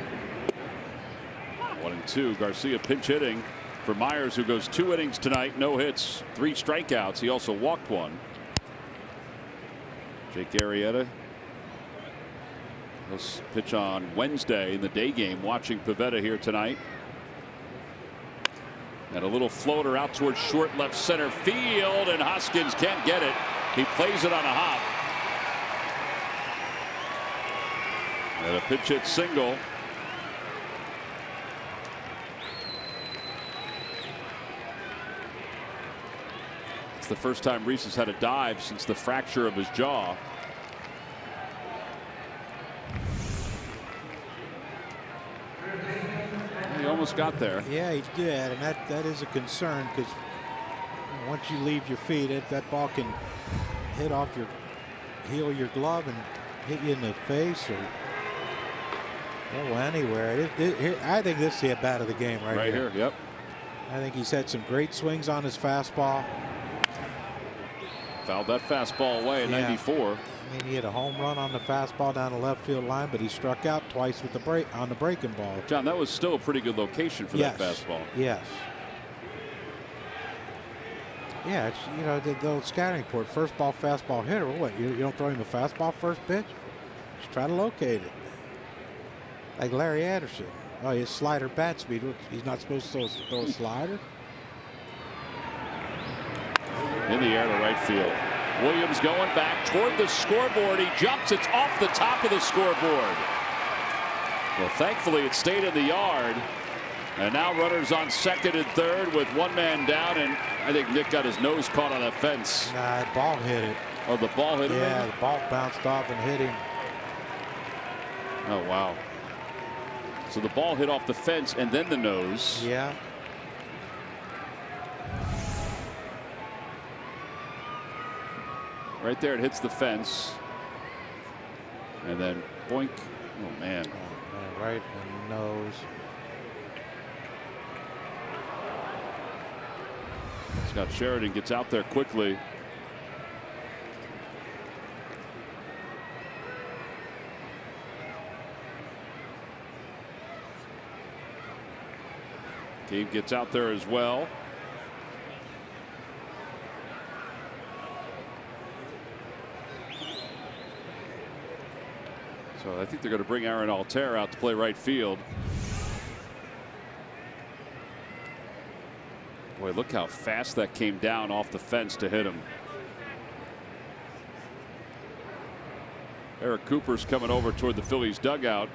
1-2. Garcia pinch hitting for Myers, who goes 2 innings tonight, no hits, 3 strikeouts. He also walked 1. Jake Arrieta. He'll pitch on Wednesday in the day game, watching Pivetta here tonight. And a little floater out towards short left center field, and Hoskins can't get it. He plays it on a hop. And a pitch hit single. It's the first time Reese has had a dive since the fracture of his jaw. He almost got there. Yeah, he did, and that is a concern, because once you leave your feet, that ball can hit off your heel of your glove and hit you in the face or anywhere. I think this is the at bat of the game right here. Yep. I think he's had some great swings on his fastball. Fouled that fastball away at 94. I mean, he had a home run on the fastball down the left field line, but he struck out twice with the on the breaking ball. John, that was still a pretty good location for that fastball. Yes. Yeah, it's, you know, the old scouting report, first ball fastball hitter. What, you don't throw him a fastball first pitch? Just try to locate it. Like Larry Anderson. Oh, his slider bat speed. He's not supposed to throw a slider. In the air to right field. Williams going back toward the scoreboard. He jumps. It's off the top of the scoreboard. Well, thankfully it stayed in the yard. And now runners on second and third with 1 man down. And I think Nick got his nose caught on a fence. Nah, the ball hit it. Oh, the ball hit him? Yeah, the ball bounced off and hit him. Oh, wow. So the ball hit off the fence and then the nose. Yeah. Right there, it hits the fence. And then boink. Oh, man. Oh, man, right in the nose. Scott Sheridan gets out there quickly. Gabe gets out there as well. So I think they're going to bring Aaron Altair out to play right field. Boy, look how fast that came down off the fence to hit him. Eric Cooper's coming over toward the Phillies dugout.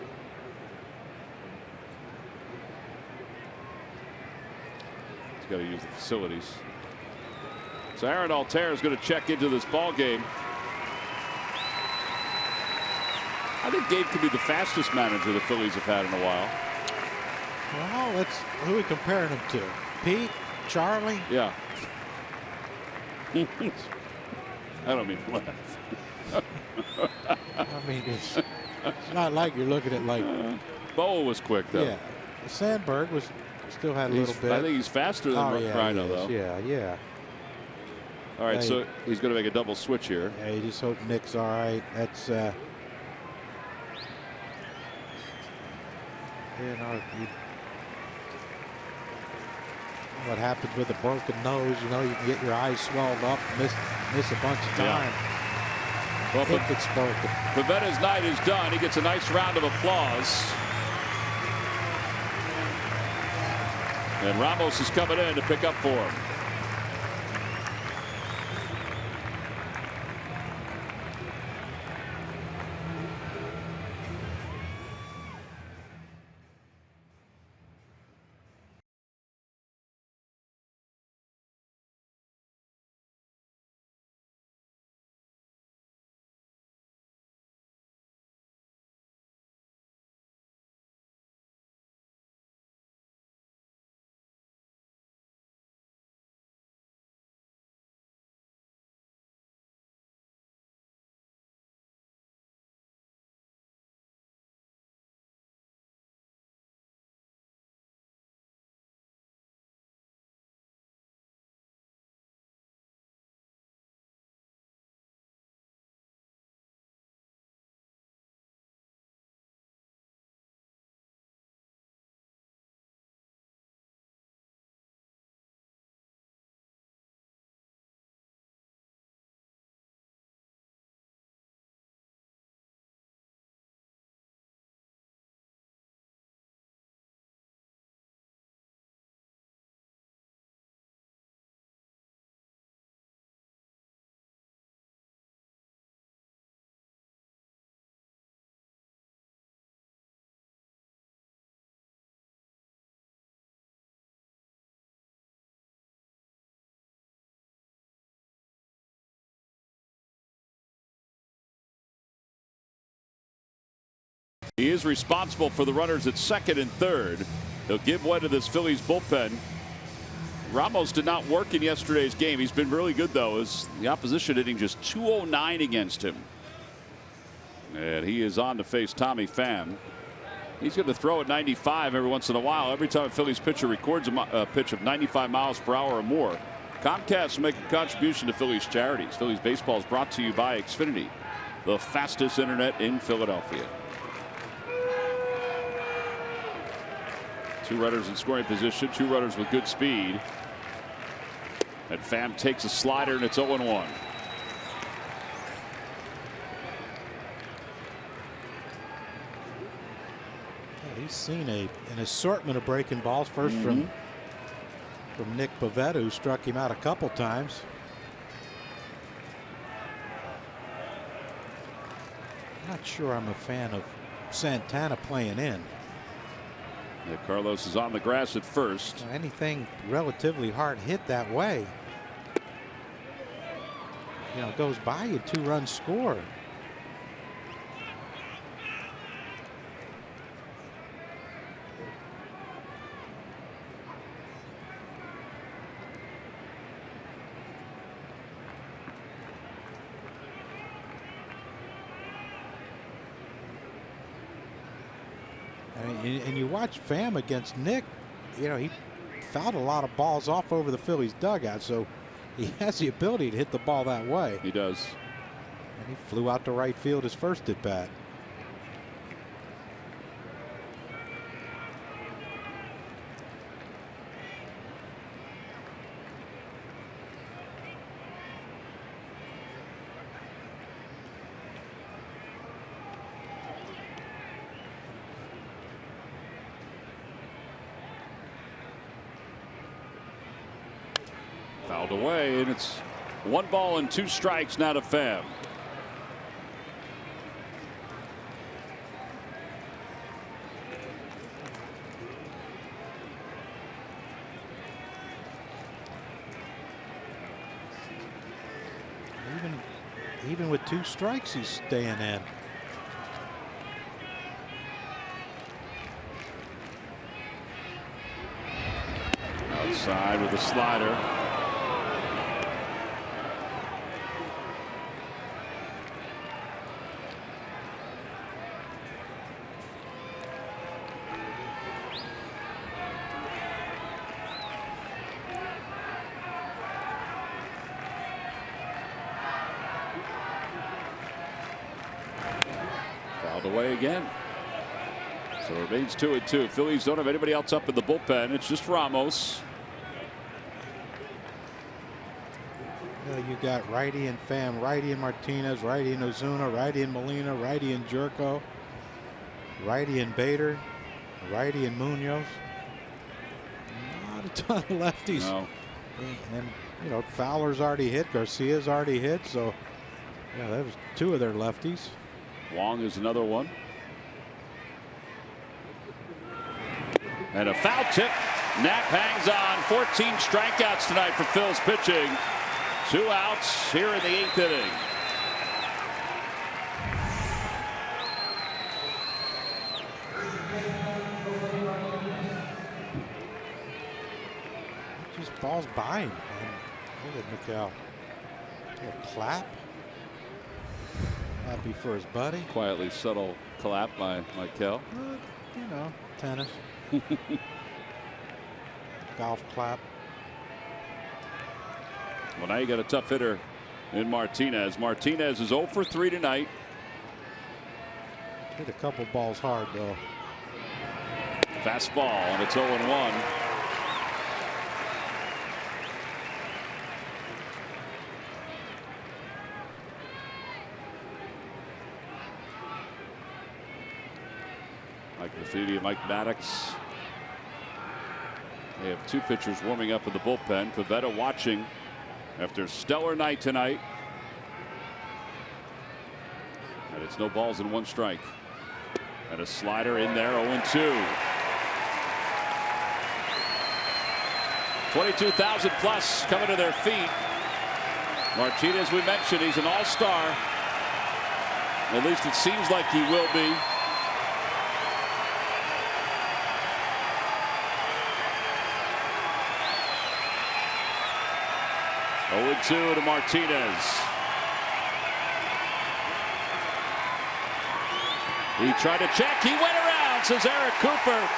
He's got to use the facilities. So Aaron Altair is going to check into this ball game. I think Gabe could be the fastest manager the Phillies have had in a while. Well, who are we comparing him to? Pete? Charlie? Yeah. I don't mean to laugh. I mean, it's not like you're looking at like. Boa was quick though. Yeah. Sandberg still had a little bit. I think he's faster than Rhino though. Yeah, yeah. All right, so he's going to make a double switch here. Yeah, you just hope Nick's all right. That's you know, what happens with a broken nose, you know, you can get your eyes swelled up, miss a bunch of time. Well, if it's broken. Pivetta's night is done. He gets a nice round of applause. And Ramos is coming in to pick up for him. He is responsible for the runners at second and third. He'll give way to this Phillies bullpen. Ramos did not work in yesterday's game. He's been really good, though, as the opposition hitting just .209 against him. And he is on to face Tommy Pham. He's going to throw at 95 every once in a while. Every time a Phillies pitcher records a pitch of 95 miles per hour or more. Comcast will make a contribution to Phillies charities. Phillies baseball is brought to you by Xfinity, the fastest internet in Philadelphia. 2 runners in scoring position, 2 runners with good speed. And Pham takes a slider, and it's 0-1. Yeah, he's seen an assortment of breaking balls. First from Nick Pivetta, who struck him out a couple times. Not sure I'm a fan of Santana playing in. Yeah, Carlos is on the grass at first. Anything relatively hard hit that way, goes by you, 2-run score. And you watch Pham against Nick, he fouled a lot of balls off over the Phillies dugout, so he has the ability to hit the ball that way. He does. And he flew out to right field his first at bat. Fouled away, and it's 1 ball and 2 strikes now to Pham. Even with 2 strikes, he's staying in. Outside with a slider. Away again. So it remains 2-2. Phillies don't have anybody else up in the bullpen. It's just Ramos. You got righty and Pham, righty and Martinez, righty and Ozuna, righty and Molina, righty and Jerko, righty and Bader, righty and Munoz. Not a ton of lefties. No. And Fowler's already hit, Garcia's already hit, so yeah, that was 2 of their lefties. Wong is another one. And a foul tip. Knapp hangs on. 14 strikeouts tonight for Phil's pitching. 2 outs here in the 8th inning. Just balls by him. Look at McHale. A clap. Happy for his buddy. Quietly subtle clap by Michael. Tennis. Golf clap. Well, now you got a tough hitter in Martinez. Martinez is 0 for 3 tonight. Hit a couple balls hard, though. Fastball, and it's 0-1. Mike Matheny and Mike Maddox. They have 2 pitchers warming up in the bullpen. Pivetta watching after a stellar night tonight. And it's no balls and 1 strike. And a slider in there, 0-2. 22,000 plus coming to their feet. Martinez, we mentioned, he's an all-star. At least it seems like he will be. 0-2 to Martinez. He tried to check. He went around, says Eric Cooper.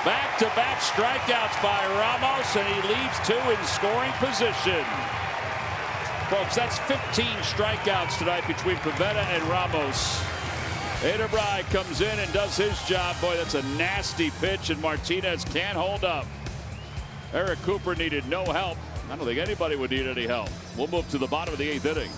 Back-to-back strikeouts by Ramos, and he leaves 2 in scoring position. Folks, that's 15 strikeouts tonight between Pivetta and Ramos. Aderbrai comes in and does his job. Boy, that's a nasty pitch, and Martinez can't hold up. Eric Cooper needed no help. I don't think anybody would need any help. We'll move to the bottom of the 8th inning.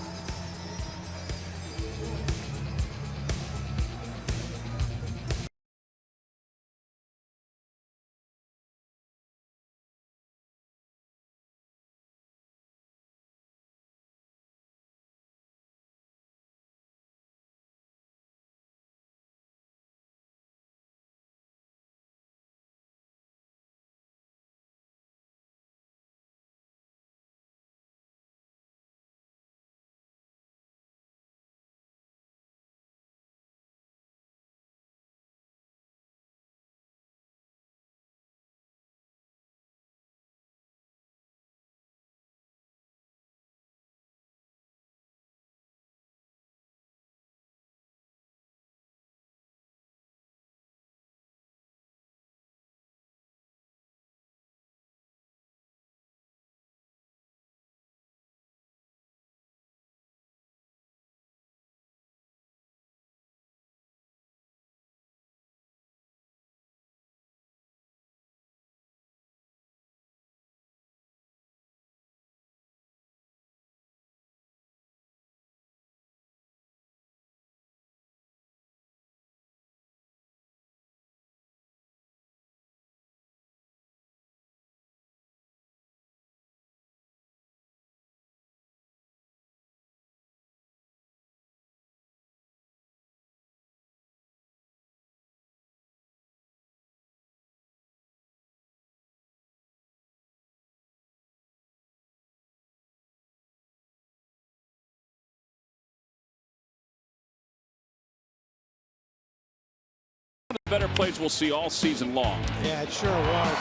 Better plays we'll see all season long. Yeah, it sure was.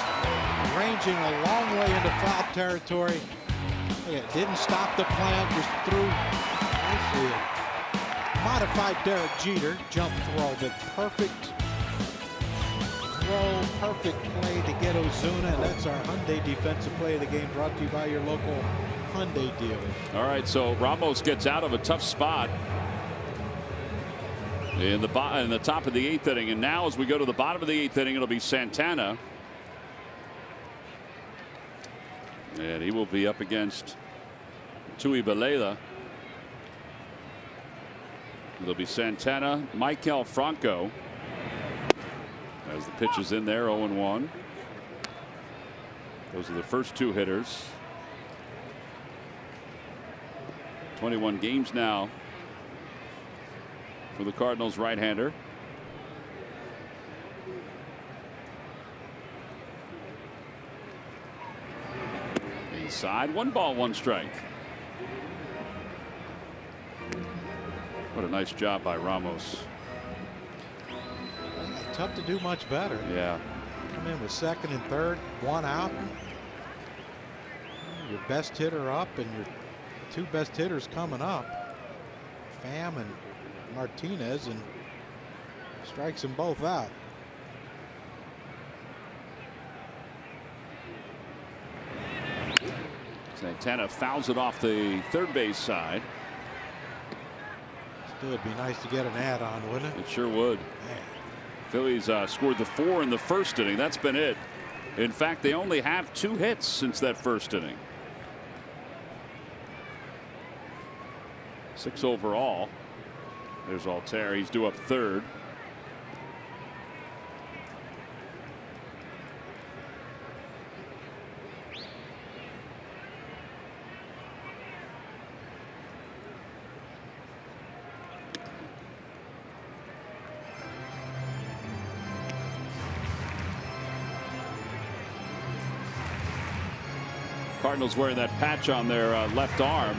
Ranging a long way into foul territory. It didn't stop the plant, just threw. Let's see it. Modified Derek Jeter jump throw, but perfect throw, perfect play to get Ozuna, and that's our Hyundai defensive play of the game, brought to you by your local Hyundai dealer. All right, so Ramos gets out of a tough spot in the top of the 8th inning, and now as we go to the bottom of the 8th inning, it'll be Santana, and he will be up against Tui Balela. It'll be Santana, Michael Franco, as the pitch is in there. 0-1. Those are the first 2 hitters. 21 games now for the Cardinals right-hander. Inside, 1 ball, 1 strike. What a nice job by Ramos. Tough to do much better. Yeah. Come in with 2nd and 3rd, 1 out. Your best hitter up, and your 2 best hitters coming up, Pham and Martinez, and strikes them both out. Santana fouls it off the 3rd base side. Still, it'd be nice to get an add-on, wouldn't it? It sure would. Man. Phillies scored the 4 in the 1st inning. That's been it. In fact, they only have 2 hits since that 1st inning. 6 overall. There's Altair. He's due up 3rd. Cardinals wearing that patch on their left arm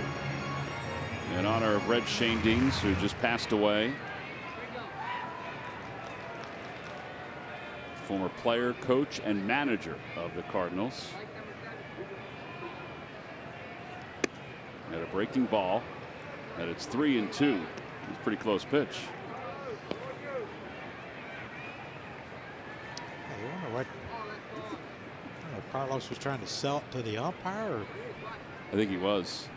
in honor of Red Shane Deans, who just passed away. Former player, coach, and manager of the Cardinals. At a breaking ball. And it's 3-2. It's a pretty close pitch. I wonder what Carlos was trying to sell it to the umpire. Or? I think he was.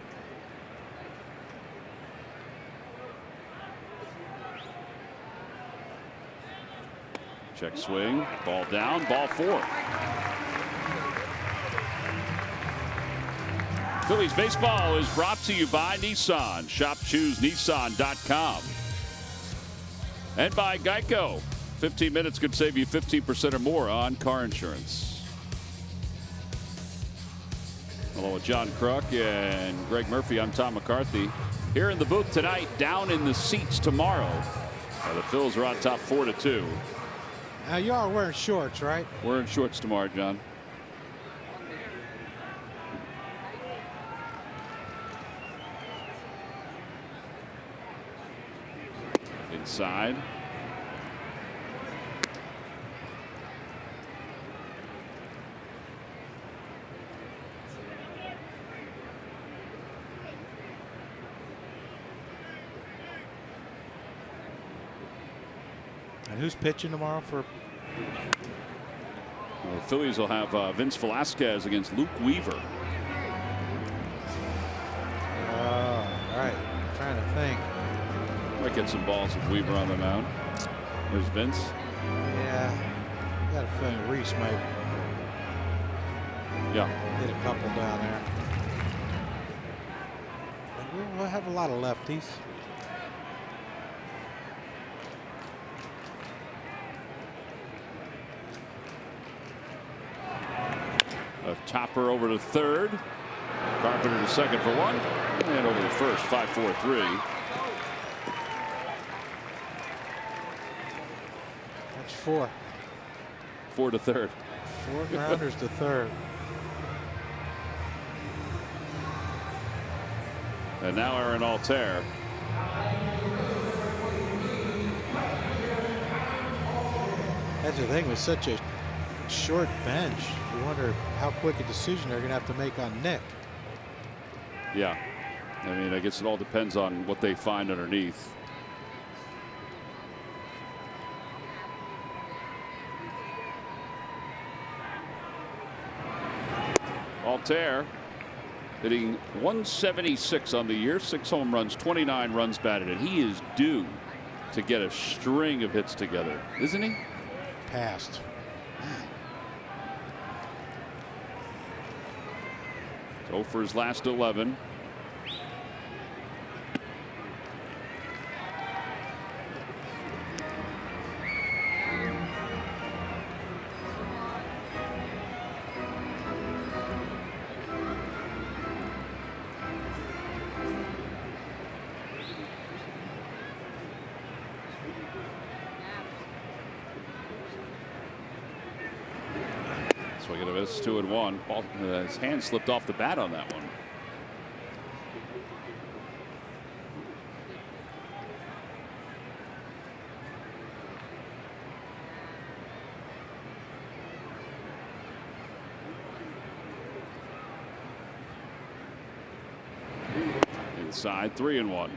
Check swing. Ball down. Ball 4. Phillies baseball is brought to you by Nissan. Shop ChooseNissan.com. And by Geico. 15 minutes could save you 15% or more on car insurance. Hello, with John Kruk and Greg Murphy. I'm Tom McCarthy. Here in the booth tonight, down in the seats tomorrow. The Phils are on top 4-2. Now you are wearing shorts, right? Wearing shorts tomorrow, John. Inside. And who's pitching tomorrow for? Well, the Phillies will have Vince Velasquez against Luke Weaver. All right. I'm trying to think. Might get some balls with Weaver on the mound. There's Vince. Yeah. I got a feeling Reese might. Yeah. Hit a couple down there. We'll have a lot of lefties. A topper over to third. Carpenter to second for 1. And over to first. 5-4-3. That's 4. 4 to third. 4 grounders to third. And now Aaron Altair. That's the thing with such a short bench. You wonder how quick a decision they're going to have to make on Nick. Yeah. I mean, I guess it all depends on what they find underneath. Altair hitting 176 on the year, 6 home runs, 29 runs batted, and he is due to get a string of hits together, isn't he? Passed. So for his last 11. Swing and a miss, 2-1. Ball, his hand slipped off the bat on that one. Inside, 3-1.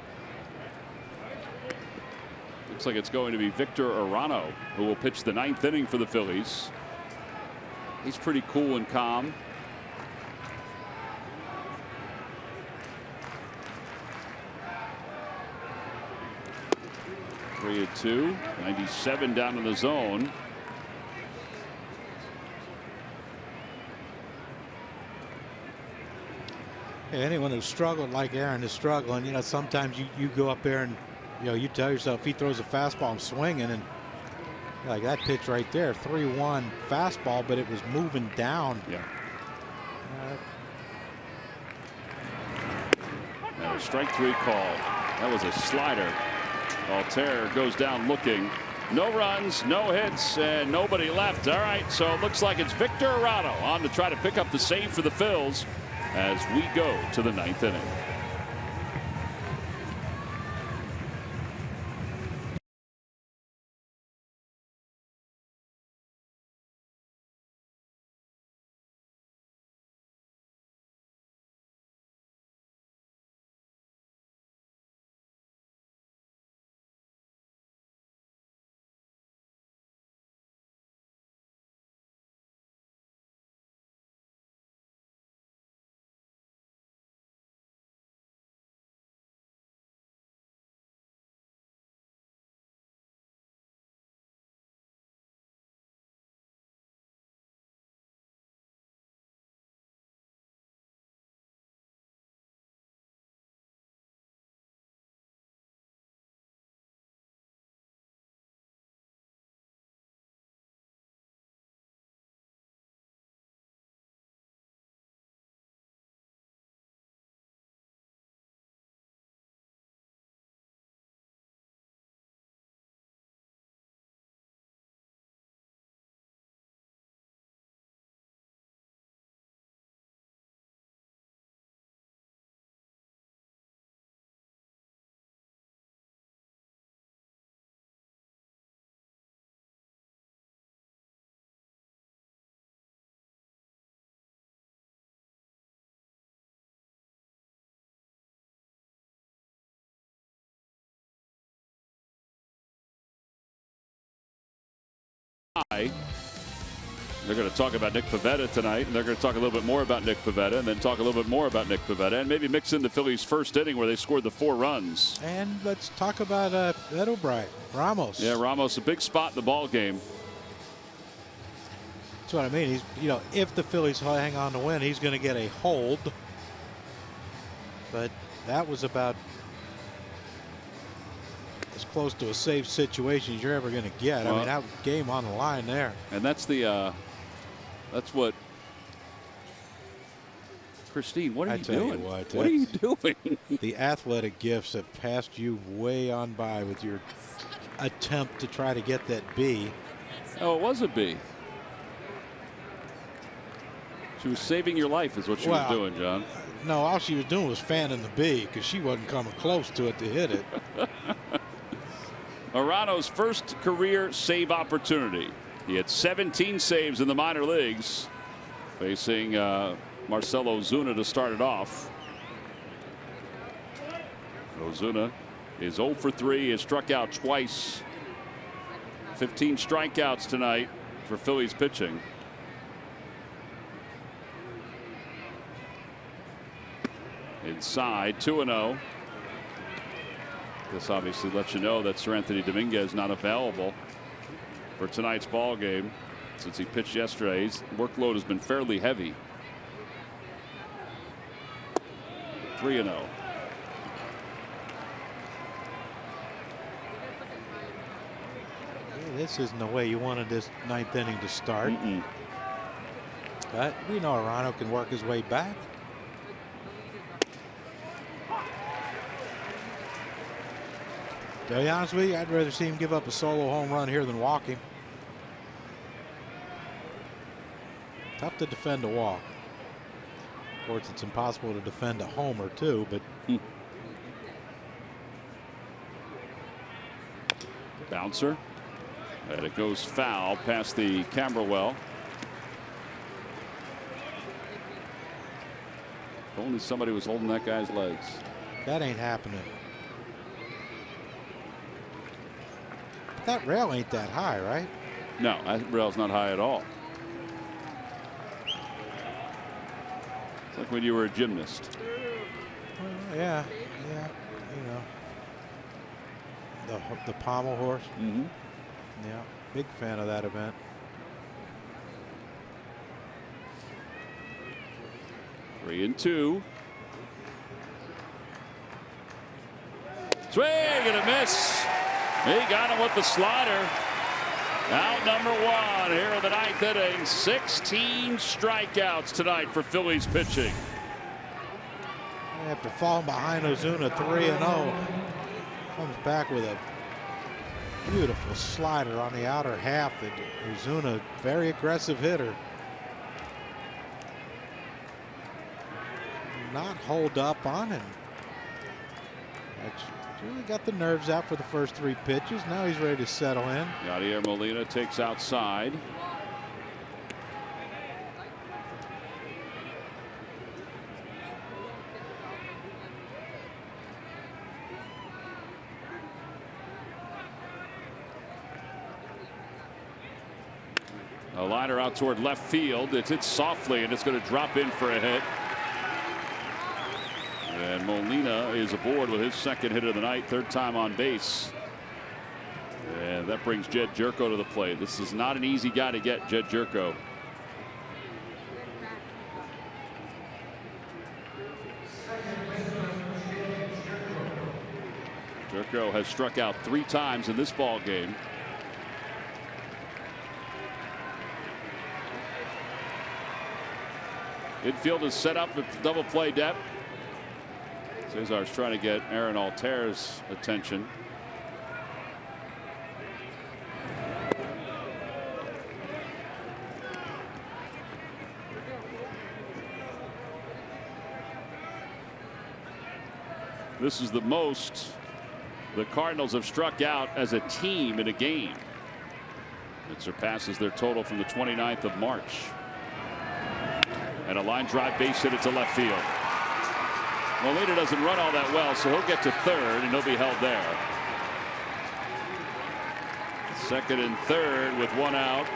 Looks like it's going to be Victor Arano who will pitch the 9th inning for the Phillies. He's pretty cool and calm. Three at 2, 97 down in the zone. Anyone who struggled like Aaron is struggling, you know, sometimes you go up there and, you know, you tell yourself if he throws a fastball, I'm swinging, and like that pitch right there, 3-1 fastball, but it was moving down. Yeah. And a strike 3 call. That was a slider. Altair goes down looking. No runs, no hits, and nobody left. All right, so it looks like it's Victor Arano on to try to pick up the save for the Phils as we go to the 9th inning. PHI. They're going to talk about Nick Pivetta tonight, and they're going to talk a little bit more about Nick Pivetta, and then talk a little bit more about Nick Pivetta, and maybe mix in the Phillies' first inning where they scored the 4 runs. And let's talk about Ed O'Brien, Ramos. Yeah, Ramos, a big spot in the ball game. That's what I mean. He's, you know, if the Phillies hang on to win, he's going to get a hold. But that was about as close to a safe situation as you're ever going to get. Well, I mean, that game on the line there. And that's the that's what. Christine, what are you doing? What are you doing? The athletic gifts have passed you way on by with your attempt to try to get that B. Oh, it was a B. She was saving your life is what she was doing, John. No, all she was doing was fanning the B because she wasn't coming close to it to hit it. Arano's first career save opportunity. He had 17 saves in the minor leagues, facing Marcell Ozuna to start it off. Ozuna is 0 for 3, has struck out twice. 15 strikeouts tonight for Phillies pitching. Inside, 2-0. This obviously lets you know that Sir Anthony Dominguez not available for tonight's ball game since he pitched yesterday. His workload has been fairly heavy. 3-0. This isn't the way you wanted this 9th inning to start. But we know Arano can work his way back. To be honest with you, I'd rather see him give up a solo home run here than walk him. Tough to defend a walk. Of course, it's impossible to defend a homer too, but bouncer, and it goes foul past the camera well. If only somebody was holding that guy's legs. That ain't happening. That rail ain't that high, right? No, that rail's not high at all. It's like when you were a gymnast. Well, yeah, you know, the pommel horse. Yeah, big fan of that event. Three and two. Swing and a miss. He got him with the slider. Out number 1 here in the 9th inning. 16 strikeouts tonight for Phillies pitching. After falling behind Ozuna 3-0, comes back with a beautiful slider on the outer half. And Ozuna, very aggressive hitter. Not hold up on him. Really got the nerves out for the first 3 pitches. Now he's ready to settle in. Yadier Molina takes outside. A liner out toward left field. It's hit softly and it's going to drop in for a hit. And Molina is aboard with his second hit of the night, 3rd time on base. And that brings Jed Jerko to the plate. This is not an easy guy to get, Jed Jerko. Jerko has struck out 3 times in this ball game. Infield is set up with double play depth. Cesar's trying to get Aaron Alter's attention. This is the most the Cardinals have struck out as a team in a game. It surpasses their total from the 29th of March. And a line drive base hit it to left field. Molina doesn't run all that well, so he'll get to 3rd and he'll be held there. Second and third with one out.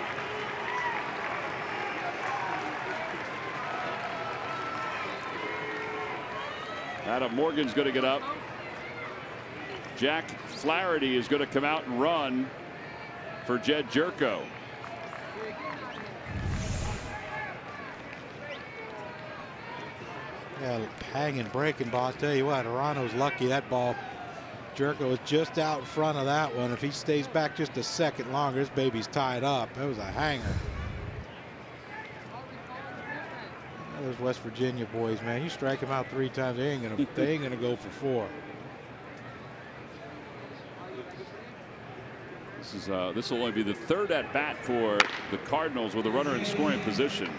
Adam Morgan's going to get up. Jack Flaherty is going to come out and run for Jed Jerko. Yeah, hanging breaking ball. I'll tell you what, Arano's lucky that ball. Jerko was just out in front of that one. If he stays back just a second longer, this baby's tied up. That was a hanger. Those West Virginia boys, man, you strike them out 3 times, they ain't gonna go for 4. This will only be the 3rd at bat for the Cardinals with a runner in scoring position.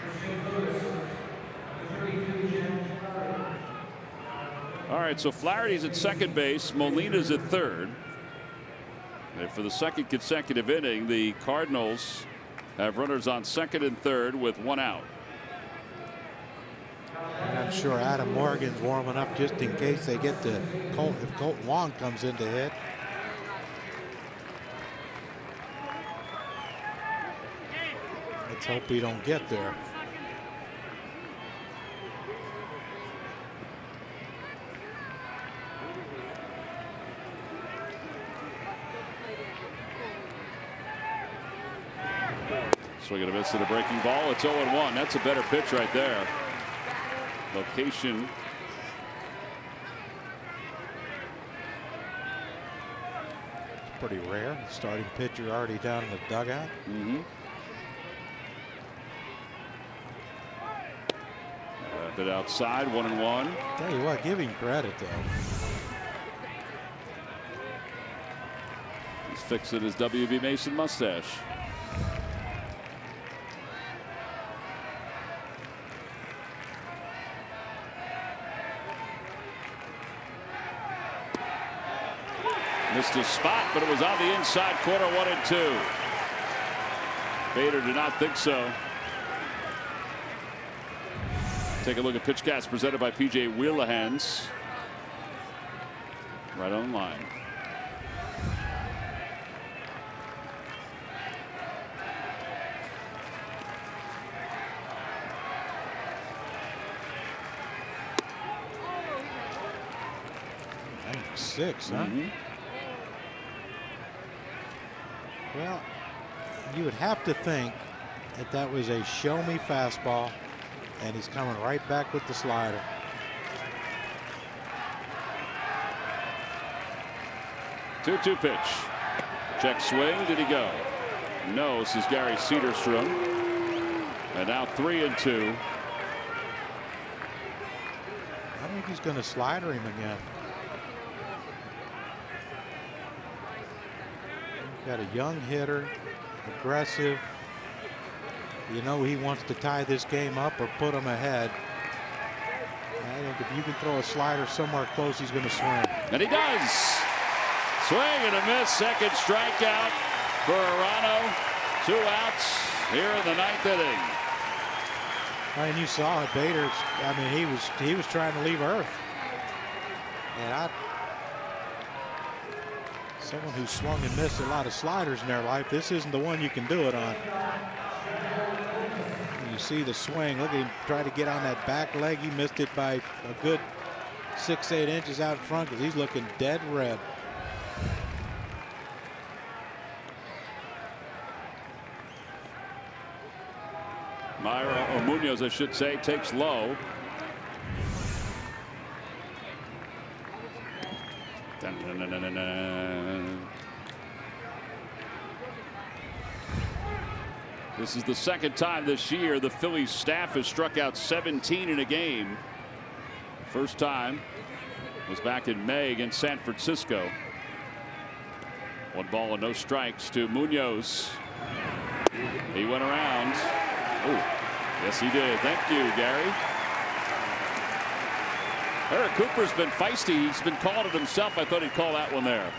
All right, so Flaherty's at second base, Molina's at third. And for the second consecutive inning, the Cardinals have runners on second and third with one out. And I'm sure Adam Morgan's warming up just in case they get to Colt, if Colton Wong comes in to hit. Let's hope we don't get there. Swing and a miss to the breaking ball. It's 0-1. That's a better pitch right there. Location. It's pretty rare. The starting pitcher already down in the dugout. Left it outside, 1-1. Tell you what, give him credit though. He's fixing his W.B. Mason mustache. Missed his spot, but it was on the inside corner, 1-2. Bader did not think so. Take a look at PitchCast presented by PJ Wheelahans. Right on the line. Six, huh? Well, you would have to think that that was a show me fastball, and he's coming right back with the slider. Two pitch. Check swing. Did he go? No. This is Gary Cederstrom. And now 3-2. I think he's going to slider him again. Got a young hitter, aggressive. You know he wants to tie this game up or put them ahead. I think if you can throw a slider somewhere close, he's going to swing. And he does. Swing and a miss. Second strikeout for Arano. 2 outs here in the 9th inning. And you saw it, Bader. I mean, he was trying to leave Earth. And someone who swung and missed a lot of sliders in their life, this isn't the one you can do it on. You see the swing. Look at him try to get on that back leg. He missed it by a good 6-8 inches out in front because he's looking dead red. Myra, or Munoz, I should say, takes low. Dun, dun, dun, dun, dun, dun. This is the second time this year the Phillies staff has struck out 17 in a game. First time was back in May against San Francisco. 1 ball and no strikes to Munoz. He went around. Oh, yes, he did. Thank you, Gary. Eric Cooper's been feisty. He's been calling it himself. I thought he'd call that one there.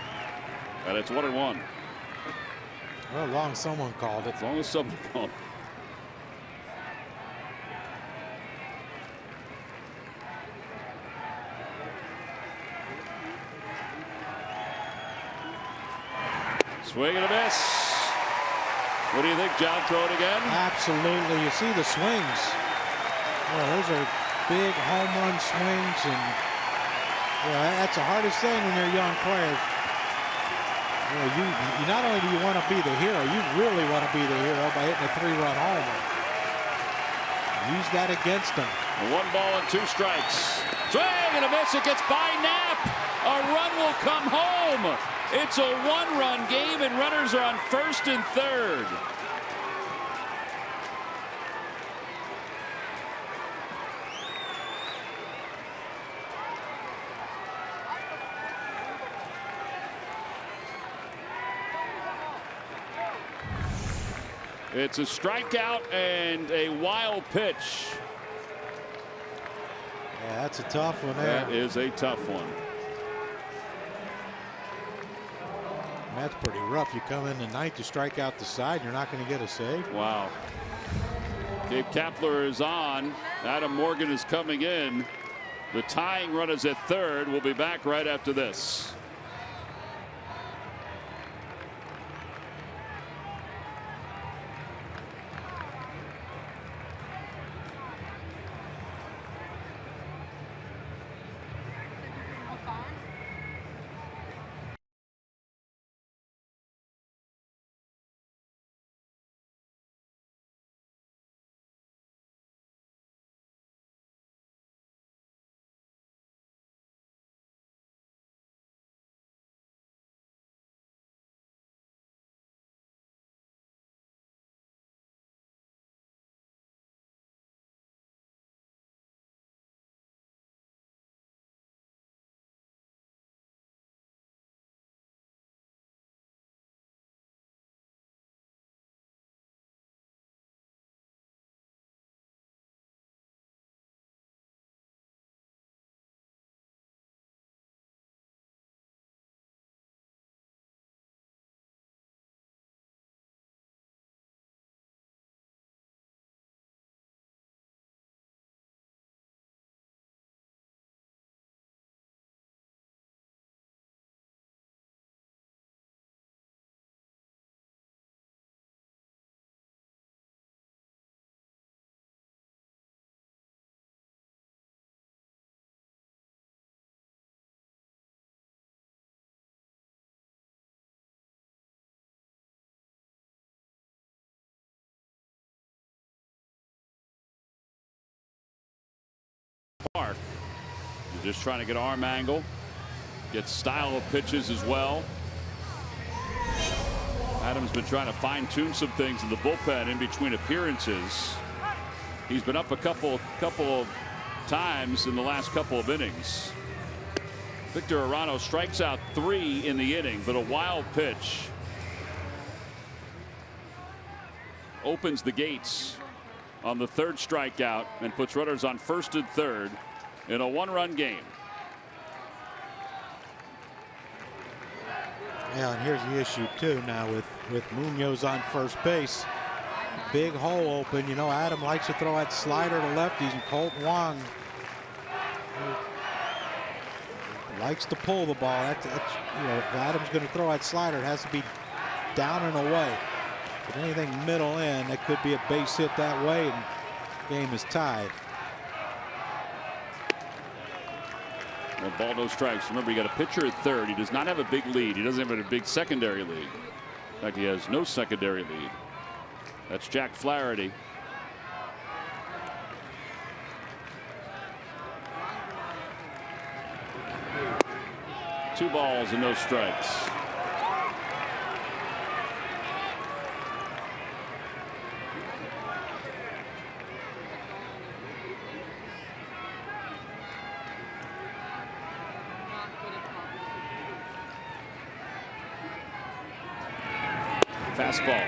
And it's 1-1. Well, as long as someone called it. As long as someone called. Swing and a miss. What do you think, John? Throw it again? Absolutely. You see the swings. Well, those are big home run swings, and that's the hardest thing when you're young players. You not only do you want to be the hero, you really want to be the hero by hitting a 3-run homer. Use that against them. 1 ball and 2 strikes. Swing and a miss. It gets by Knapp. A run will come home. It's a 1-run game, and runners are on first and third. It's a strikeout and a wild pitch. Yeah, that's a tough one there. That is a tough one. That's pretty rough. You come in the ninth to strike out the side, you're not going to get a save. Wow. Gabe Kapler is on. Adam Morgan is coming in. The tying run is at third. We'll be back right after this. Park. You're just trying to get arm angle, get style of pitches as well. Adams been trying to fine-tune some things in the bullpen in between appearances. He's been up a couple of times in the last couple of innings. Victor Arano strikes out 3 in the inning, but a wild pitch opens the gates on the 3rd strikeout and puts runners on first and third in a 1-run game. Yeah, and here's the issue too now with Munoz on first base. Big hole open. You know, Adam likes to throw that slider to lefties, and Colt Wong likes to pull the ball. That's you know, if Adam's going to throw that slider, it has to be down and away. But anything middle in, that could be a base hit that way, and the game is tied. Well, ball, no strikes. Remember, you got a pitcher at third. He does not have a big lead. He doesn't have a big secondary lead. In fact, he has no secondary lead. That's Jack Flaherty. Two balls and no strikes. Fastball.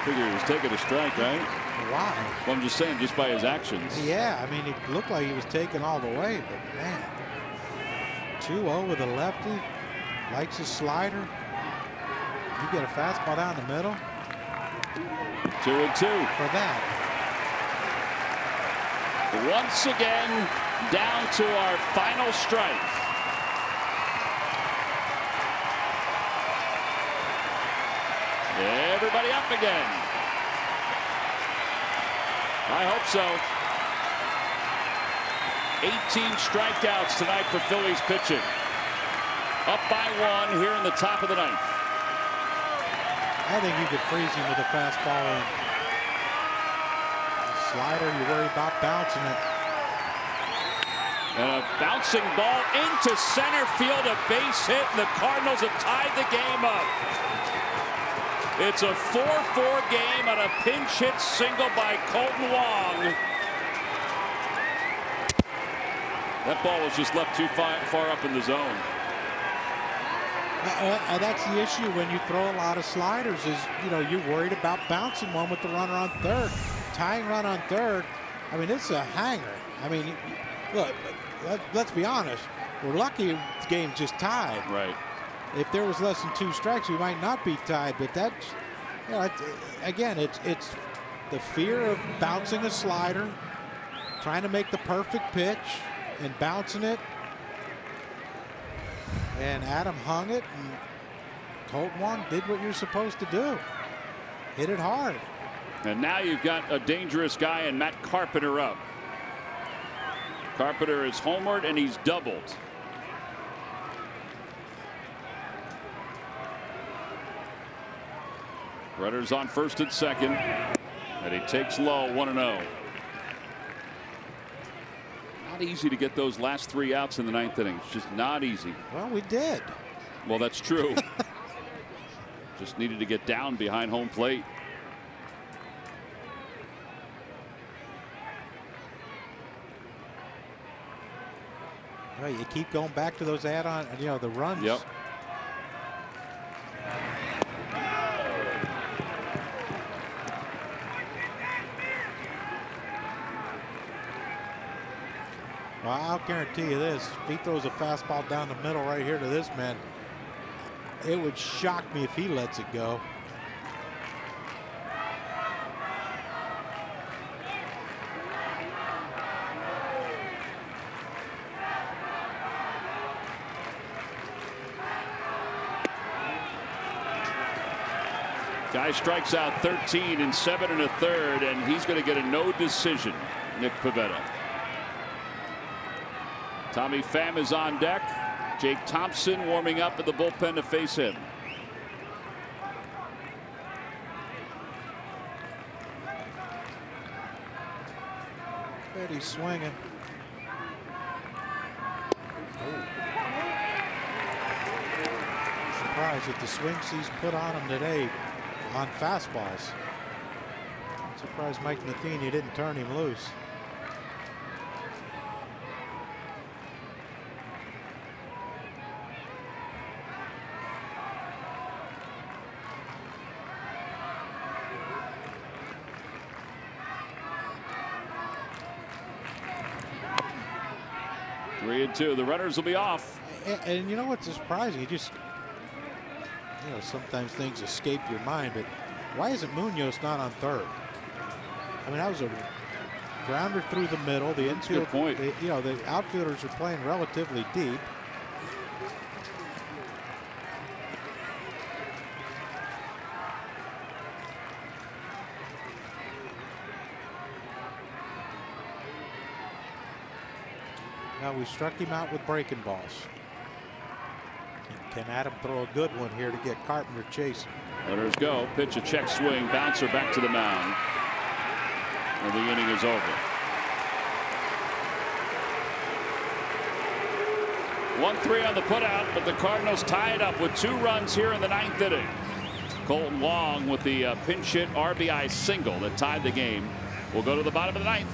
Figure he was taking a strike, right? Why? Well, I'm just saying, just by his actions. Yeah, I mean, it looked like he was taking all the way, but man, 2-0 with a lefty, likes his slider. You get a fastball down the middle. 2-2 for that. Once again, down to our final strike. everybody up again. I hope so. 18 strikeouts tonight for Phillies pitching. Up by 1 here in the top of the 9th. I think you could freeze him with a fastball and slider. You worry about bouncing it. And a bouncing ball into center field, a base hit, and the Cardinals have tied the game up. It's a 4-4 game on a pinch hit single by Kolten Wong. That ball was just left too far up in the zone. That's the issue when you throw a lot of sliders is, you're worried about bouncing one with the runner on third. Tying run on third, I mean, it's a hanger. I mean, look, let's be honest. We're lucky the game's just tied. Right. If there was less than 2 strikes, we might not be tied. But that's, again, it's the fear of bouncing a slider, trying to make the perfect pitch, and bouncing it. And Adam hung it, and Kolten Wong did what you're supposed to do. Hit it hard. And now you've got a dangerous guy and Matt Carpenter up. Carpenter is homered and he's doubled. Runners on first and second. And he takes low, 1-0. Not easy to get those last 3 outs in the 9th inning. It's just not easy. Well, we did. Well, that's true. Just needed to get down behind home plate. Well, you keep going back to those add-on, the runs. Yep. Well, I'll guarantee you this. If he throws a fastball down the middle right here to this man, it would shock me if he lets it go. Guy strikes out 13 in 7 1/3, and he's going to get a no decision. Nick Pivetta. Tommy Pham is on deck. Jake Thompson warming up at the bullpen to face him. Bet he's swinging. Surprised at the swings he's put on him today on fastballs. I'm surprised Mike Matheny didn't turn him loose. Three and two. The runners will be off. And you know what's surprising? You just, sometimes things escape your mind, but why isn't Munoz not on third? I mean, that was a grounder through the middle. The infield, point. The outfielders are playing relatively deep. Now we struck him out with breaking balls. Can Adam throw a good one here to get Carpenter chasing? Runners go. Pitch a check swing. Bouncer back to the mound. And the inning is over. 1-3 on the putout, but the Cardinals tie it up with 2 runs here in the 9th inning. Kolten Wong with the pinch hit RBI single that tied the game. We'll go to the bottom of the 9th.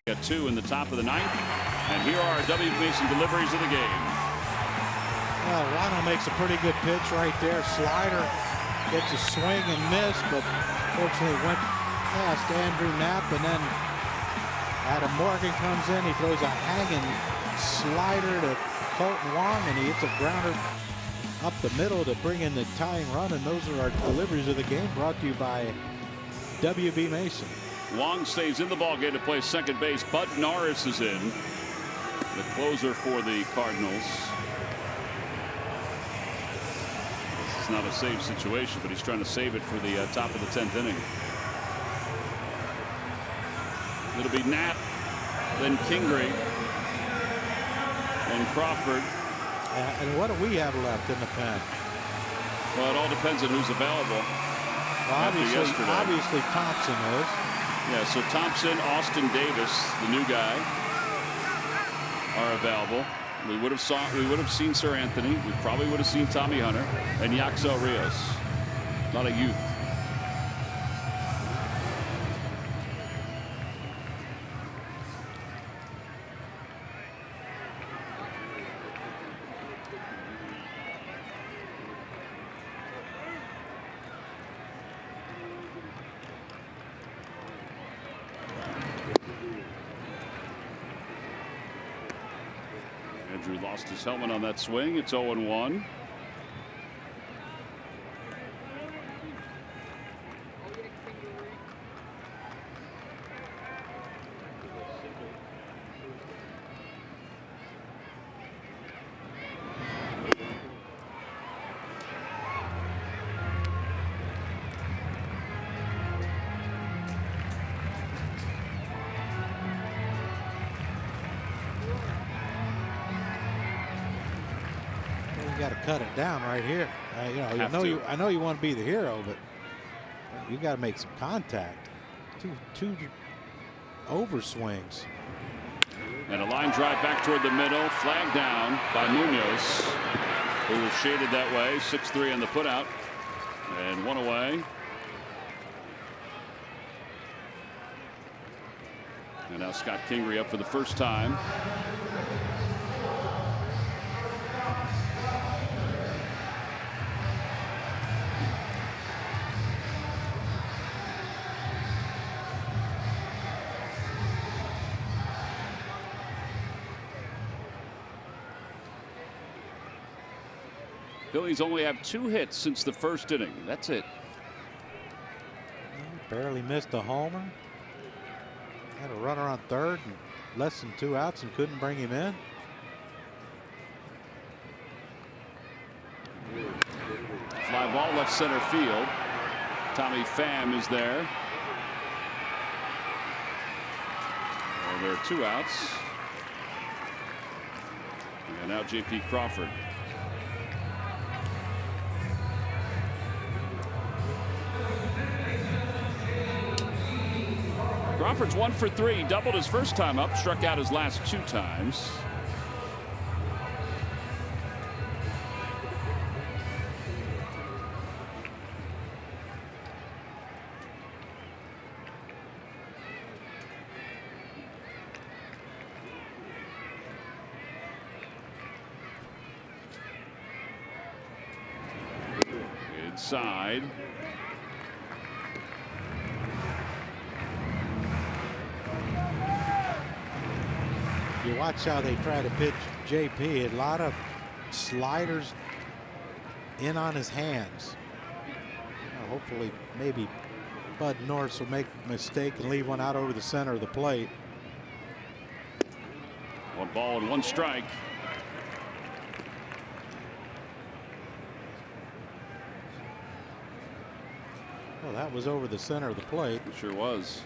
Got 2 in the top of the 9th. And here are W. Mason deliveries of the game. Well, Wano makes a pretty good pitch right there. Slider gets a swing and miss, but fortunately went past Andrew Knapp, and then Adam Morgan comes in. He throws a hanging slider to Colton Wong, and he hits a grounder up the middle to bring in the tying run. And those are our deliveries of the game, brought to you by W.B. Mason. Wong stays in the ballgame to play second base. Bud Norris is in, the closer for the Cardinals. This is not a save situation, but he's trying to save it for the top of the 10th inning. It'll be Knapp, then Kingery, and Crawford. And what do we have left in the pen? Well, it all depends on who's available. Well, obviously Thompson is. Yeah, so Thompson, Austin Davis, the new guy, are available. We would have seen Sir Anthony. We probably would have seen Tommy Hunter and Yaxel Rios. A lot of youth. Andrew lost his helmet on that swing. It's 0-1. You got to cut it down right here. I know you want to be the hero, but you got to make some contact. Two overswings. And a line drive back toward the middle, flagged down by Munoz, who was shaded that way. 6-3 on the putout, and 1 away. And now Scott Kingery up for the first time. Phillies only have 2 hits since the first inning. That's it. Barely missed a homer. Had a runner on third and less than 2 outs and couldn't bring him in. Fly ball left center field. Tommy Pham is there. Well, there are 2 outs. And now J.P. Crawford. Crawford's 1 for 3, doubled his first time up, struck out his last 2 times. Inside. You watch how they try to pitch JP. A lot of sliders in on his hands. Hopefully, maybe Bud Norris will make a mistake and leave one out over the center of the plate. 1 ball and 1 strike. Well, that was over the center of the plate. It sure was.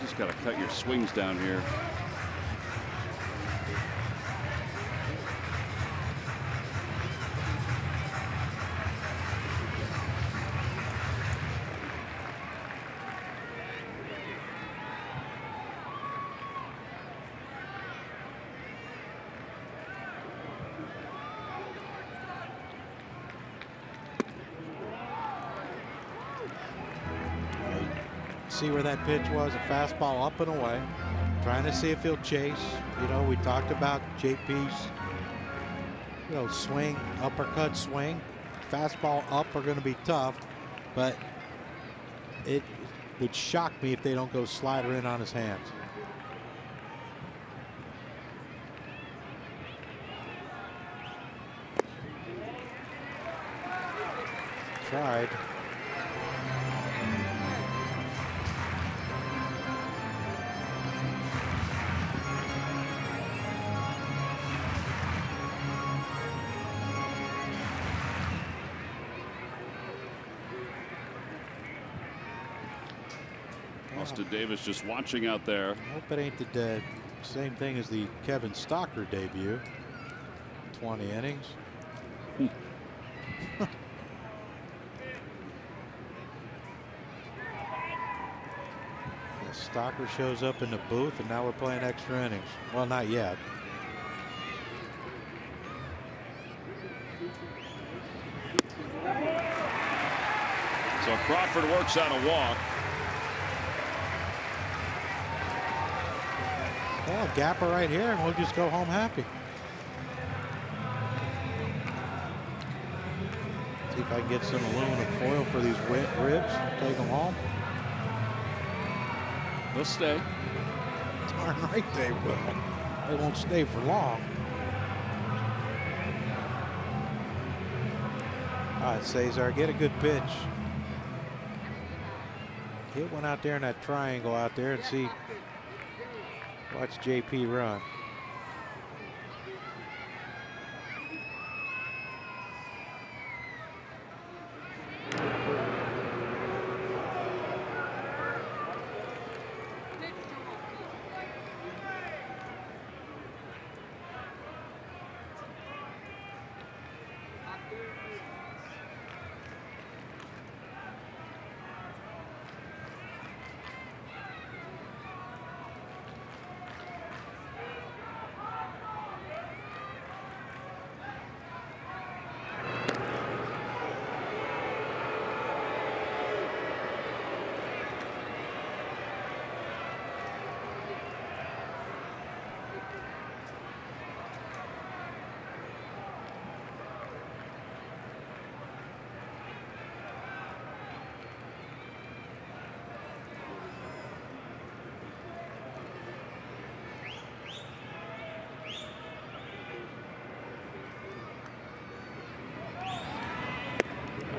Just got to cut your swings down here. see where that pitch was, a fastball up and away. Trying to see if he'll chase. You know, we talked about JP's, you know, swing, uppercut swing. Fastball up are going to be tough, but it would shock me if they don't go slider in on his hands. Tried. Austin Davis just watching out there. I hope it ain't the same thing as the Kevin Stocker debut. 20 innings. Stocker shows up in the booth, and now we're playing extra innings. Well, not yet. So Crawford works on a walk. Well, a gapper right here, and we'll just go home happy. See if I can get some aluminum foil for these ribs. Take them home. They'll stay. Darn right they will. They won't stay for long. All right, Cesar, get a good pitch. Hit one out there in that triangle out there and see. Watch JP run.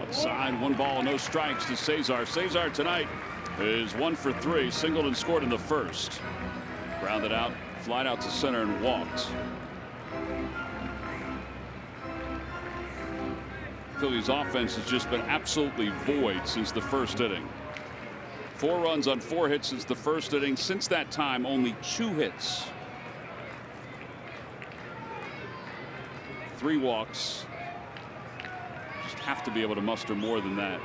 Outside, 1 ball, no strikes to Cesar. Cesar tonight is 1 for 3, singled and scored in the first. Grounded out, flied out to center and walked. Phillies offense has just been absolutely void since the first inning. 4 runs on 4 hits since the first inning. Since that time, only 2 hits. 3 walks. Just have to be able to muster more than that.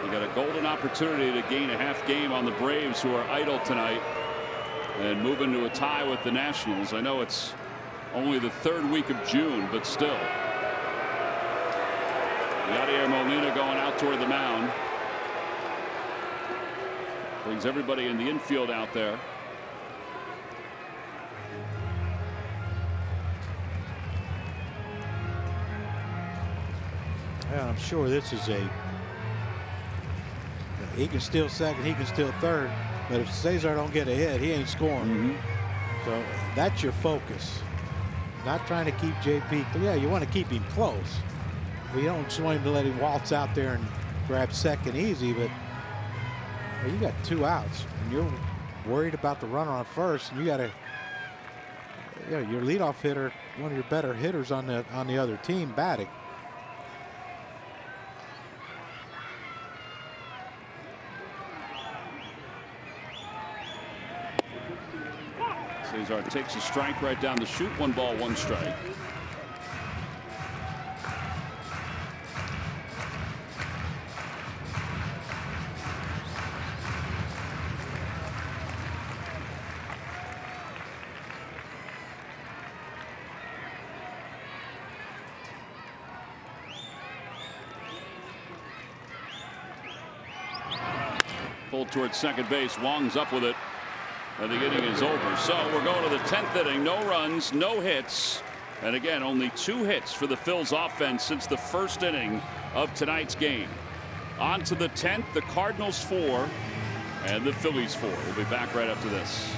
You got a golden opportunity to gain a half game on the Braves, who are idle tonight, and move into a tie with the Nationals. I know it's only the 3rd week of June, but still. Yadier Molina going out toward the mound. Brings everybody in the infield out there. Yeah, I'm sure this is he can steal second, he can steal third, but if Cesar don't get a hit, he ain't scoring. So that's your focus. Not trying to keep JP. Yeah, you want to keep him close. But you don't just want him to let him waltz out there and grab second easy. But you got 2 outs, and you're worried about the runner on first, and you got to. Yeah, your leadoff hitter, one of your better hitters on the other team, batting. Cesar takes a strike right down the chute. 1 ball, 1 strike. Pulled towards second base. Wong's up with it. And the inning is over. So we're going to the 10th inning. No runs, no hits. And again, only 2 hits for the Phils offense since the first inning of tonight's game. On to the 10th, the Cardinals 4 and the Phillies 4. We'll be back right after this.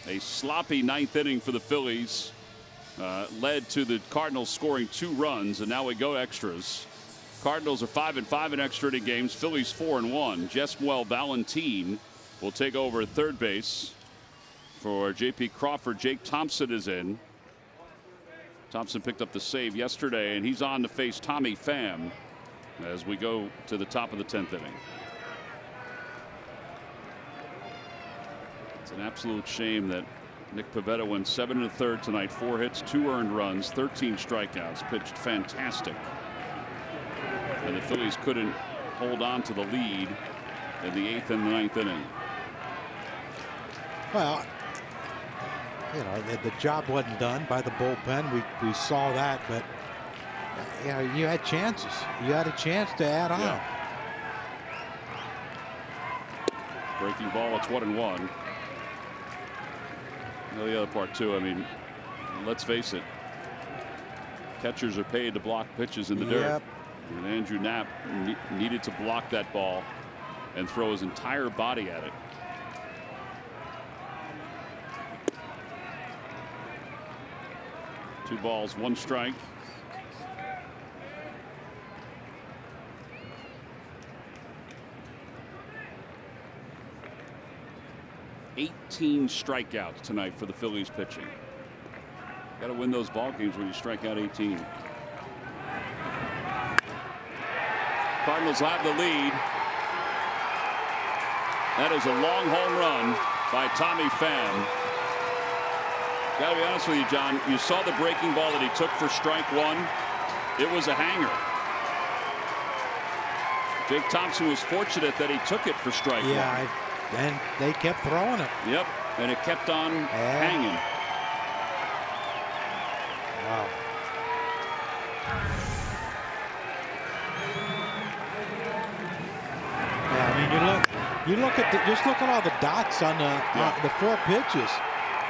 A sloppy 9th inning for the Phillies led to the Cardinals scoring 2 runs, and now we go extras. Cardinals are 5-5 in extra inning games. Phillies 4-1. Jesmuel Valentin will take over at third base for J.P. Crawford. Jake Thompson is in. Thompson picked up the save yesterday, and he's on to face Tommy Pham as we go to the top of the 10th inning. It's an absolute shame that Nick Pivetta went 7 1/3 tonight. 4 hits, 2 earned runs, 13 strikeouts. Pitched fantastic. And the Phillies couldn't hold on to the lead in the 8th and the 9th inning. Well, you know, the job wasn't done by the bullpen. We saw that, but you know, you had chances. You had a chance to add on. Yeah. Breaking ball, it's 1-1. You know, the other part too, I mean, let's face it, catchers are paid to block pitches in the dirt. And Andrew Knapp needed to block that ball and throw his entire body at it. Two balls, 1 strike. Strikeouts tonight for the Phillies pitching. Got to win those ball games when you strike out 18. Cardinals have the lead. That is a long home run by Tommy Pham. Got to be honest with you, John. You saw the breaking ball that he took for strike 1. It was a hanger. Jake Thompson was fortunate that he took it for strike 1. And they kept throwing it. Yep, and it kept on hanging. Wow. Yeah, I mean, you look at just look at all the dots on the 4 pitches.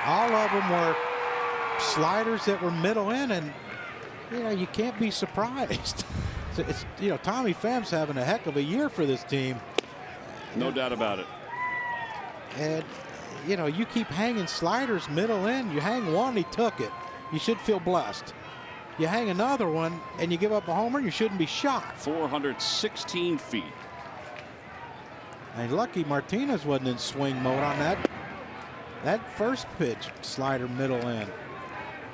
All of them were sliders that were middle in, and you know, you can't be surprised. It's, you know, Tommy Pham's having a heck of a year for this team. No doubt about it. And, you know, you keep hanging sliders middle in. You hang one, he took it. You should feel blessed. You hang another one, and you give up a homer, you shouldn't be shocked. 416 feet. And lucky Martinez wasn't in swing mode on that. That first pitch, slider middle in.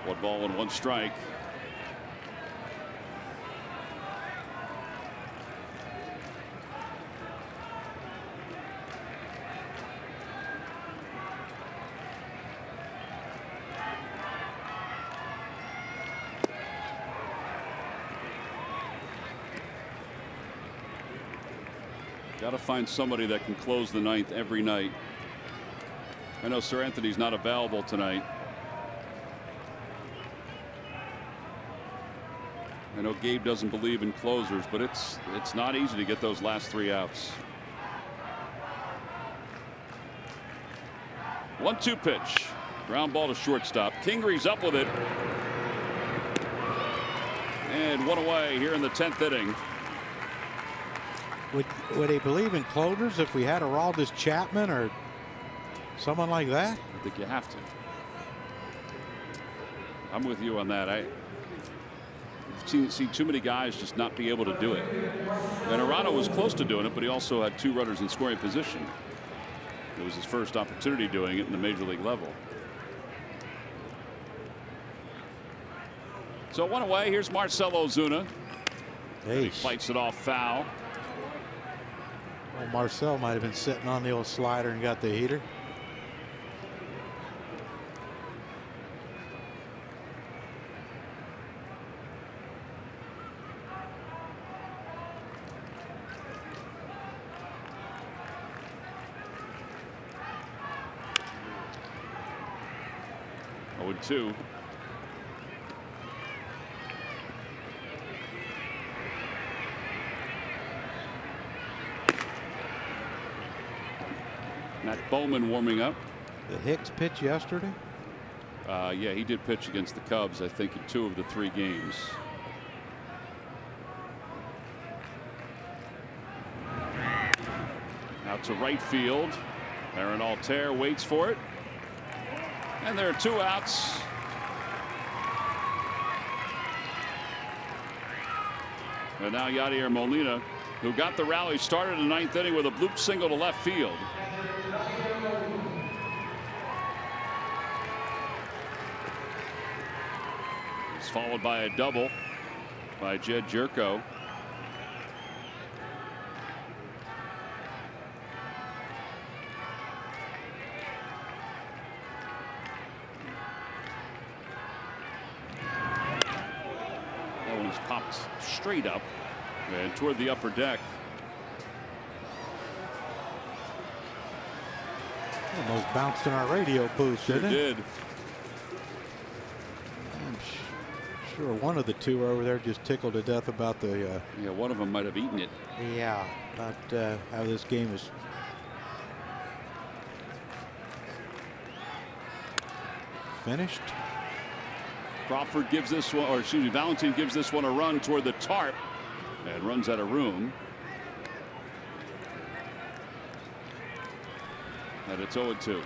1 ball and 1 strike. Got to find somebody that can close the ninth every night. I know Sir Anthony's not available tonight. I know Gabe doesn't believe in closers, but it's not easy to get those last 3 outs. 1-2 pitch. Ground ball to shortstop. Kingree's up with it. And one away here in the 10th inning. Would he believe in closers if we had Aroldis Chapman or someone like that? I think you have to. I'm with you on that. I've seen too many guys just not be able to do it. And Arano was close to doing it, but he also had 2 runners in scoring position. It was his first opportunity doing it in the major league level. So 1 away. Here's Marcell Ozuna. He fights it off foul. Well, Marcell might have been sitting on the old slider and got the heater. Oh, 2. Matt Bowman warming up. The Hicks pitch yesterday? Yeah, he did pitch against the Cubs, I think, in 2 of the 3 games. Out to right field. Aaron Altair waits for it. And there are 2 outs. And now Yadier Molina, who got the rally started in the 9th inning with a bloop single to left field. It's followed by a double by Jed Jerko. That one's popped straight up and toward the upper deck. Almost bounced in our radio booth, didn't it? Did. I'm sure one of the 2 over there just tickled to death about the. Yeah, one of them might have eaten it. Yeah, about how this game is. Finished. Crawford gives this one, or excuse me, Valentin gives this one a run toward the tarp and runs out of room. And it's 0-2.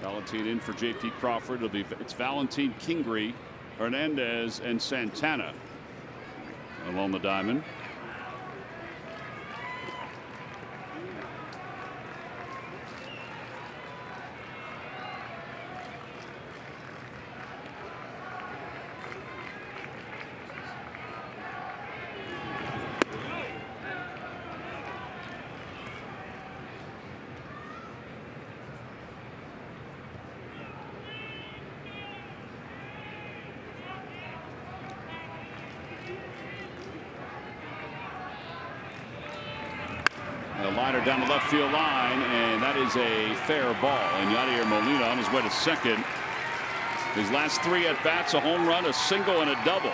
Valentin in for J.P. Crawford. It's Valentin, Kingery, Hernandez, and Santana along the diamond. Liner down the left field line, and that is a fair ball. And Yadier Molina on his way to second. His last 3 at bats, a home run, a single, and a double.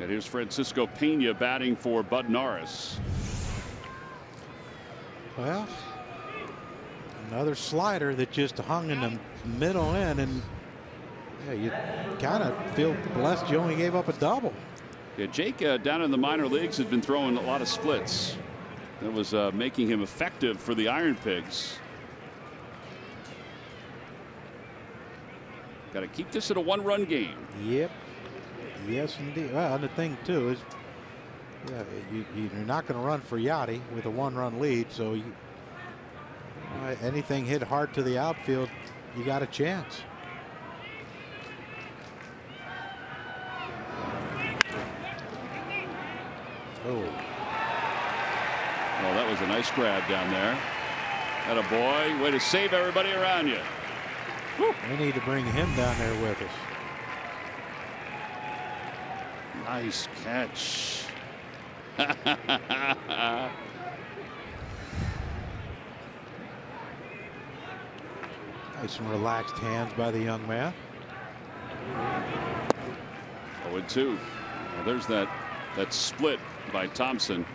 And here's Francisco Pena batting for Bud Norris. Well, another slider that just hung in the middle end, and yeah, you kind of feel blessed you only gave up a double. Yeah, Jake down in the minor leagues has been throwing a lot of splits. That was making him effective for the Iron Pigs. Got to keep this at a 1-run game. Yep. Yes, indeed. Well, and the thing too is, yeah, you're not going to run for Yachty with a 1-run lead, so anything hit hard to the outfield, you got a chance. Oh. Oh, that was a nice grab down there. Atta boy, way to save everybody around you. Woo. We need to bring him down there with us. Nice catch. Nice and relaxed hands by the young man. 0-2. Well, there's that split by Thompson.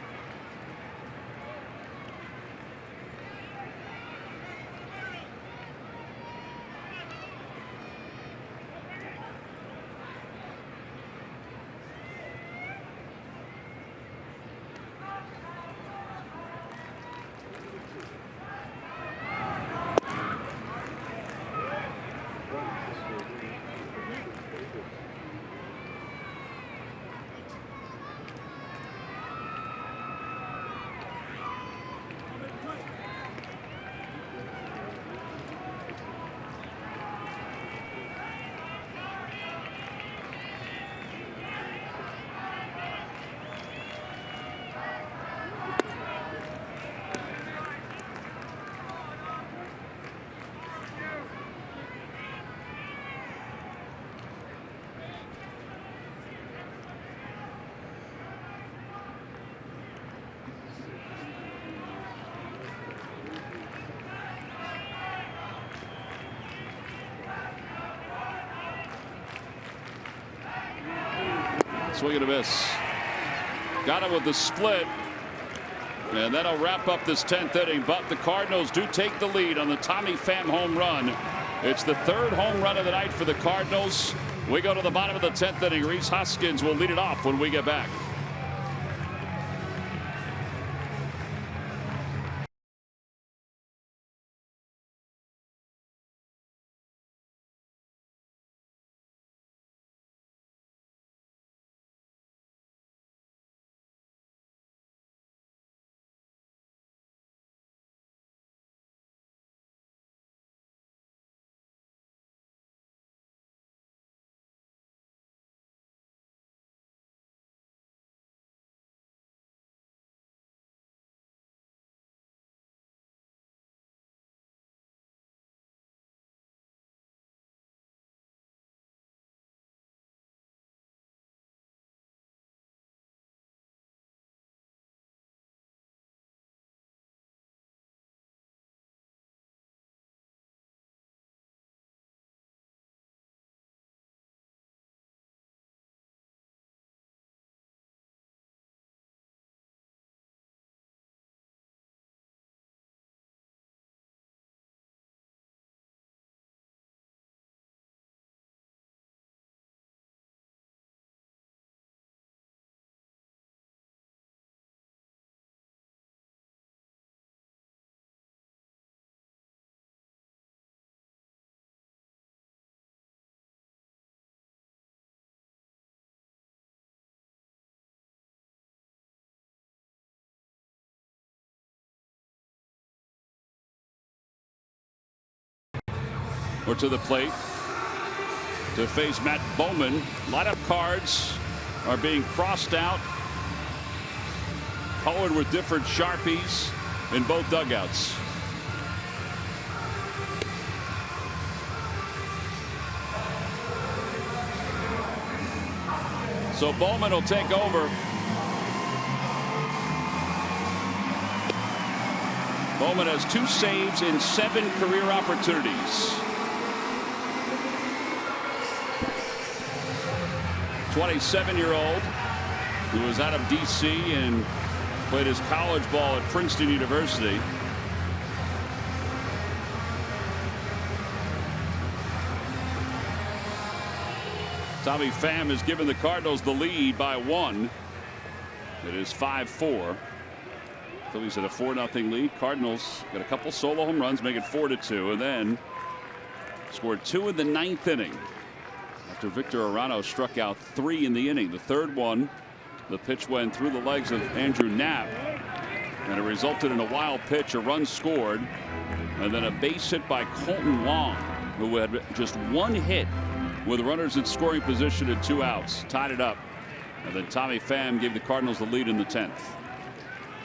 Swing and a miss. Got him with the split. And that'll wrap up this 10th inning. But the Cardinals do take the lead on the Tommy Pham home run. It's the third home run of the night for the Cardinals. We go to the bottom of the 10th inning. Rhys Hoskins will lead it off when we get back. Or to the plate to face Matt Bowman. Lineup cards are being crossed out, colored with different Sharpies in both dugouts. So Bowman will take over. Bowman has 2 saves in 7 career opportunities. 27-year-old who was out of D.C. and played his college ball at Princeton University. Tommy Pham has given the Cardinals the lead by 1. It is 5-4. Phillies at a 4-0 lead. Cardinals got a couple solo home runs, make it 4-2, and then scored 2 in the 9th inning. After Victor Arano struck out 3 in the inning. The third one, the pitch went through the legs of Andrew Knapp, and it resulted in a wild pitch, a run scored, and then a base hit by Colton Wong, who had just 1 hit with runners in scoring position and 2 outs, tied it up. And then Tommy Pham gave the Cardinals the lead in the 10th.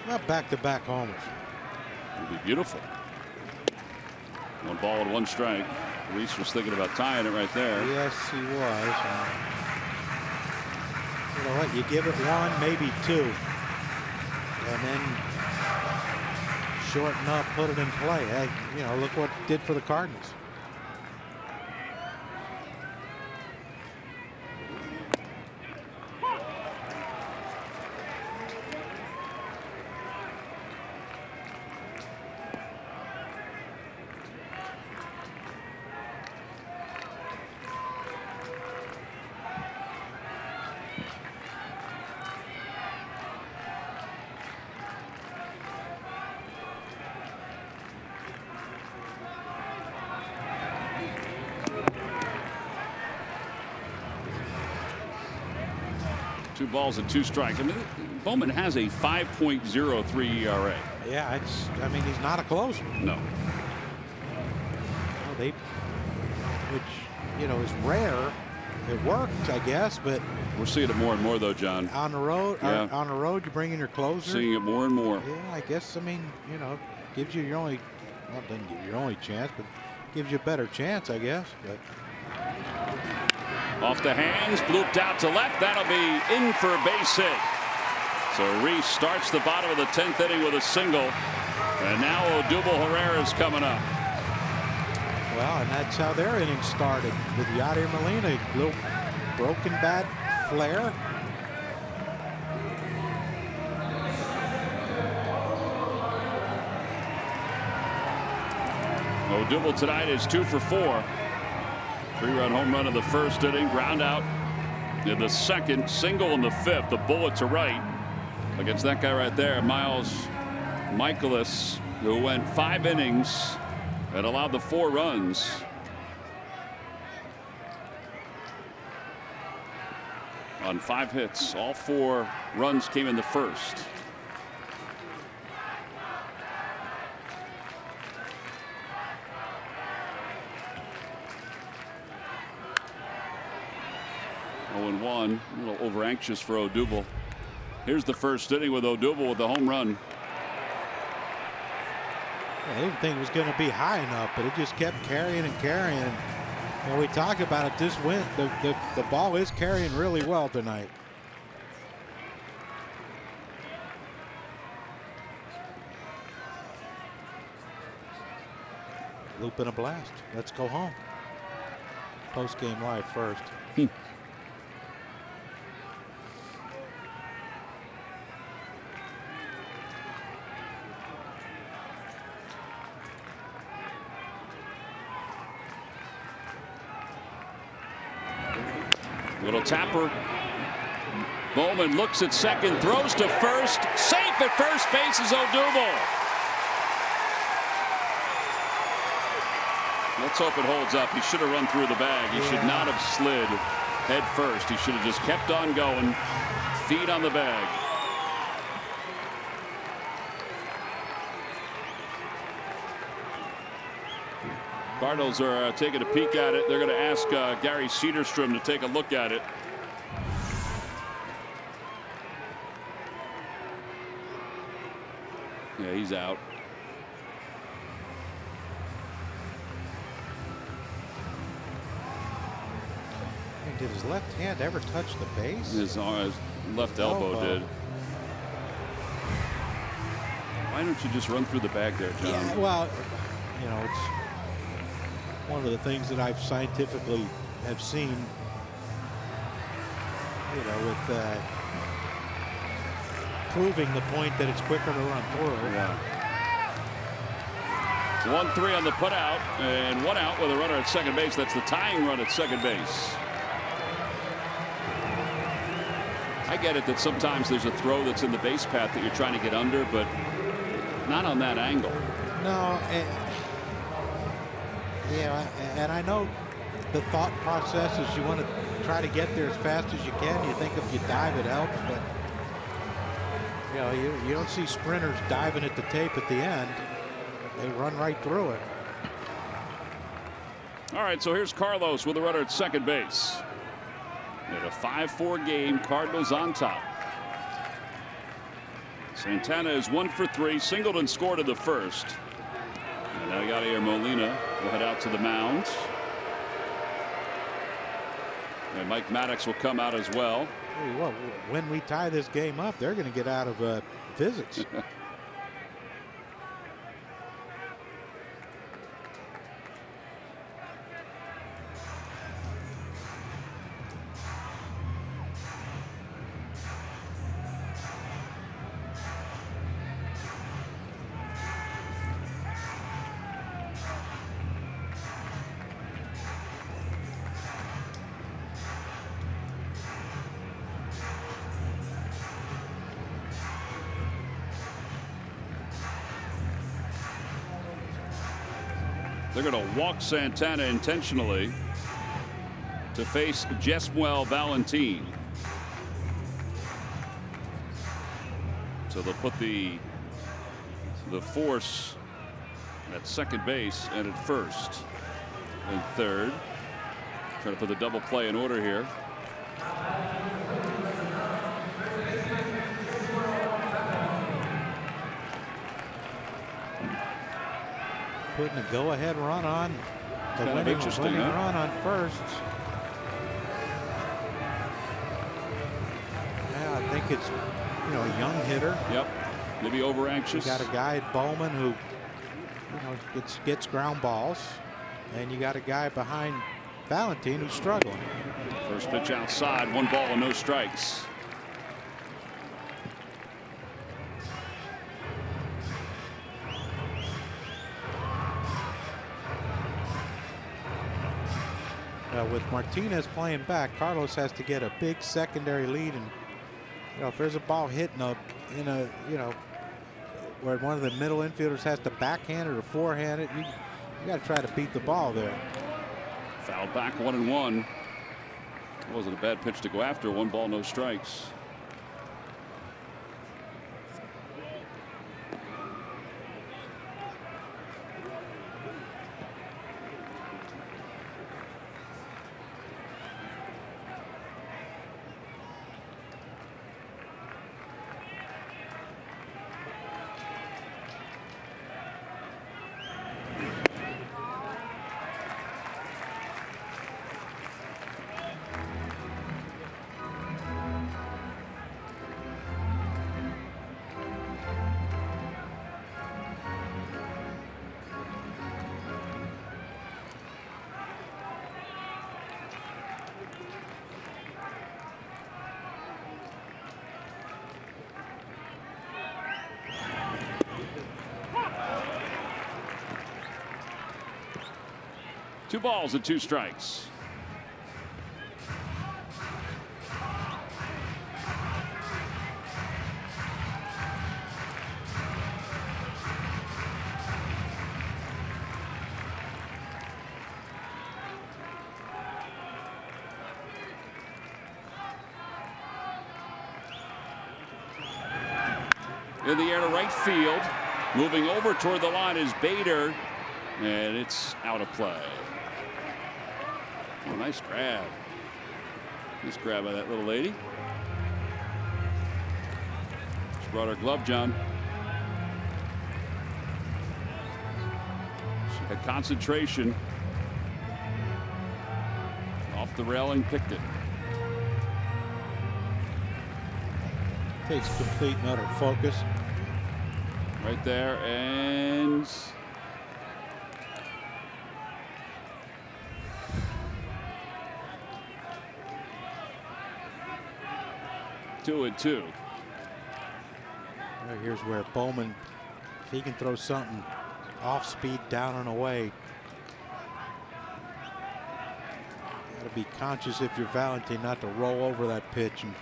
Well, back-to-back homers. It'll be beautiful. 1 ball and 1 strike. Reese was thinking about tying it right there. Yes, he was. You know what? You give it 1, maybe 2, and then shorten up, put it in play. Hey, you know, look what it did for the Cardinals. Two balls and 2 strikes. I mean, Bowman has a 5.03 ERA. Yeah, I mean, he's not a closer. No. Well, which, you know, is rare. It worked, I guess, but We're seeing it more and more, though, John. on the road, Yeah. on the road, you bring in your closer. Seeing it more and more. Yeah, I guess. I mean, you know, gives you your only. Well, it doesn't give you your only chance, but gives you a better chance, I guess. But Off the hands, blooped out to left. That'll be in for a base hit. So Reese starts the bottom of the 10th inning with a single. And now Odubel Herrera's coming up. well, and that's how their innings started with Yadier Molina, a little broken bat flare. Odubel tonight is 2 for 4. 3-run home run in the 1st inning, ground out in the 2nd, single in the 5th, the bullet to right against that guy right there, Miles Michaelis, who went 5 innings and allowed the 4 runs. On 5 hits, all 4 runs came in the 1st. And 1, a little over anxious for Odubel. Here's the 1st inning with Odubel with the home run. I didn't think it was going to be high enough, but it just kept carrying and carrying. And we talked about it this wind. The ball is carrying really well tonight. Loop and a blast. Let's go home. Post game live first. Little tapper. Bowman looks at second, throws to first. Safe at first base is Odubel. Let's hope it holds up. He should have run through the bag. He should not have slid head first. He should have just kept on going. Feet on the bag. Cardinals are taking a peek at it. They're going to ask Gary Cedarstrom to take a look at it. Yeah, he's out. And did his left hand ever touch the base? His left elbow did. Why don't you just run through the bag there, John? Yeah, well, you know, it's one of the things that I've scientifically have seen, you know, with proving the point that it's quicker to run through. Yeah. 1-3 on the put out and 1 out with a runner at second base. That's the tying run at second base. I get it that sometimes there's a throw that's in the base path that you're trying to get under, but not on that angle. No, yeah, and I know the thought process is you want to try to get there as fast as you can. You think if you dive, it helps, but you know, you don't see sprinters diving at the tape at the end. They run right through it. All right, so here's Carlos with a runner at second base. In a 5-4 game, Cardinals on top. Santana is 1 for 3. Singleton scored in the first. And now Yadier Molina will head out to the mound. And Mike Maddox will come out as well. Hey, well, when we tie this game up, they're going to get out of visits. They're going to walk Santana intentionally to face Jesmuel Valentin. So they'll put the force at second base and at first and third. Trying to put the double play in order here. Putting a go-ahead run on the winning run on first. Yeah, I think it's a young hitter. Yep, maybe over anxious. You got a guy at Bowman who gets ground balls, and you got a guy behind Valentin who's struggling. First pitch outside, 1 ball and no strikes. With Martinez playing back, Carlos has to get a big secondary lead, and if there's a ball hit where one of the middle infielders has to backhand it or forehand it, you got to try to beat the ball there. Fouled back 1-1. It wasn't a bad pitch to go after. 1 ball, no strikes. Two balls and 2 strikes. In the air to right field. Moving over toward the line is Bader, and it's out of play. Oh, nice grab. Nice grab by that little lady. She brought her glove, John. She had concentration. Off the railing, picked it. Takes complete and utter focus. Right there, and 2-2. Here's where Bowman, if he can throw something off speed down and away. Got to be conscious if you're Valentin not to roll over that pitch and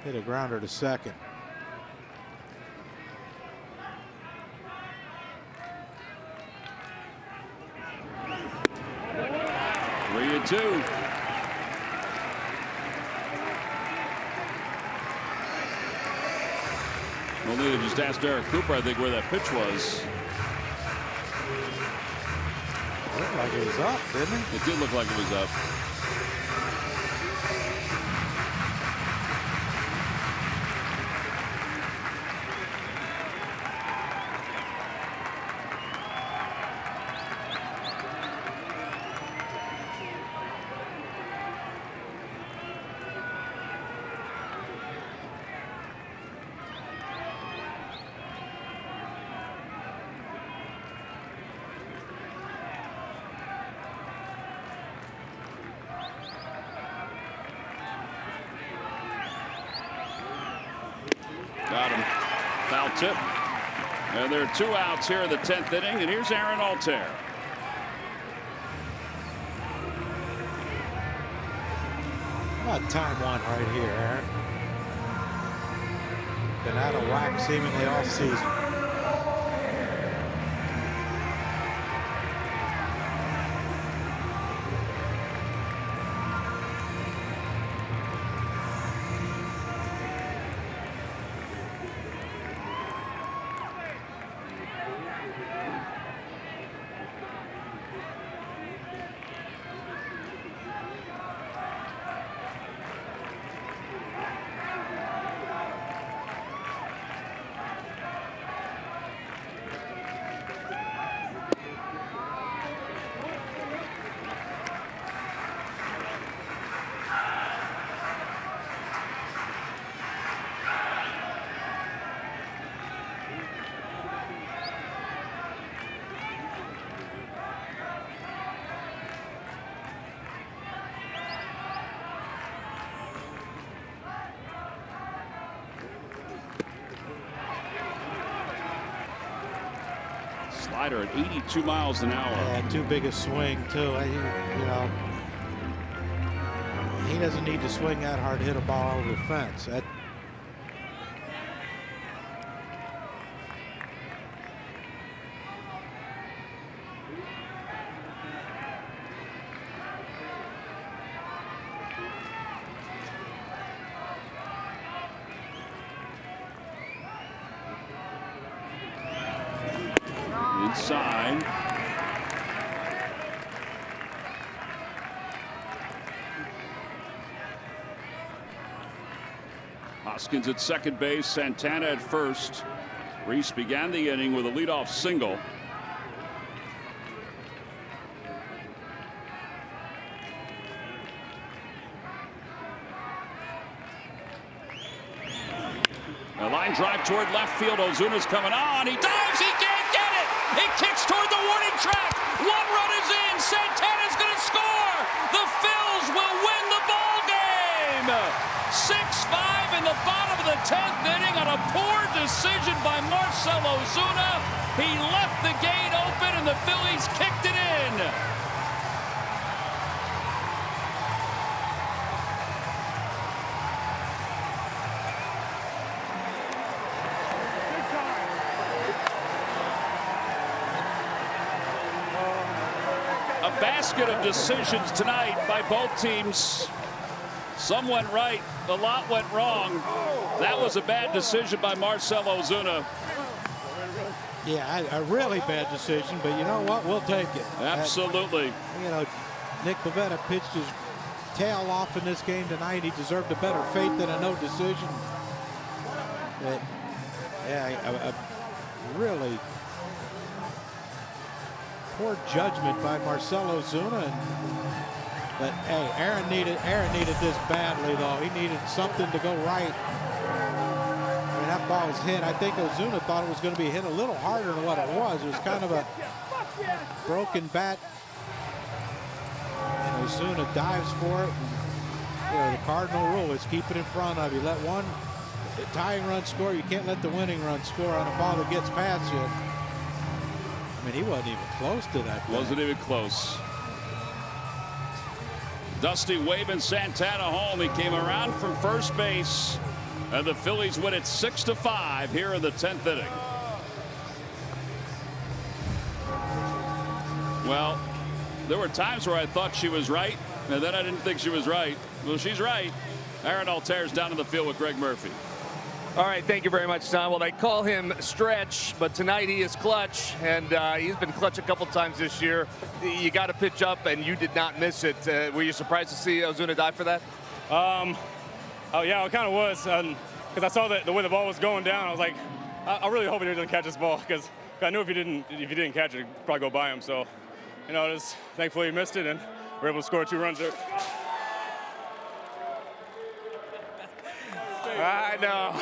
hit a grounder to second. Two. Molina just asked Eric Cooper, I think, where that pitch was. Looked like it was up, didn't it? It did look like it was up. Got him. Foul tip. And there are 2 outs here in the 10th inning. And here's Aaron Altair. How about time one right here, Aaron? Been out of whack seemingly all season. Slider at 82 miles an hour. Yeah, too big a swing too. You know, he doesn't need to swing that hard to hit a ball over the fence. That, inside. Hoskins at second base, Santana at first. Reese began the inning with a leadoff single. A line drive toward left field. Ozuna's coming on. He dives. He can't get it. He kicks toward the warning track. 1 run is in. Santana's going to score. The Phils will win the ball game. 6-5 in the bottom of the 10th inning on a poor decision by Marcell Ozuna. He left the gate open and the Phillies kicked it in. A basket of decisions tonight by both teams. Some went right, a lot went wrong. That was a bad decision by Marcell Ozuna. yeah, a really bad decision, but you know what? We'll take it. Absolutely. You know, Nick Pivetta pitched his tail off in this game tonight. He deserved a better fate than a no decision. But, yeah, a really poor judgment by Marcell Ozuna. But hey, Aaron needed this badly though. He needed something to go right. I mean, that ball was hit. I think Ozuna thought it was going to be hit a little harder than what it was. It was kind of a broken bat. And Ozuna dives for it. And, you know, the cardinal rule is keep it in front of you. Let one tying run score. You can't let the winning run score on a ball that gets past you. I mean, he wasn't even close to that. Wasn't even close. Dusty waving Santana home. He came around from first base, and the Phillies win it 6-5 here in the 10th inning. Well, there were times where I thought she was right, and then I didn't think she was right. Well, she's right. Aaron Altair's down in the field with Greg Murphy. All right, thank you very much, Tom. Well, they call him Stretch, but tonight he is clutch, and he's been clutch a couple times this year. You got to pitch up, and you did not miss it. Were you surprised to see Ozuna die for that? Oh, yeah, it kind of was, because I saw the way the ball was going down. I was like, I really hope he didn't catch this ball, because I knew if he didn't catch it, it'd probably go by him. So, you know, just thankfully he missed it, and we're able to score 2 runs there. I know.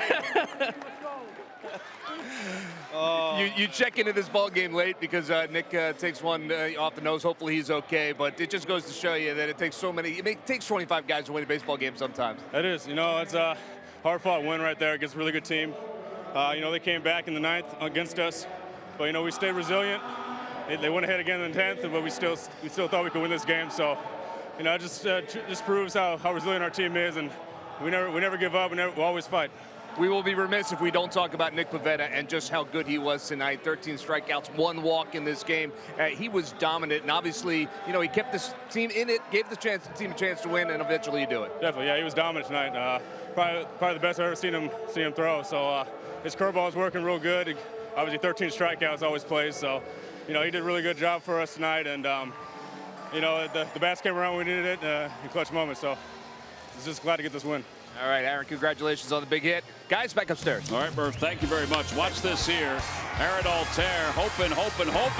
You check into this ball game late because Nick takes one off the nose. Hopefully he's okay, but it just goes to show you that it takes it takes 25 guys to win a baseball game sometimes. It is. You know, it's a hard-fought win right there against a really good team. You know, they came back in the 9th against us, but you know, we stayed resilient. They went ahead again in the 10th, but we still thought we could win this game. So, you know, it just proves how resilient our team is, and we never give up. We always fight. We will be remiss if we don't talk about Nick Pivetta and just how good he was tonight. 13 strikeouts, 1 walk in this game. He was dominant, and obviously, you know, he kept this team in it, gave the team a chance to win, and eventually you do it. Definitely, yeah, he was dominant tonight. Probably the best I've ever seen him throw. So his curveball is working real good. Obviously, 13 strikeouts always plays. So, you know, he did a really good job for us tonight, and you know, the bats came around when we needed it in clutch moments. So, just glad to get this win. All right, Aaron, congratulations on the big hit. Guys, back upstairs. All right, Murph, thank you very much. Watch this here. Aaron Altair hoping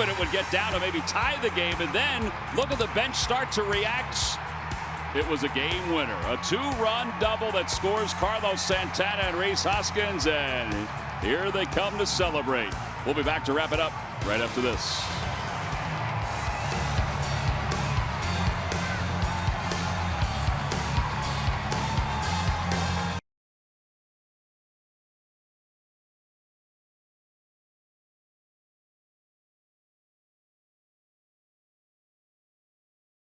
it would get down to maybe tie the game, and then look at the bench start to react. It was a game winner, a 2-run double that scores Carlos Santana and Rhys Hoskins, and here they come to celebrate. We'll be back to wrap it up right after this.